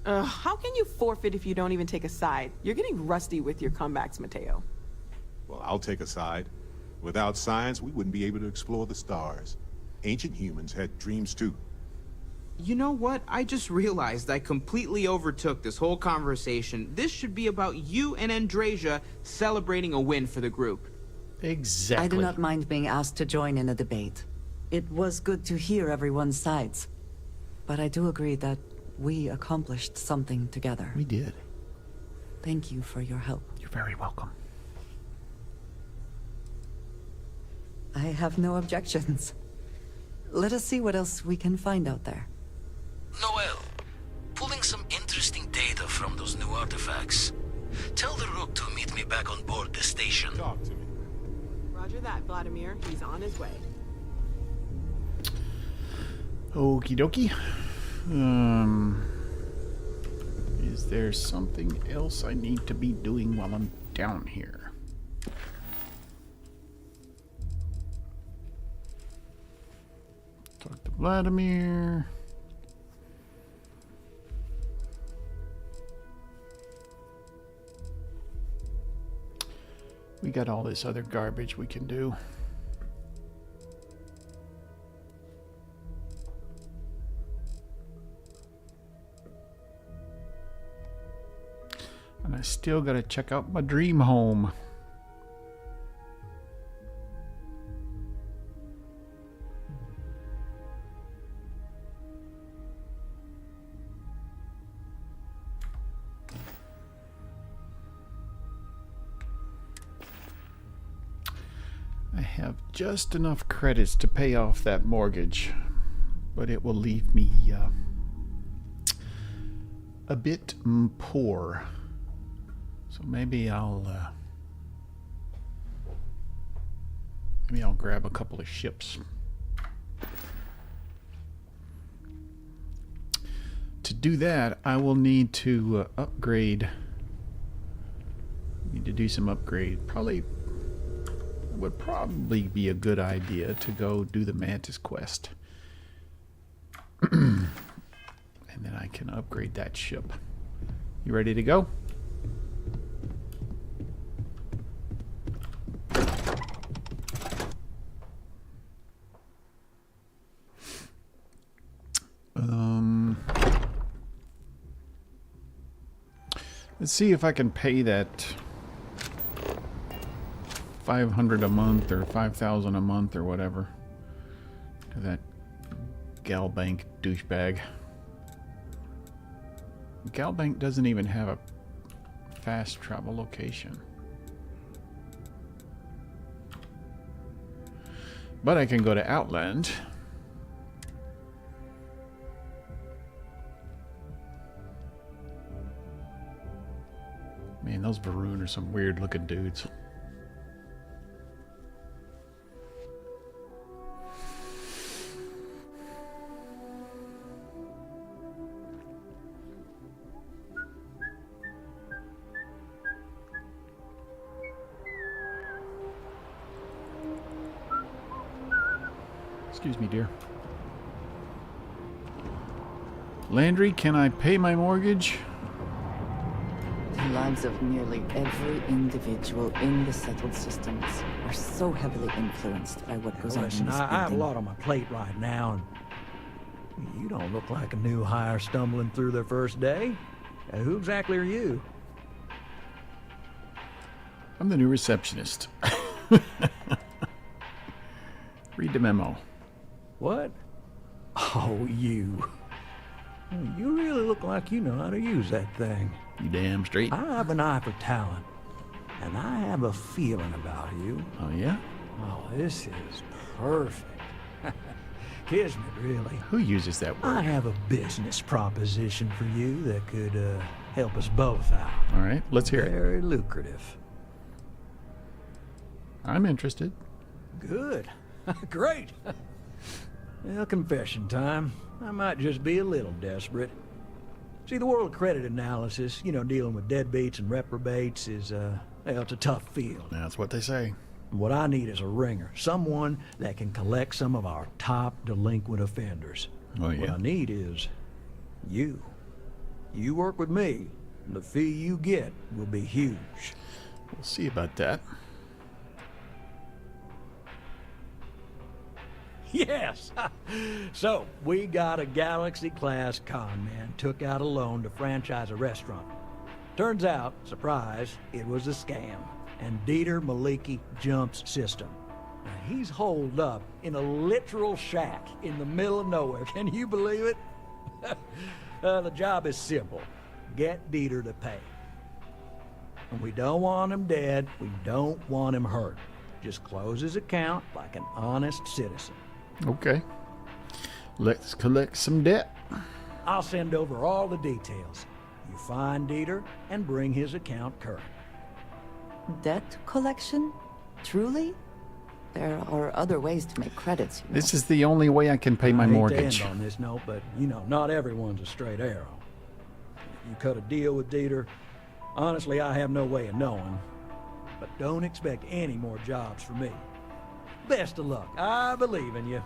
How can you forfeit if you don't even take a side? You're getting rusty with your comebacks, Mateo. Well, I'll take a side. Without science, we wouldn't be able to explore the stars. Ancient humans had dreams too. You know what? I just realized I completely overtook this whole conversation. This should be about you and Andrasia celebrating a win for the group. Exactly. I do not mind being asked to join in a debate. It was good to hear everyone's sides. But I do agree that we accomplished something together. We did. Thank you for your help. You're very welcome. I have no objections. Let us see what else we can find out there. Noel, pulling some interesting data from those new artifacts. Tell the Rook to meet me back on board the station. Talk to me. Roger that, Vladimir. He's on his way. Okie dokie. Is there something else I need to be doing while I'm down here? Talk to Vladimir. We got all this other garbage we can do. And I still gotta check out my dream home. I have just enough credits to pay off that mortgage, but it will leave me a bit poor. So maybe I'll grab a couple of ships. To do that, I will need to upgrade. Need to do some upgrade. Would probably be a good idea to go do the Mantis quest. And then I can upgrade that ship. You ready to go? Let's see if I can pay that 500 a month or 5,000 a month or whatever to that Galbank douchebag. Galbank doesn't even have a fast travel location. But I can go to Outland. Man, those Varun are some weird looking dudes. Excuse me, dear. Landry, can I pay my mortgage? The lives of nearly every individual in the settled systems are so heavily influenced by what goes on in Listen, this I have a building. lot on my plate right now, and you don't look like a new hire stumbling through their first day. Who exactly are you? I'm the new receptionist. Read the memo. What? Oh, you. You really look like you know how to use that thing. You damn straight. I have an eye for talent, and I have a feeling about you. Oh, yeah? Oh, this is perfect. Kismet, really. Who uses that word? I have a business proposition for you that could help us both out. All right, let's hear it. Very lucrative. I'm interested. Good. Great. Well, confession time. I might just be a little desperate. See, the world of credit analysis, you know, dealing with deadbeats and reprobates is, well, it's a tough field. That's what they say. What I need is a ringer. Someone that can collect some of our top delinquent offenders. Oh, yeah. What I need is you. You work with me, and the fee you get will be huge. We'll see about that. Yes! So, we got a Galaxy-class con man took out a loan to franchise a restaurant. Turns out, surprise, it was a scam. And Dieter Maliki jumps system. Now, he's holed up in a literal shack in the middle of nowhere. Can you believe it? The job is simple. Get Dieter to pay. And we don't want him dead. We don't want him hurt. Just close his account like an honest citizen. Okay. Let's collect some debt. I'll send over all the details. You find Dieter and bring his account current. Debt collection? Truly? There are other ways to make credits, you know. This is the only way I can pay my mortgage. I hate to end on this note, but, you know, not everyone's a straight arrow. You cut a deal with Dieter. Honestly, I have no way of knowing. But don't expect any more jobs from me. Best of luck. I believe in you.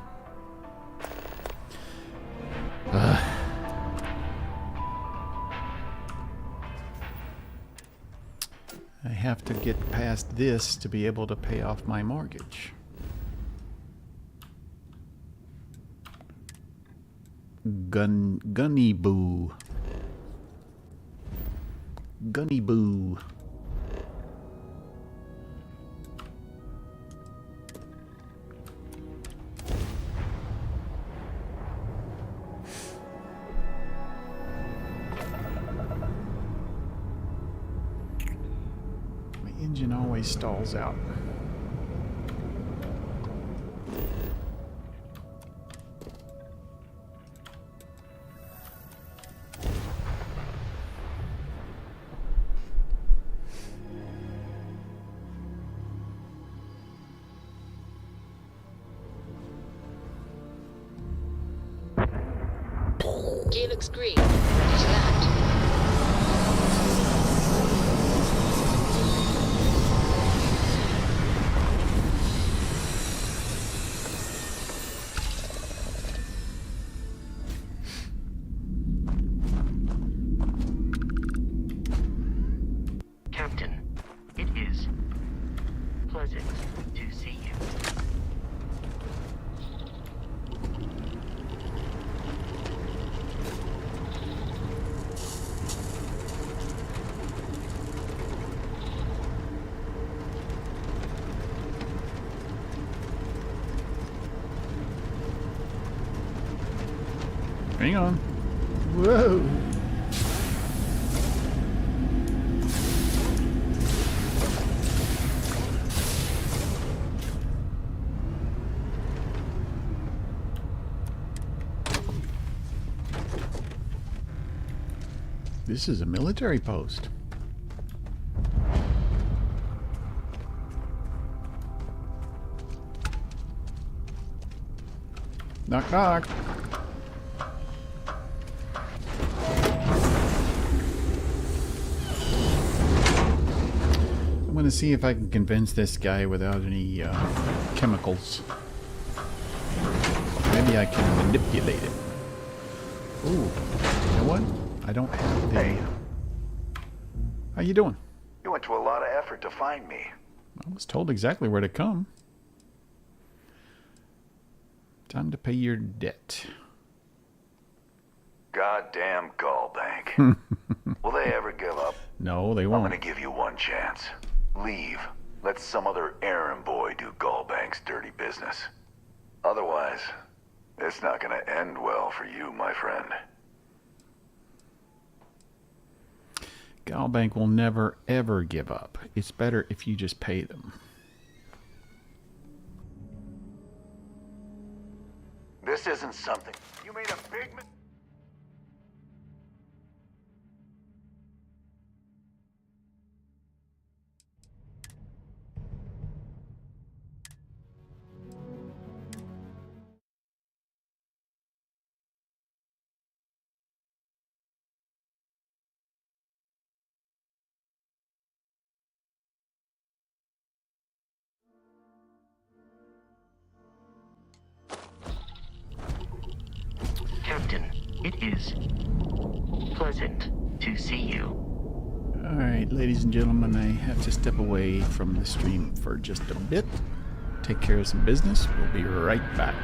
I have to get past this to be able to pay off my mortgage. Gunny Boo. Gunny Boo. My engine always stalls out. Gear looks green. Need to land. Captain, it is pleasant to see you. Hang on. Whoa. This is a military post. Knock, knock. I'm going to see if I can convince this guy without any chemicals. Maybe I can manipulate it. Ooh, you know what? I don't have the... Hey. How you doing? You went to a lot of effort to find me. I was told exactly where to come. Time to pay your debt. Goddamn Gallbank. Will they ever give up? No, they won't. I'm gonna give you one chance. Leave. Let some other errand boy do Gallbank's dirty business. Otherwise, it's not gonna end well for you, my friend. Gallbank will never, ever give up. It's better if you just pay them. This isn't something... You made a big It is pleasant to see you. Alright, ladies and gentlemen, I have to step away from the stream for just a bit. Take care of some business. We'll be right back.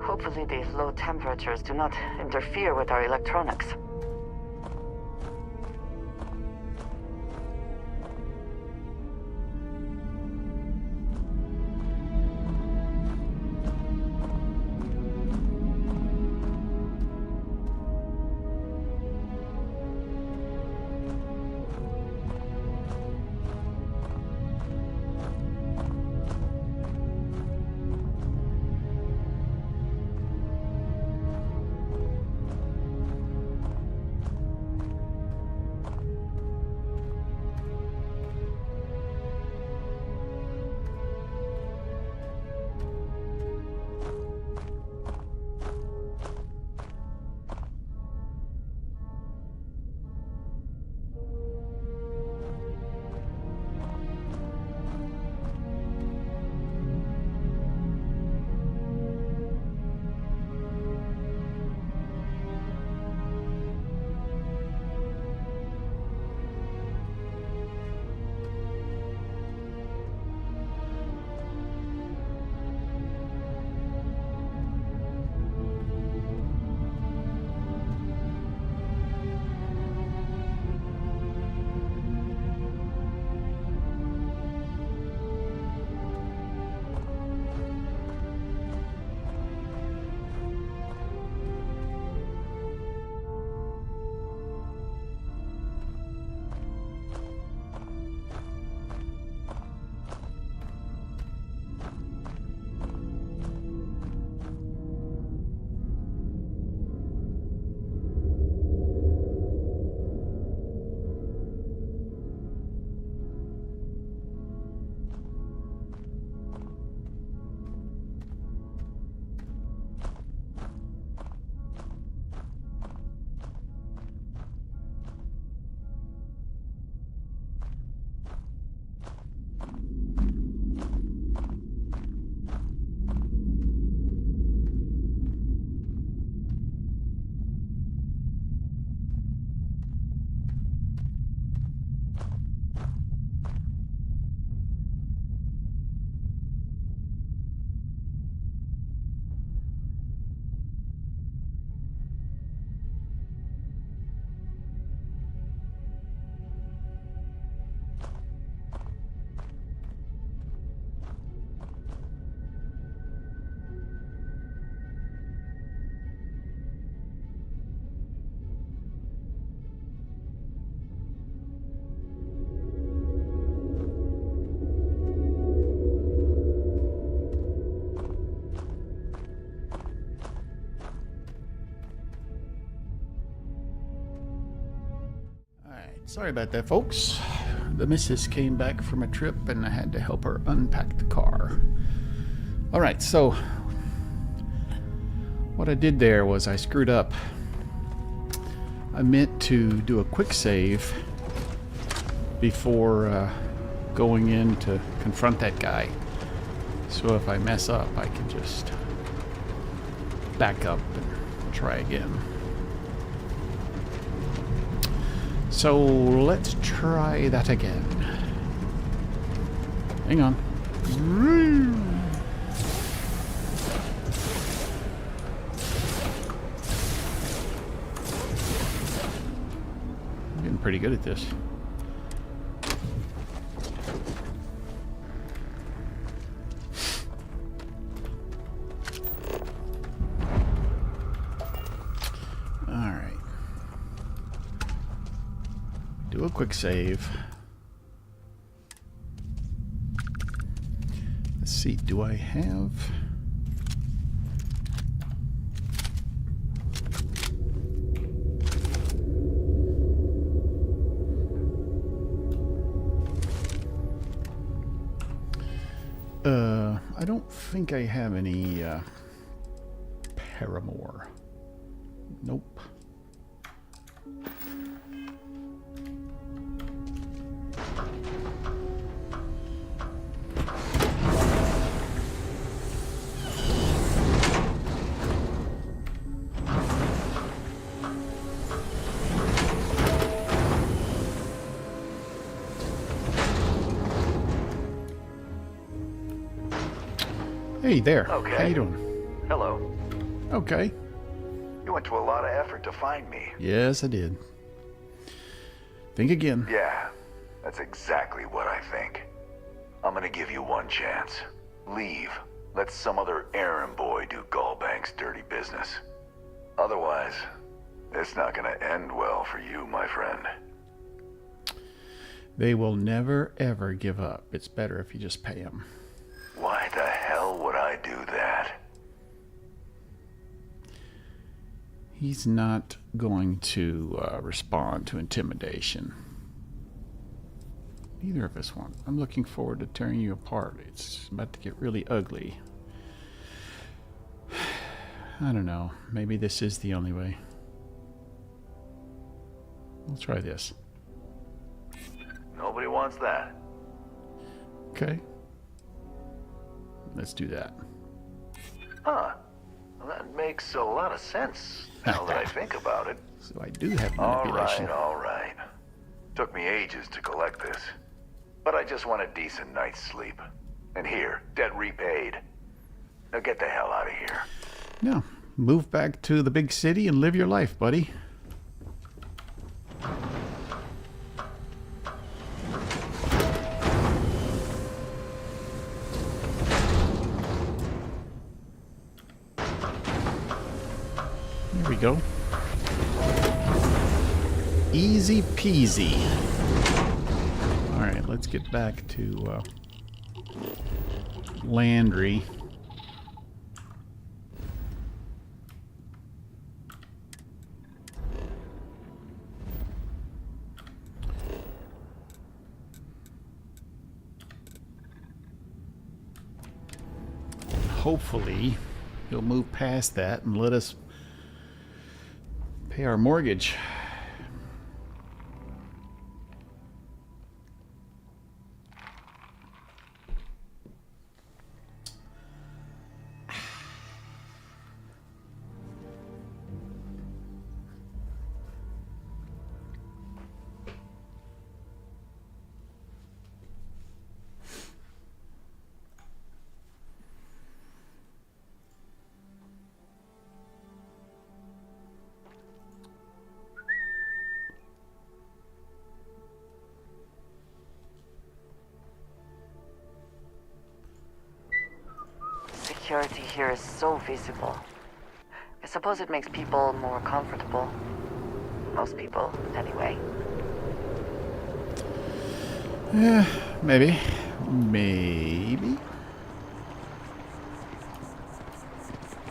Hopefully these low temperatures do not interfere with our electronics. Sorry about that, folks. The missus came back from a trip and I had to help her unpack the car. Alright, so what I did there was I screwed up. I meant to do a quick save before going in to confront that guy. So if I mess up, I can just back up and try again. So let's try that again. Hang on. I'm getting pretty good at this. Do a quick save. Let's see, do I have... I don't think I have any Paramore. Nope. Hey there. Okay. How you doing? Hello. Okay. You went to a lot of effort to find me. Yes, I did. Think again. Yeah, that's exactly what I think. I'm gonna give you one chance. Leave. Let some other errand boy do Gallbank's dirty business. Otherwise, it's not gonna end well for you, my friend. They will never, ever give up. It's better if you just pay them. Why the hell would I do that? He's not going to respond to intimidation. Neither of us want. I'm looking forward to tearing you apart. It's about to get really ugly. I don't know. Maybe this is the only way. We'll try this. Nobody wants that. Okay. Let's do that. Huh. Well, that makes a lot of sense now that I think about it. So I do have manipulation. All right. Took me ages to collect this. But I just want a decent night's sleep. And here, debt repaid. Now get the hell out of here. No. Move back to the big city and live your life, buddy. There we go. Easy peasy. Alright, let's get back to Landry. Hopefully, he'll move past that and let us pay our mortgage. Security here is so visible. I suppose it makes people more comfortable. Most people, anyway. Yeah, maybe. Maybe.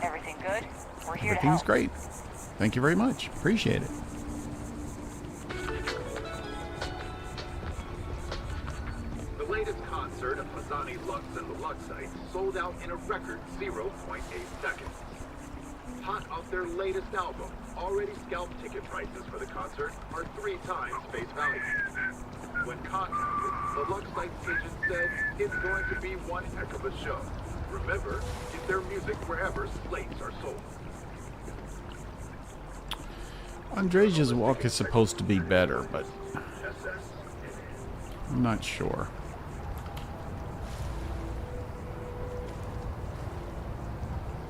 Everything good? We're here to Everything's help. great. Thank you very much. Appreciate it. sold out in a record 0.8 seconds. Hot off their latest album, already scalped ticket prices for the concert are 3 times face value. When contacted, the Lux Site's agent said it's going to be one heck of a show. Remember, get their music wherever slates are sold. Andresia's walk is supposed to be better, but I'm not sure.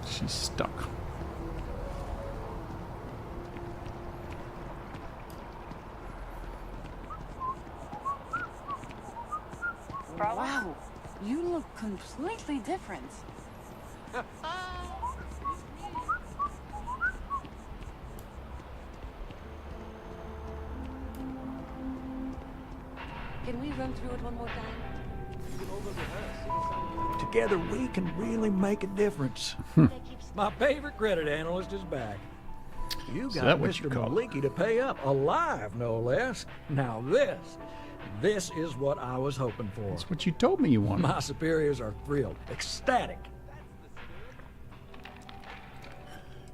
She's stuck. Wow, you look completely different. Can we run through it one more time? Together we can really make a difference. My favorite credit analyst is back. You Is got that what you Mr. call it? Maliki to pay up, alive no less. Now this is what I was hoping for. That's what you told me you wanted. My superiors are thrilled, ecstatic.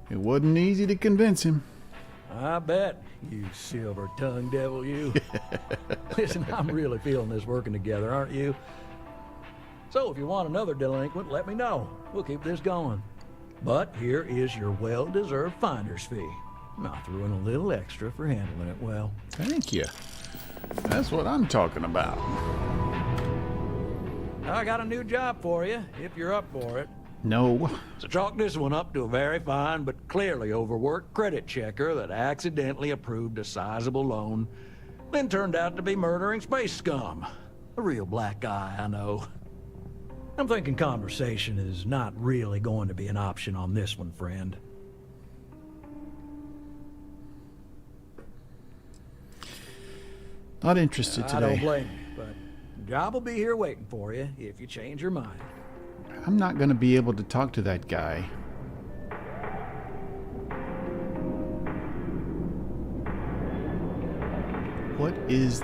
It wasn't easy to convince him. I bet, you silver-tongued devil, you. Listen, I'm really feeling this working together, aren't you? So if you want another delinquent, let me know. We'll keep this going. But here is your well-deserved finder's fee. I threw in a little extra for handling it well. Thank you. That's what I'm talking about. I got a new job for you, if you're up for it. No. So chalk this one up to a very fine but clearly overworked credit checker that accidentally approved a sizable loan, then turned out to be murdering space scum. A real black guy, I know. I'm thinking conversation is not really going to be an option on this one, friend. Not interested today. I don't blame you, but the job will be here waiting for you if you change your mind. I'm not going to be able to talk to that guy. What is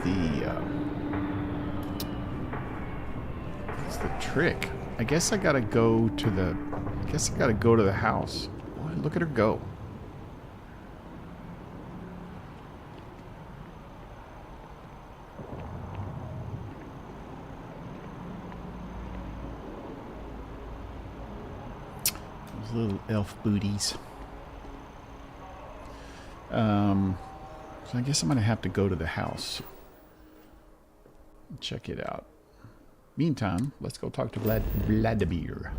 what's the trick? I guess I gotta go to the house. Boy, look at her go. Those little elf booties. So I guess I'm gonna have to go to the house. Check it out. Meantime, let's go talk to Vladimir.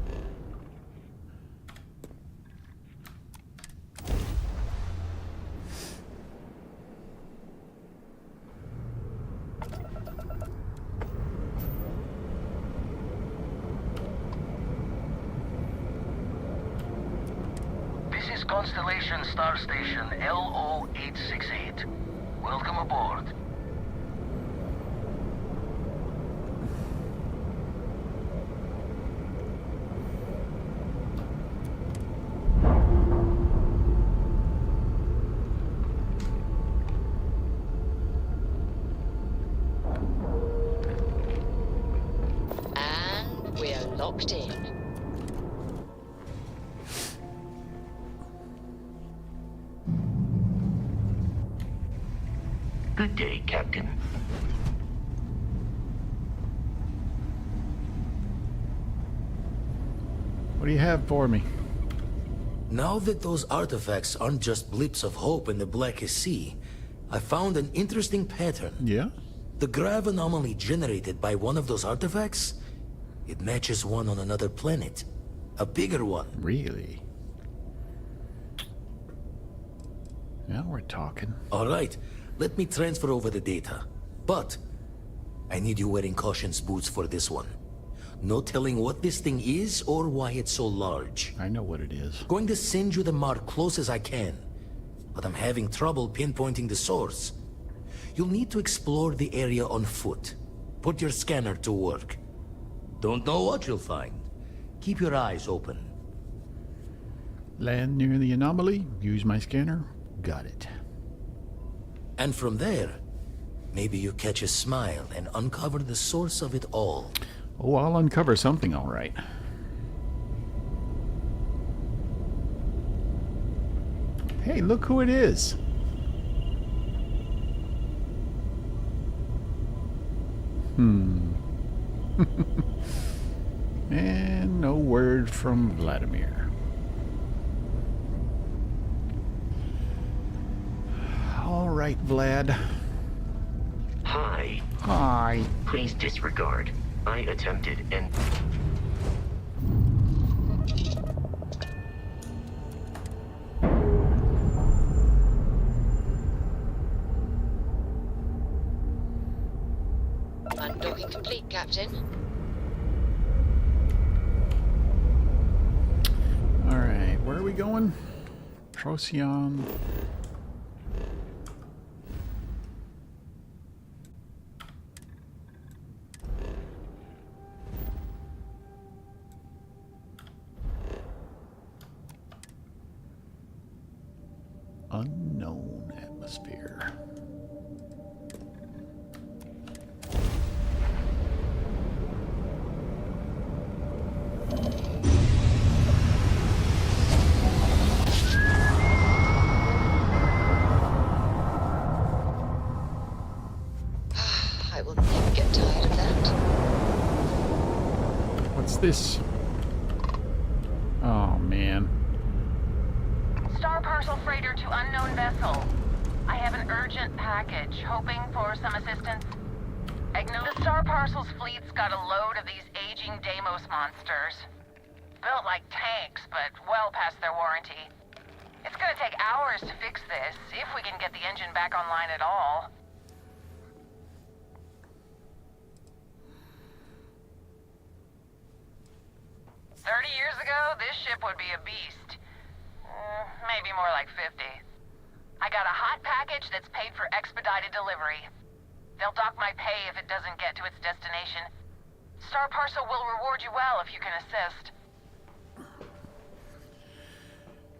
This is Constellation Star Station LO-868. Welcome aboard. And we're locked in. Good day, Captain. What do you have for me? Now that those artifacts aren't just blips of hope in the blackest sea, I found an interesting pattern. Yeah? The grav anomaly generated by one of those artifacts, it matches one on another planet. A bigger one. Really? Now we're talking. All right, let me transfer over the data. But I need you wearing caution's boots for this one. No telling what this thing is or why it's so large. I know what it is. Going to send you the mark close as I can, but I'm having trouble pinpointing the source. You'll need to explore the area on foot. Put your scanner to work. Don't know what you'll find. Keep your eyes open. Land near the anomaly, use my scanner, got it. And from there, maybe you catch a smile and uncover the source of it all. Oh, I'll uncover something, all right. Hey, look who it is. And no word from Vladimir. All right, Vlad. Hi. Hi. Please disregard. I attempted and... Undocking complete, Captain. All right, where are we going? Procyon. Unknown atmosphere. I will never get tired of that. What's this? Oh, man. Star parcel freighter to unknown vessel. I have an urgent package, hoping for some assistance. The Star Parcel's fleet's got a load of these aging Deimos monsters. Built like tanks, but well past their warranty. It's gonna take hours to fix this, if we can get the engine back online at all. Years ago, this ship would be a beast. Maybe more like 50. I got a hot package that's paid for expedited delivery. They'll dock my pay if it doesn't get to its destination. Star Parcel will reward you well if you can assist.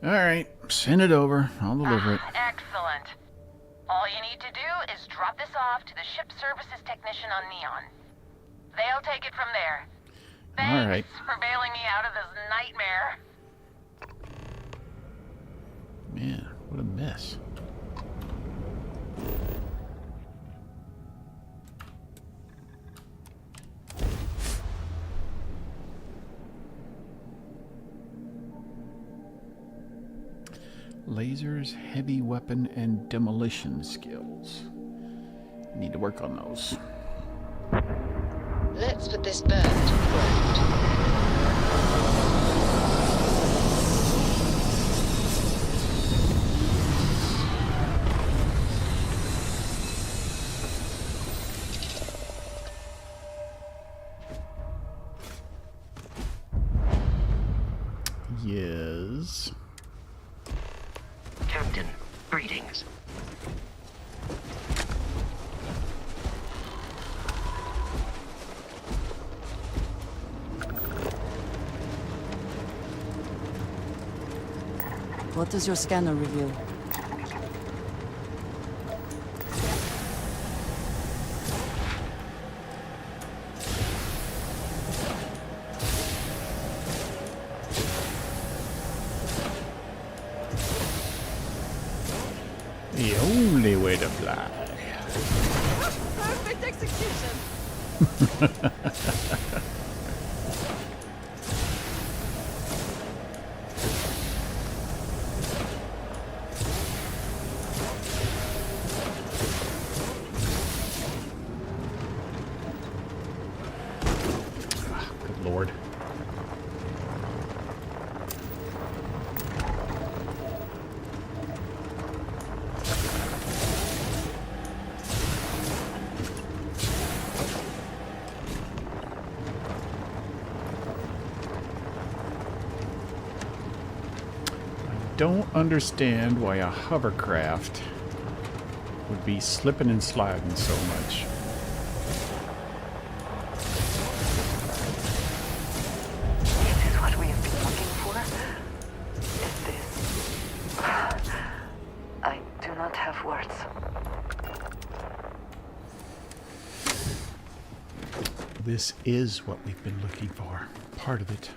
All right, send it over. I'll deliver it. Excellent. All you need to do is drop this off to the ship services technician on Neon. They'll take it from there. All right. For bailing me out of this nightmare. Man, what a mess. Lasers, heavy weapon, and demolition skills. Need to work on those. Let's put this bird to the ground. Yes. Captain, greetings. What does your scanner reveal? The only way to fly. Perfect execution. Good Lord. Don't understand why a hovercraft would be slipping and sliding so much. This is what we have been looking for? Is this... I do not have words. This is what we've been looking for. Part of it.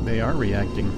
They are reacting.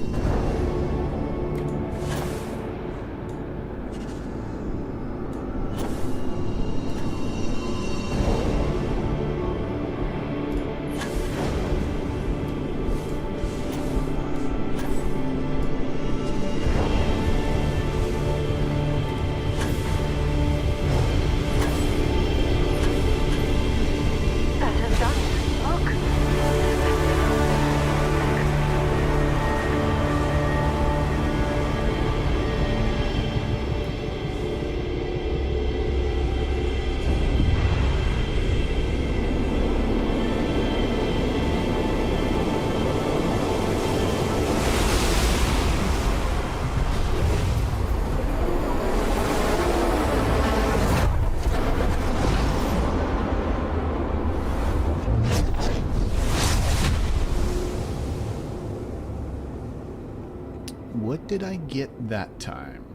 What did I get that time?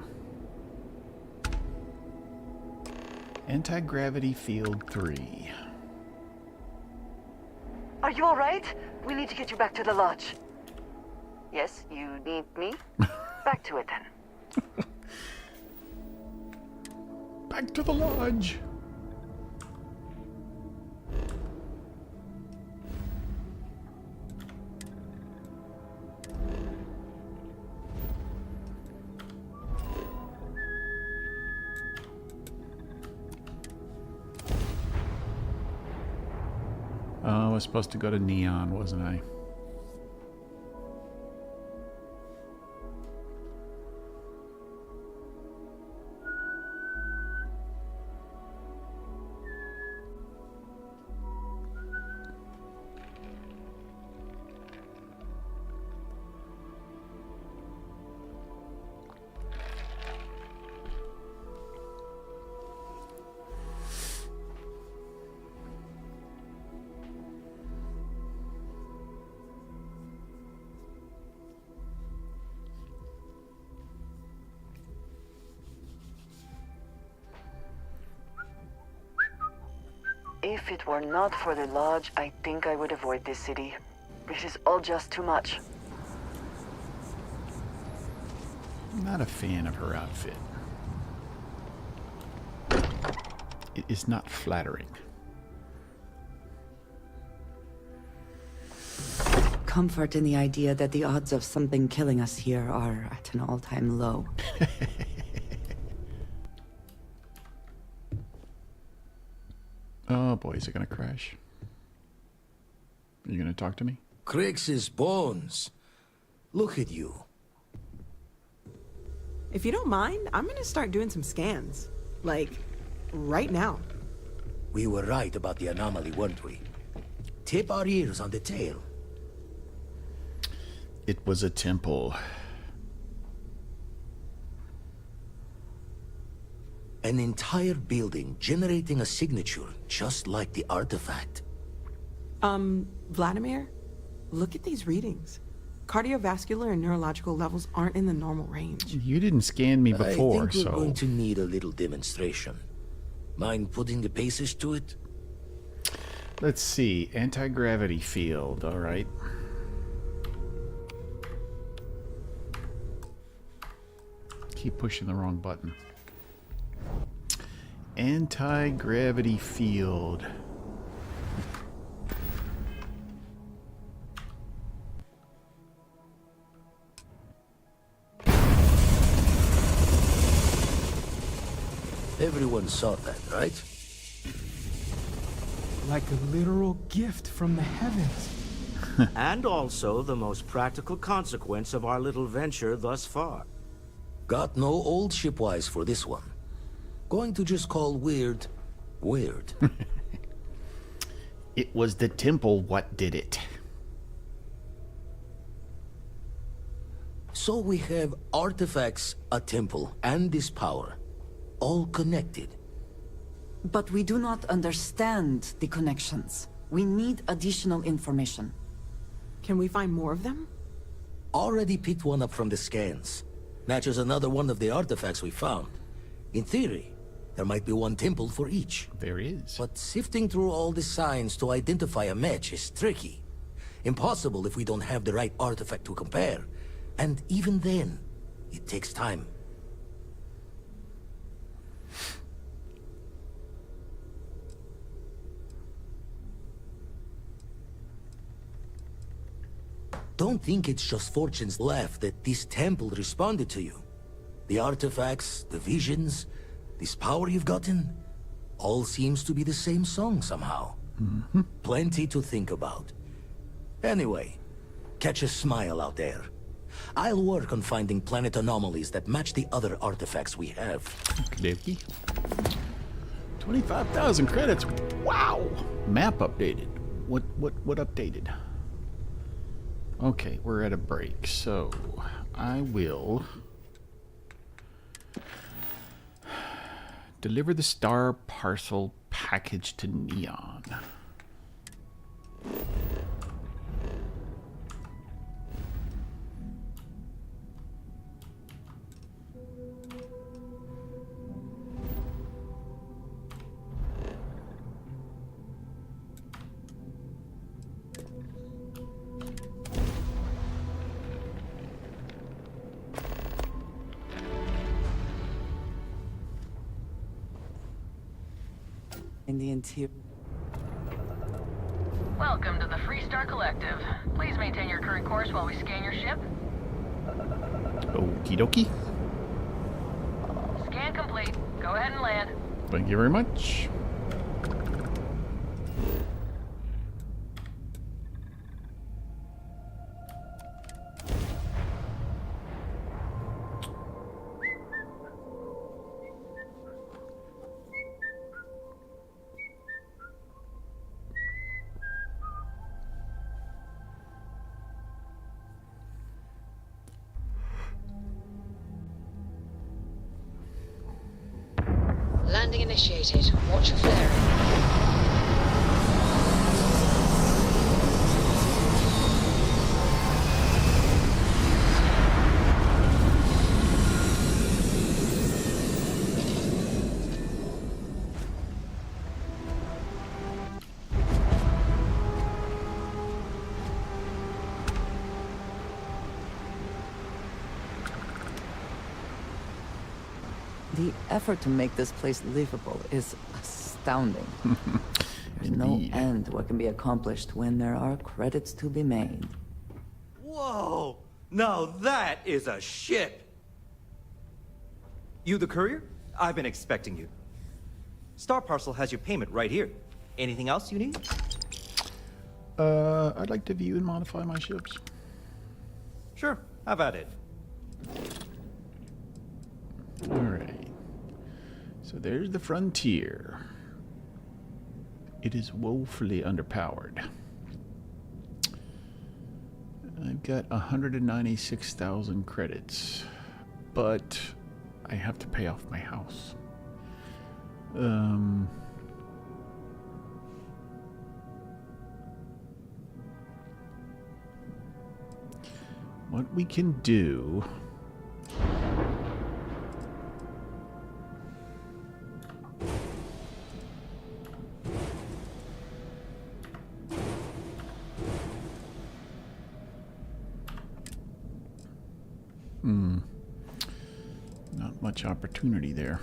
Anti-gravity field 3. Are you alright? We need to get you back to the lodge. Yes, you need me? Back to it then. Back to the lodge. I was supposed to go to Neon, wasn't I? If it were not for the lodge, I think I would avoid this city. This is all just too much. I'm not a fan of her outfit. It is not flattering. Comfort in the idea that the odds of something killing us here are at an all-time low. Oh boy, is it gonna crash? Are you gonna talk to me? Crix's bones. Look at you. If you don't mind, I'm gonna start doing some scans. Like, right now. We were right about the anomaly, weren't we? Tip our ears on the tail. It was a temple. An entire building generating a signature just like the artifact. Vladimir, look at these readings. Cardiovascular and neurological levels aren't in the normal range. You didn't scan me before, I think we're so... going to need a little demonstration. Mind putting the paces to it? Let's see. Anti-gravity field, alright. Keep pushing the wrong button. Anti-gravity field. Everyone saw that, right? Like a literal gift from the heavens. And also the most practical consequence of our little venture thus far. Got no old shipwise for this one. Going to just call weird, weird. It was the temple what did it. So we have artifacts, a temple, and this power. All connected. But we do not understand the connections. We need additional information. Can we find more of them? Already picked one up from the scans. Matches another one of the artifacts we found. In theory, there might be one temple for each. There is. But sifting through all the signs to identify a match is tricky. Impossible if we don't have the right artifact to compare. And even then, it takes time. Don't think it's just Fortune's laugh that this temple responded to you. The artifacts, the visions, this power you've gotten, all seems to be the same song somehow. Plenty to think about. Anyway, catch a smile out there. I'll work on finding planet anomalies that match the other artifacts we have. Okey-dokey. 25,000 credits. Wow! Map updated. What updated? Okay, we're at a break, so I will deliver the star parcel package to Neon. In the interior. Welcome to the Freestar Collective. Please maintain your current course while we scan your ship. Okie dokie. Scan complete. Go ahead and land. Thank you very much. Landing initiated. Watch for flaring. The effort to make this place livable is astounding. There's no end to what can be accomplished when there are credits to be made. Whoa! Now that is a ship! You the courier? I've been expecting you. Star Parcel has your payment right here. Anything else you need? I'd like to view and modify my ships. Sure, how about it? Alright. So there's the frontier. It is woefully underpowered. I've got 196,000 credits, but I have to pay off my house. What we can do... Not much opportunity there.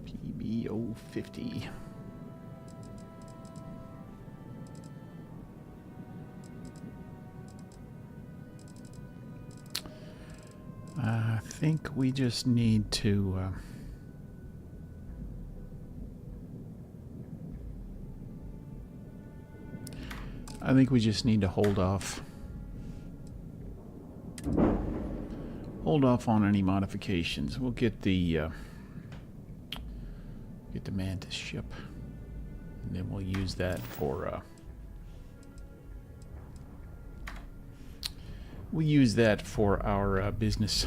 PBO 50. I think we just need to hold off on any modifications. We'll get the Mantis ship, and then we'll use that for our business.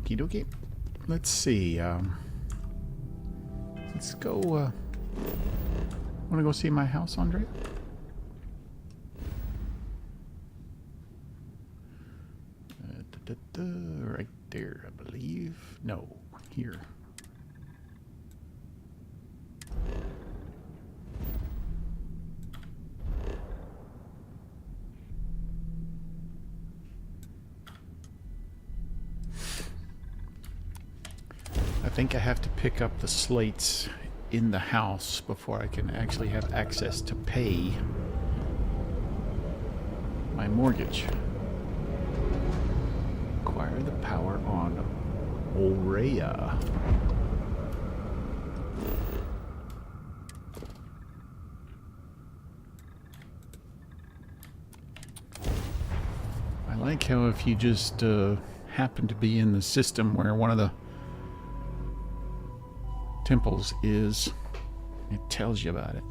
Okie dokie. Let's see. Let's go. Want to go see my house, Andre? Right there, I believe. No, here. I think I have to pick up the slates in the house before I can actually have access to pay my mortgage. Acquire the power on Aurea. I like how if you just happen to be in the system where one of the temples is, it tells you about it.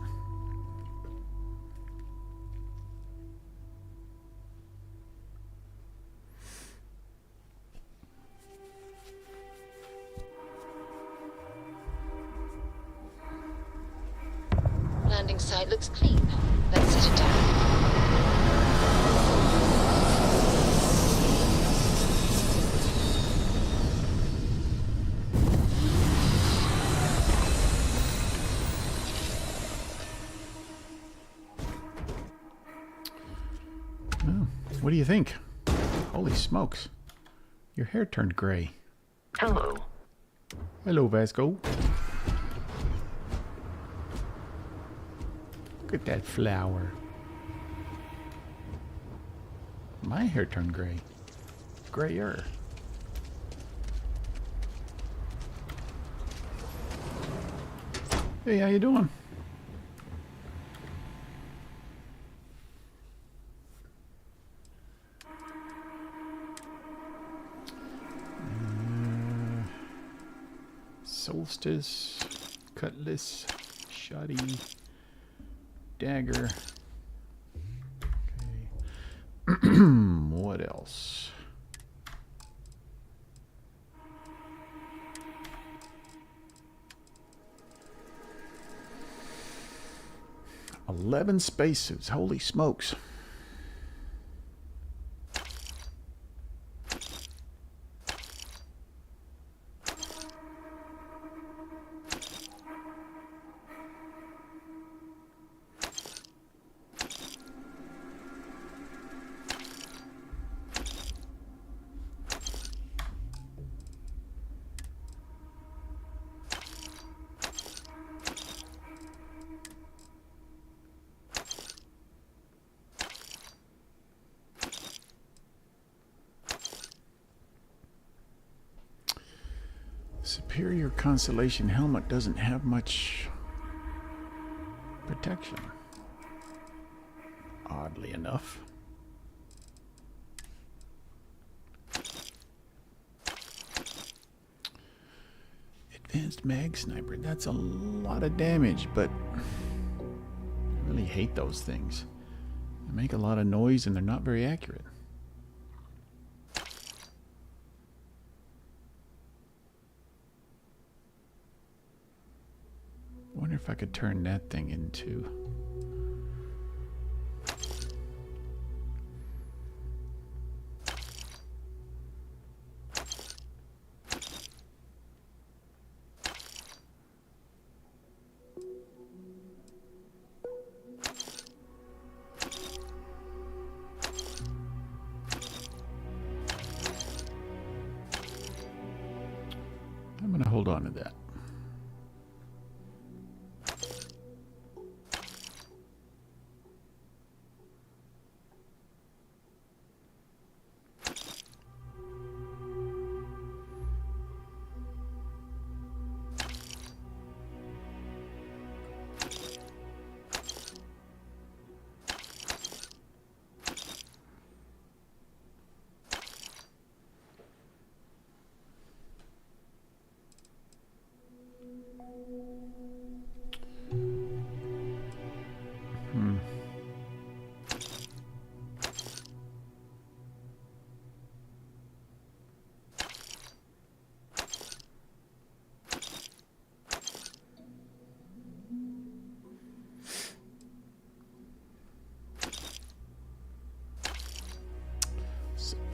Landing site looks clean. Let's set it down. Oh, what do you think? Holy smokes. Your hair turned gray. Hello. Hello, Vasco. Look at that flower. My hair turned gray. Grayer. Hey, how you doing? Solstice, cutlass, shoddy, dagger. Okay. What else? $11 spacesuits. Holy smokes. Superior Constellation helmet doesn't have much protection. Oddly enough. Advanced mag sniper. That's a lot of damage, but I really hate those things. They make a lot of noise and they're not very accurate. Wonder if I could turn that thing into... I'm going to hold on to that.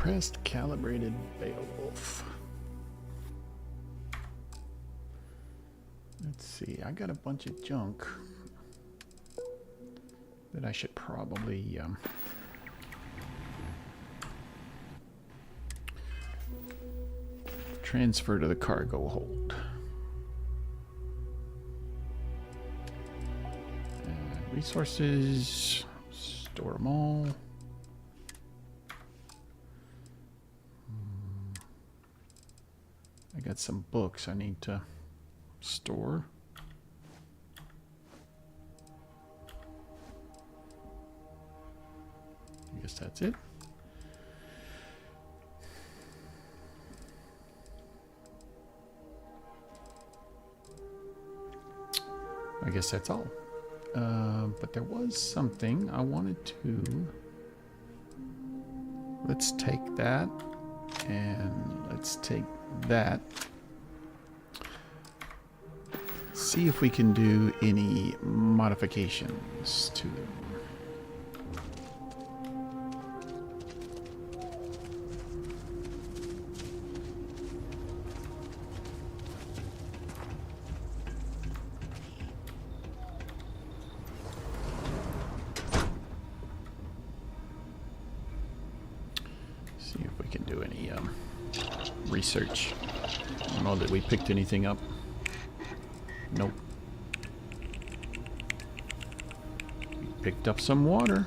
Suppressed calibrated Beowulf. Let's see, I got a bunch of junk that I should probably transfer to the cargo hold. Resources, store them all. I got some books I need to store. I guess that's it. I guess that's all. But there was something I wanted to... Let's take that, and let's take that. See if we can do any modifications to them. Research. I don't know that we picked anything up. Nope. We picked up some water.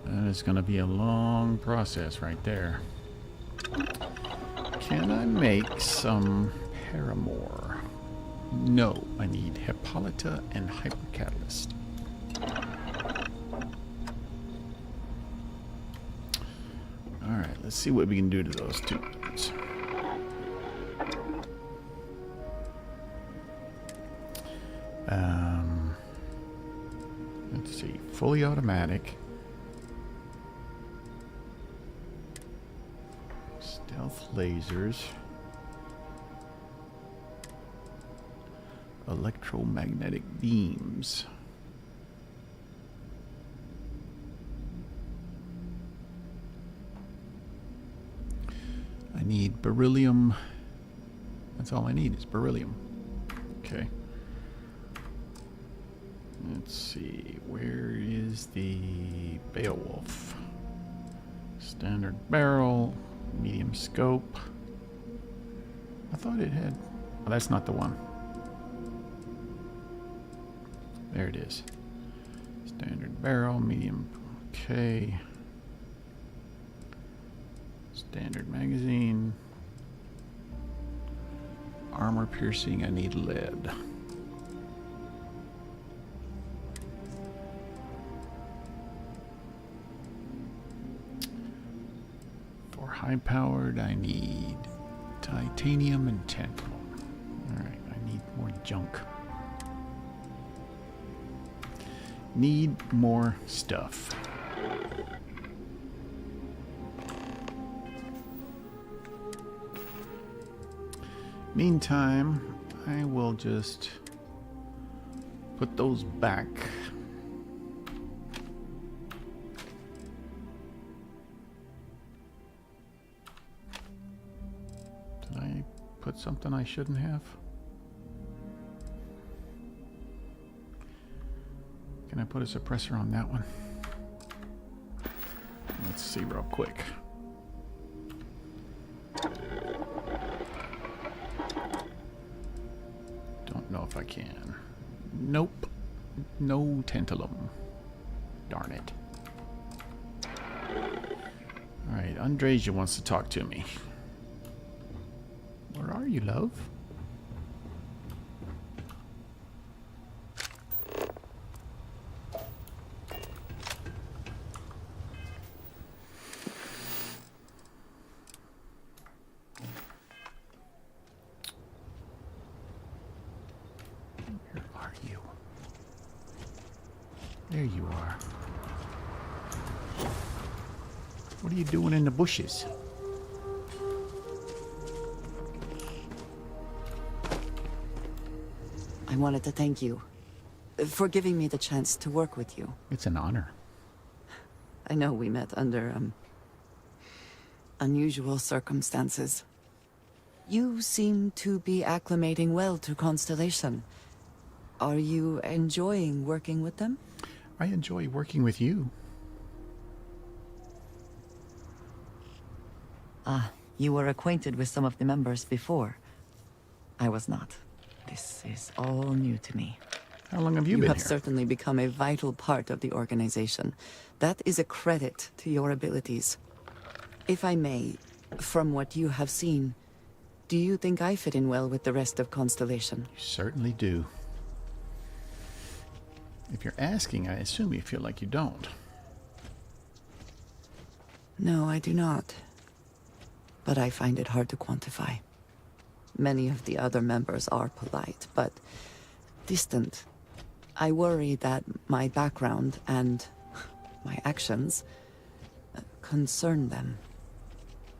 That is going to be a long process right there. Can I make some Paramore? No, I need Hippolyta and Hypercatalyst. Alright, let's see what we can do to those two dudes. Let's see, fully automatic. Stealth lasers. Electromagnetic beams. I need beryllium. That's all I need is beryllium. Okay. Let's see. Where is the Beowulf? Standard barrel, medium scope. I thought it had... Oh, that's not the one. There it is. Standard barrel, medium. Okay. Standard magazine. Armor piercing, I need lead. For high powered, I need titanium and tantalum. Alright, I need more junk. Need more stuff. Meantime, I will just put those back. Did I put something I shouldn't have? Can I put a suppressor on that one? Let's see real quick. Don't know if I can. Nope. No tantalum. Darn it. Alright, Andreja wants to talk to me. Where are you, love? There you are. What are you doing in the bushes? I wanted to thank you for giving me the chance to work with you. It's an honor. I know we met under, unusual circumstances. You seem to be acclimating well to Constellation. Are you enjoying working with them? I enjoy working with you. Ah, you were acquainted with some of the members before. I was not. This is all new to me. How long have you been You here? have certainly become a vital part of the organization. That is a credit to your abilities. If I may, from what you have seen, do you think I fit in well with the rest of Constellation? You certainly do. If you're asking, I assume you feel like you don't. No, I do not. But I find it hard to quantify. Many of the other members are polite, but distant. I worry that my background and my actions concern them.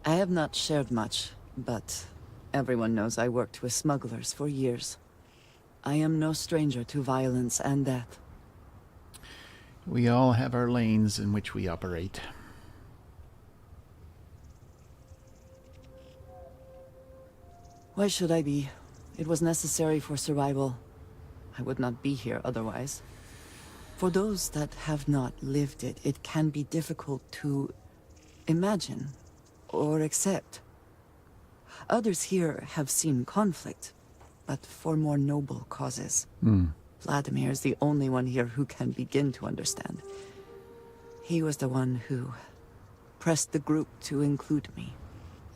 I have not shared much, but everyone knows I worked with smugglers for years. I am no stranger to violence and death. We all have our lanes in which we operate. Why should I be? It was necessary for survival. I would not be here otherwise. For those that have not lived it, it can be difficult to imagine or accept. Others here have seen conflict, but for more noble causes. Vladimir is the only one here who can begin to understand. He was the one who pressed the group to include me.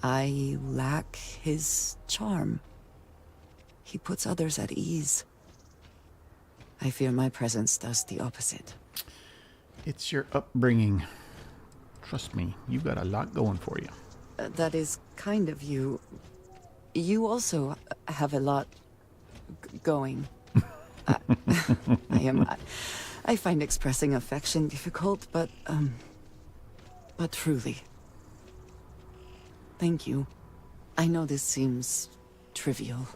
I lack his charm. He puts others at ease. I fear my presence does the opposite. It's your upbringing. Trust me, you've got a lot going for you. That is kind of you. You also have a lot going. I find expressing affection difficult, but truly. Thank you. I know this seems trivial.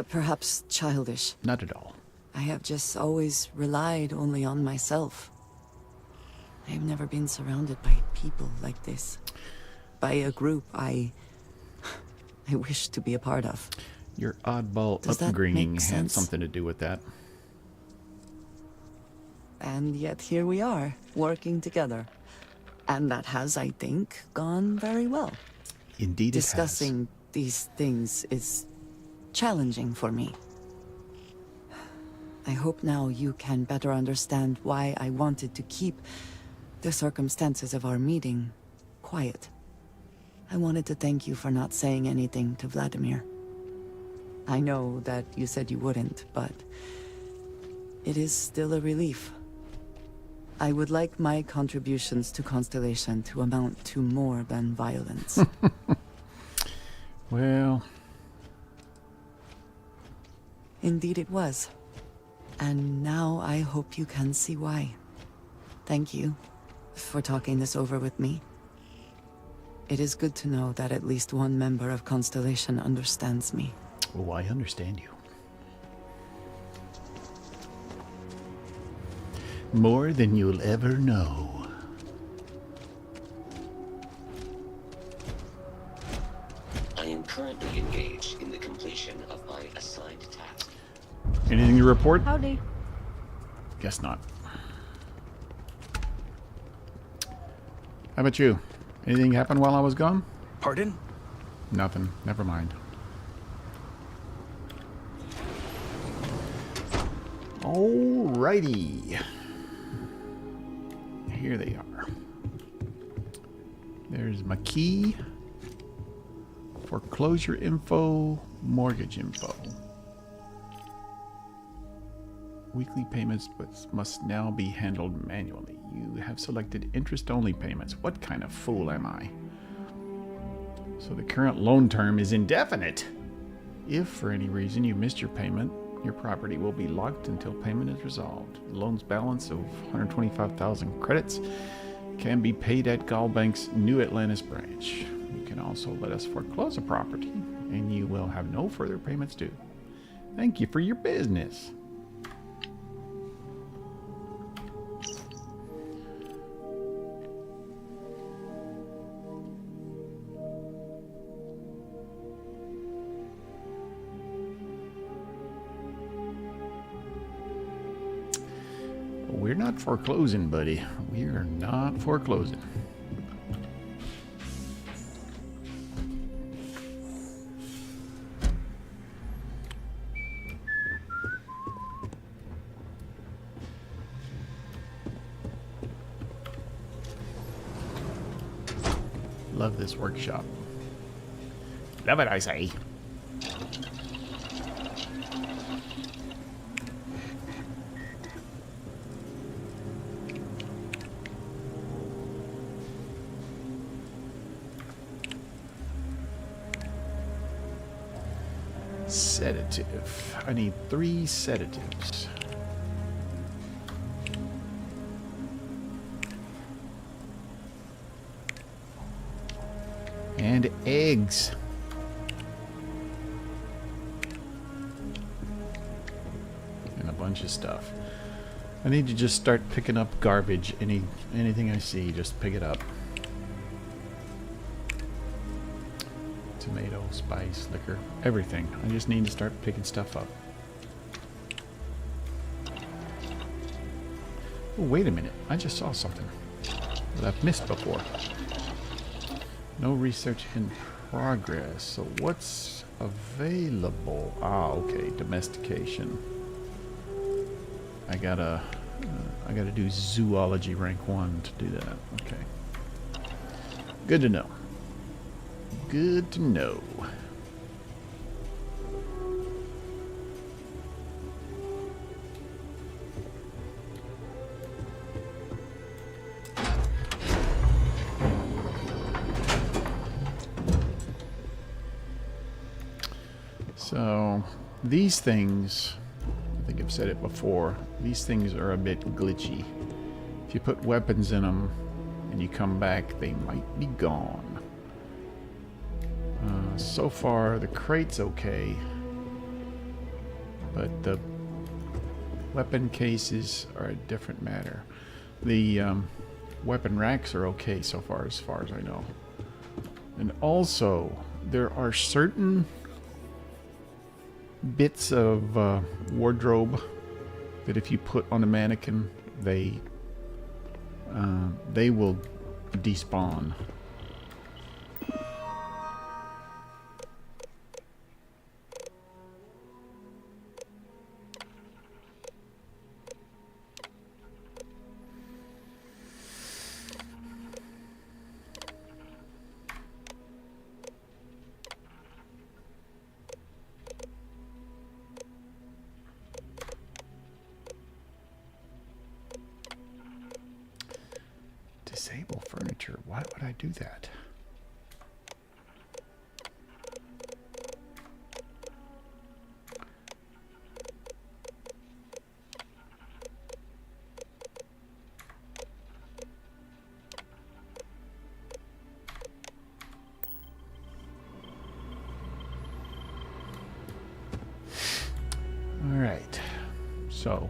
Perhaps childish. Not at all. I have just always relied only on myself. I have never been surrounded by people like this. By a group I wish to be a part of. Your oddball Does that upbringing make had sense? something to do with that. And yet here we are, working together. And that has, I think, gone very well. Indeed it has. Discussing these things is challenging for me. I hope now you can better understand why I wanted to keep the circumstances of our meeting quiet. I wanted to thank you for not saying anything to Vladimir. I know that you said you wouldn't, but it is still a relief. I would like my contributions to Constellation to amount to more than violence. Well... Indeed it was. And now I hope you can see why. Thank you for talking this over with me. It is good to know that at least one member of Constellation understands me. Oh, I understand you. More than you'll ever know. I am currently engaged in the completion of my assigned task. Anything to report? Howdy. Guess not. How about you? Anything happen while I was gone? Pardon? Nothing. Never mind. Alrighty. Here they are. There's my key. Foreclosure info. Mortgage info. Weekly payments must now be handled manually. You have selected interest-only payments. What kind of fool am I? So the current loan term is indefinite. If for any reason you missed your payment, your property will be locked until payment is resolved. The loan's balance of 125,000 credits can be paid at Gallbank's New Atlantis branch. You can also let us foreclose a property, and you will have no further payments due. Thank you for your business. We're not foreclosing, buddy. We are not foreclosing. Love this workshop. Love it, I say. Sedative. I need 3 sedatives. And eggs. And a bunch of stuff. I need to just start picking up garbage. Anything I see, just pick it up. Tomato, spice, liquor, everything. I just need to start picking stuff up. Oh, wait a minute. I just saw something that I've missed before. No research in progress. So what's available? Ah, okay. Domestication. I gotta do zoology rank 1 to do that. Okay. Good to know. Good to know. So these things, I think I've said it before, these things are a bit glitchy. If you put weapons in them and you come back, they might be gone. So far, the crate's okay, but the weapon cases are a different matter. The weapon racks are okay so far as I know. And also, there are certain bits of wardrobe that if you put on a mannequin, they will despawn. Disable furniture. Why would I do that? All right. So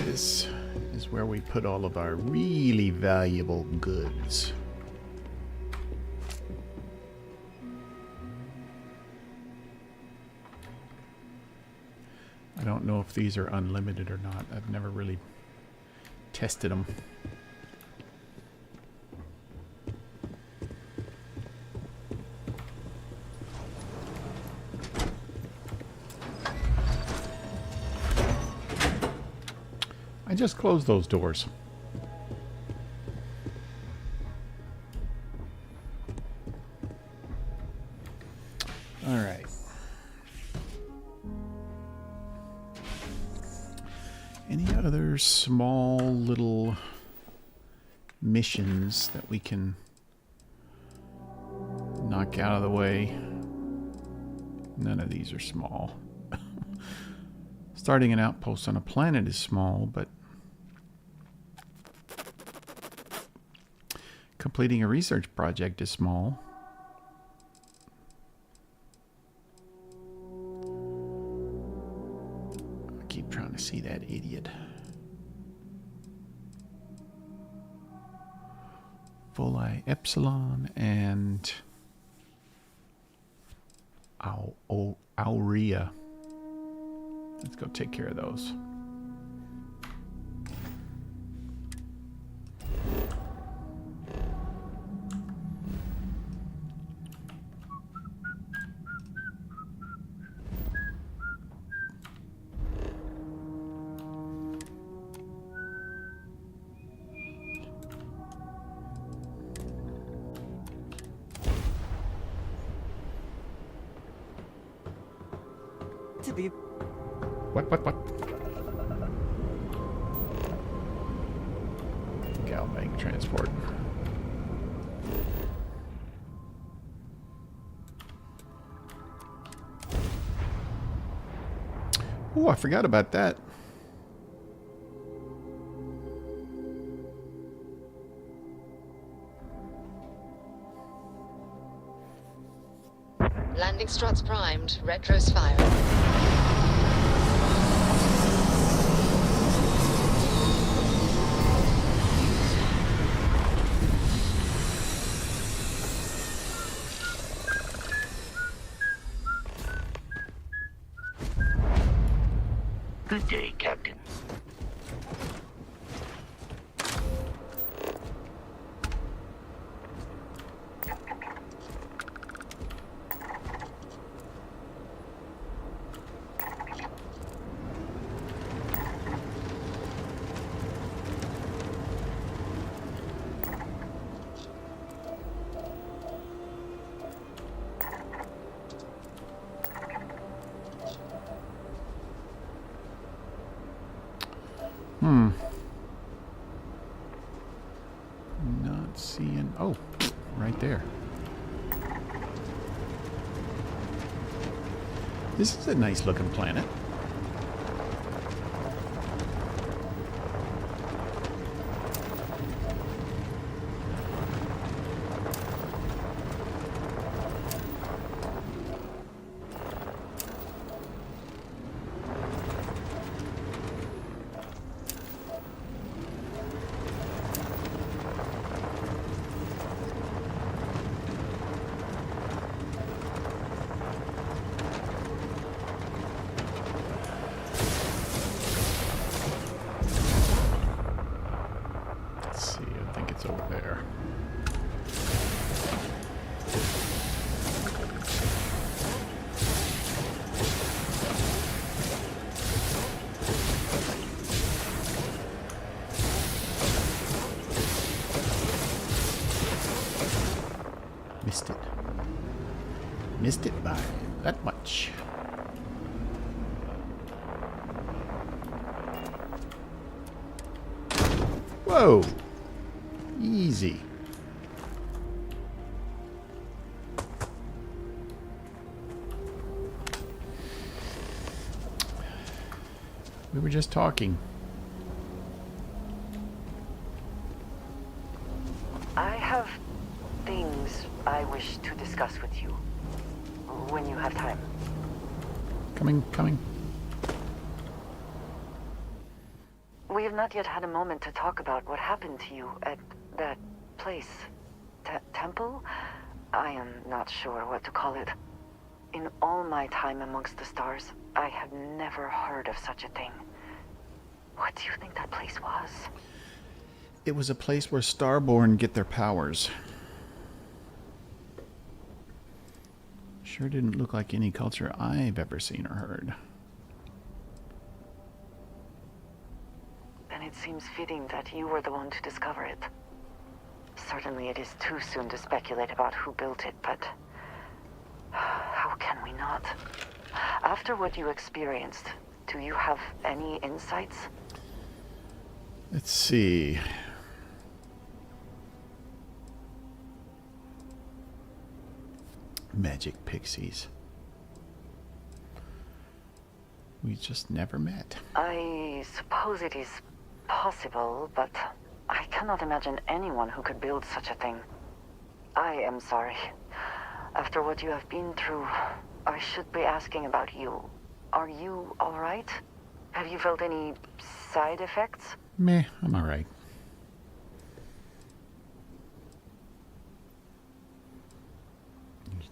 this is where we put all of our really valuable goods. I don't know if these are unlimited or not. I've never really tested them. I just closed those doors. All right. Any other small little missions that we can knock out of the way? None of these are small. Starting an outpost on a planet is small, but completing a research project is small. see that idiot. Full eye epsilon and aurea. Let's go take care of those. To be What? Galbank transport. Oh, I forgot about that. Landing struts primed. Retros firing. Good day, Captain. Not seeing. Oh, right there. This is a nice looking planet. Over there. Missed it. Missed it by that much. Whoa! Easy. We were just talking. I have things I wish to discuss with you when you have time. Coming. We have not yet had a moment to talk about what happened to you at that place. Temple? I am not sure what to call it. In all my time amongst the stars, I have never heard of such a thing. What do you think that place was? It was a place where Starborn get their powers. Sure didn't look like any culture I've ever seen or heard. Then it seems fitting that you were the one to discover it. Certainly it is too soon to speculate about who built it, but how can we not? After what you experienced, do you have any insights? Let's see. Magic pixies. We just never met. I suppose it is possible, but I cannot imagine anyone who could build such a thing. I am sorry. After what you have been through, I should be asking about you. Are you all right? Have you felt any side effects? Meh, I'm alright.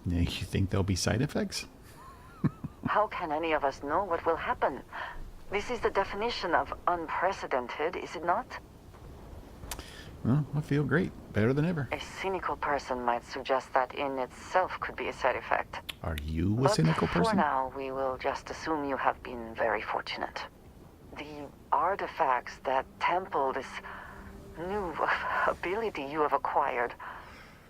You think there'll be side effects? How can any of us know what will happen? This is the definition of unprecedented, is it not? Well, I feel great. Better than ever. A cynical person might suggest that in itself could be a side effect. Are you a cynical For person? now, we will just assume you have been very fortunate. The artifacts that temple this new ability you have acquired,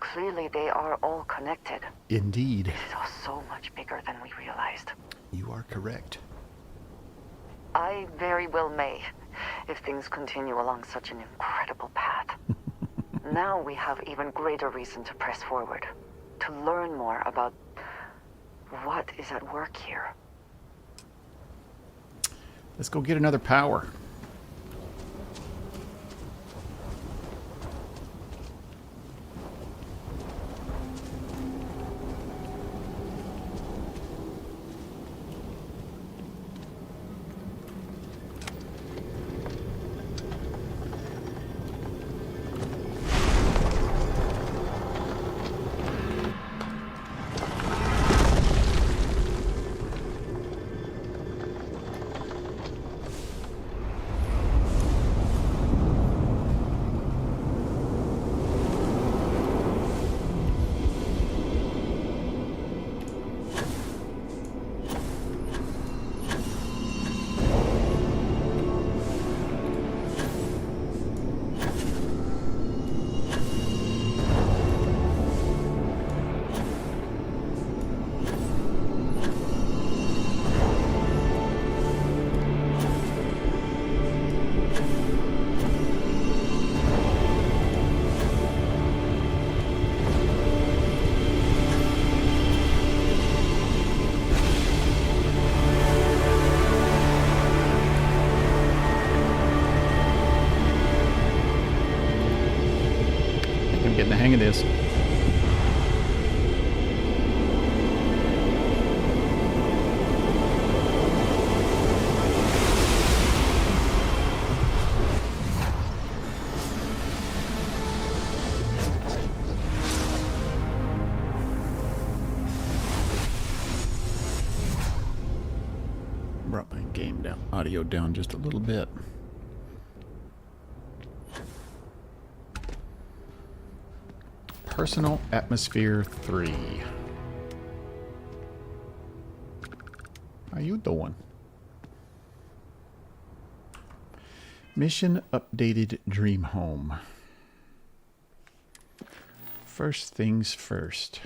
clearly they are all connected. Indeed. This is all so much bigger than we realized. You are correct. I very well may, if things continue along such an incredible path. Now we have even greater reason to press forward, to learn more about what is at work here. Let's go get another power. I'm getting the hang of this. Brought my game down, audio down just a little bit. Personal Atmosphere 3. How you doing? Mission updated Dream Home. First things first.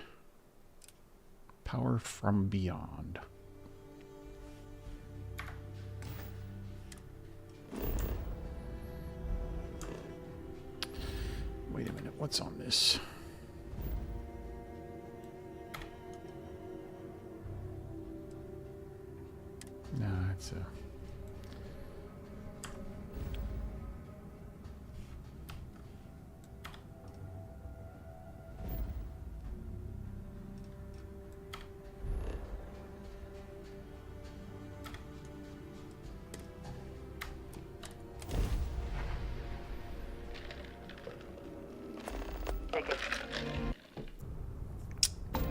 Power from beyond. Wait a minute, what's on this? No, it's a...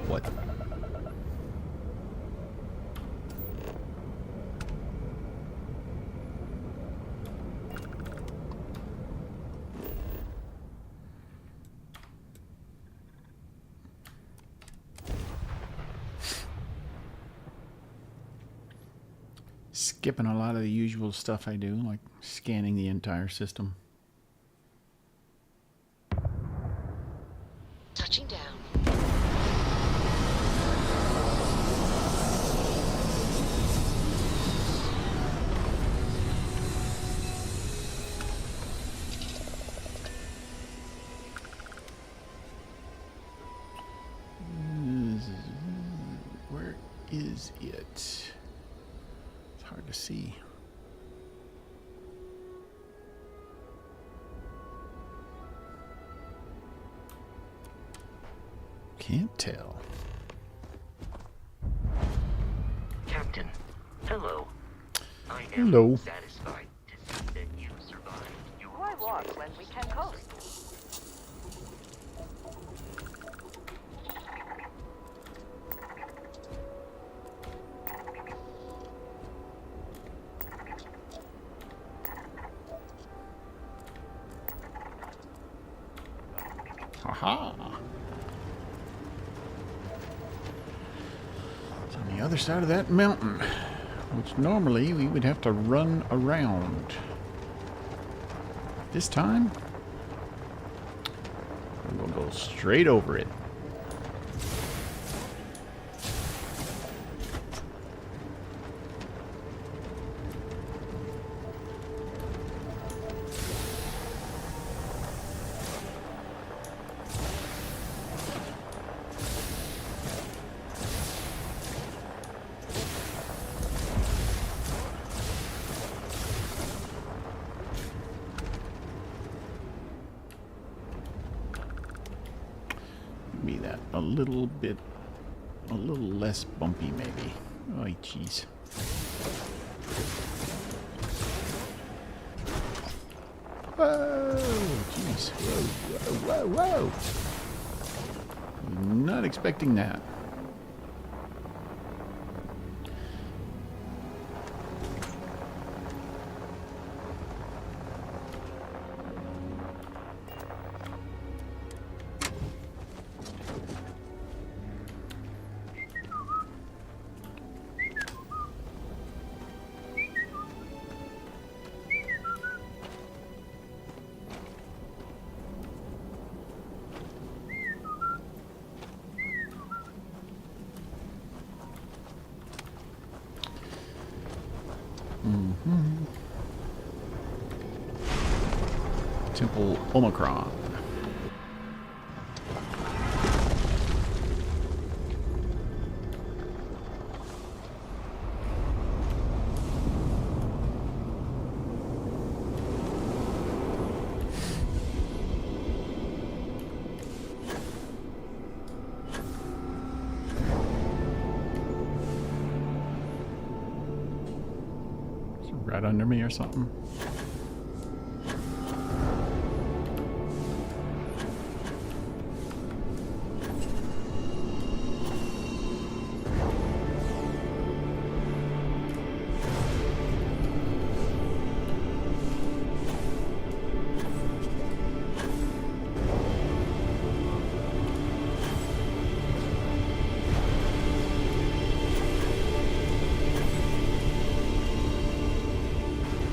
What? Skipping a lot of the usual stuff I do, like scanning the entire system. Touching down. Where is it? It's hard to see. Can't tell. Captain, hello. I am Hello. satisfied to see that you survived. Why walk when we can coast? Haha. It's on the other side of that mountain, which normally we would have to run around. This time, we'll go straight over it. Be that a little less bumpy maybe. Oh, jeez. Whoa, jeez. Whoa, whoa, whoa. Not expecting that. Temple Omicron. Is it right under me or something?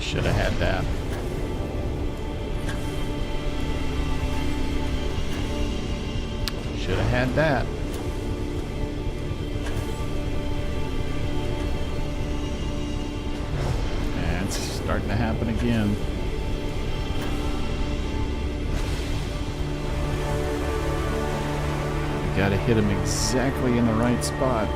Should have had that. Should have had that. And it's starting to happen again. You gotta hit him exactly in the right spot.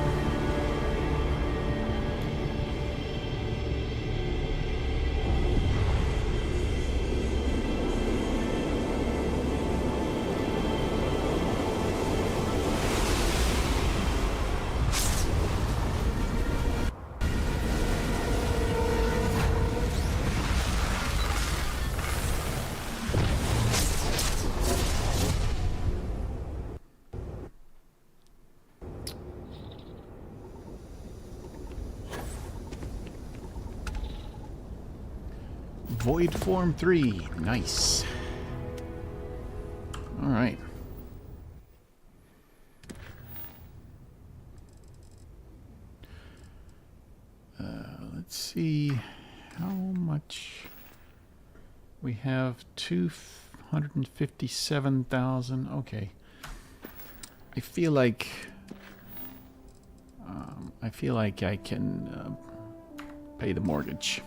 Void Form 3. Nice. All right. Let's see how much we have. 257,000. Okay. I feel like I can pay the mortgage.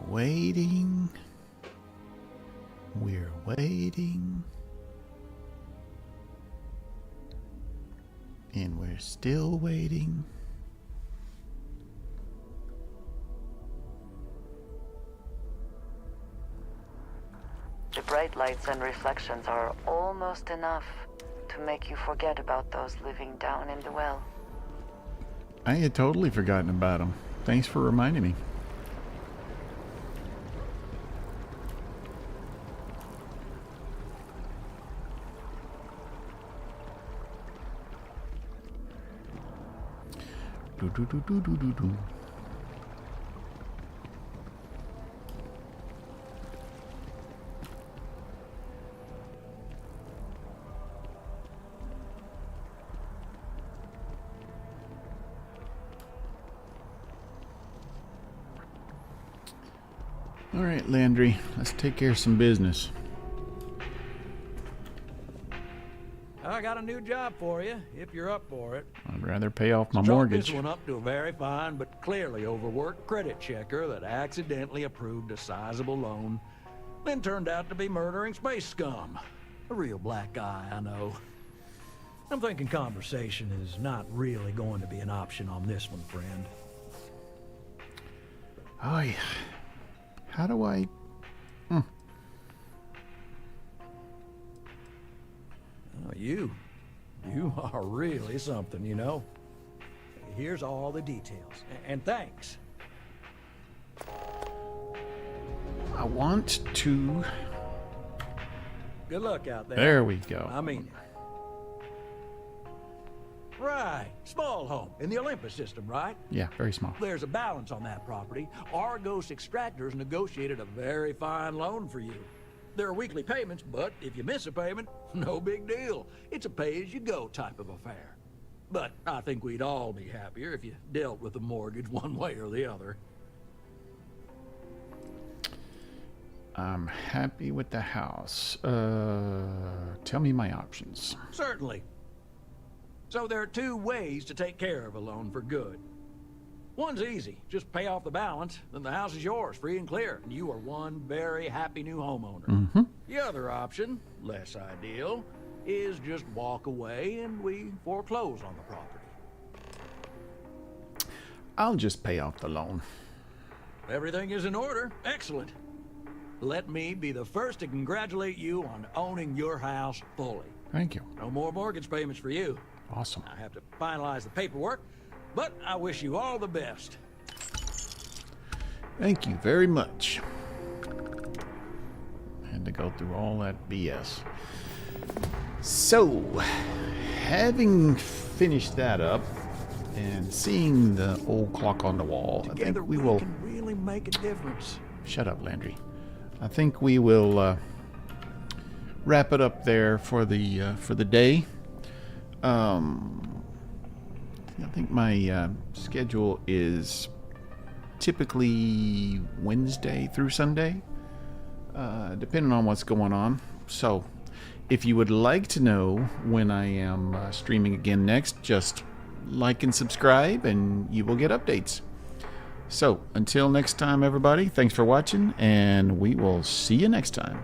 waiting. We're waiting. And we're still waiting. The bright lights and reflections are almost enough to make you forget about those living down in the well. I had totally forgotten about them. Thanks for reminding me. Do do do do do do do. All right, Landry, let's take care of some business. I got a new job for you, if you're up for it. I'd rather pay off my Chalk mortgage. this one up to a very fine but clearly overworked credit checker that accidentally approved a sizable loan, then turned out to be murdering space scum. A real black guy, I know. I'm thinking conversation is not really going to be an option on this one, friend. Oh, yeah. How do I... Oh, you are really something, you know. Here's all the details. And thanks. I want to... Good luck out there. There we go. I mean it. Right. Small home in the Olympus system, right? Yeah, very small. There's a balance on that property. Argos Extractors negotiated a very fine loan for you. There are weekly payments, but if you miss a payment, no big deal. It's a pay-as-you-go type of affair. But I think we'd all be happier if you dealt with the mortgage one way or the other. I'm happy with the house. Tell me my options. Certainly. So there are two ways to take care of a loan for good. One's easy. Just pay off the balance, then the house is yours, free and clear, and you are one very happy new homeowner. Mm-hmm. The other option, less ideal, is just walk away and we foreclose on the property. I'll just pay off the loan. Everything is in order. Excellent. Let me be the first to congratulate you on owning your house fully. Thank you. No more mortgage payments for you. Awesome. I have to finalize the paperwork, but I wish you all the best. Thank you very much. Had to go through all that BS. So, having finished that up and seeing the old clock on the wall, Together I think we will... can really make a difference. Shut up, Landry. I think we will wrap it up there for the day. I think my schedule is typically Wednesday through Sunday, depending on what's going on. So, if you would like to know when I am streaming again next, just like and subscribe, and you will get updates. So, until next time, everybody, thanks for watching, and we will see you next time.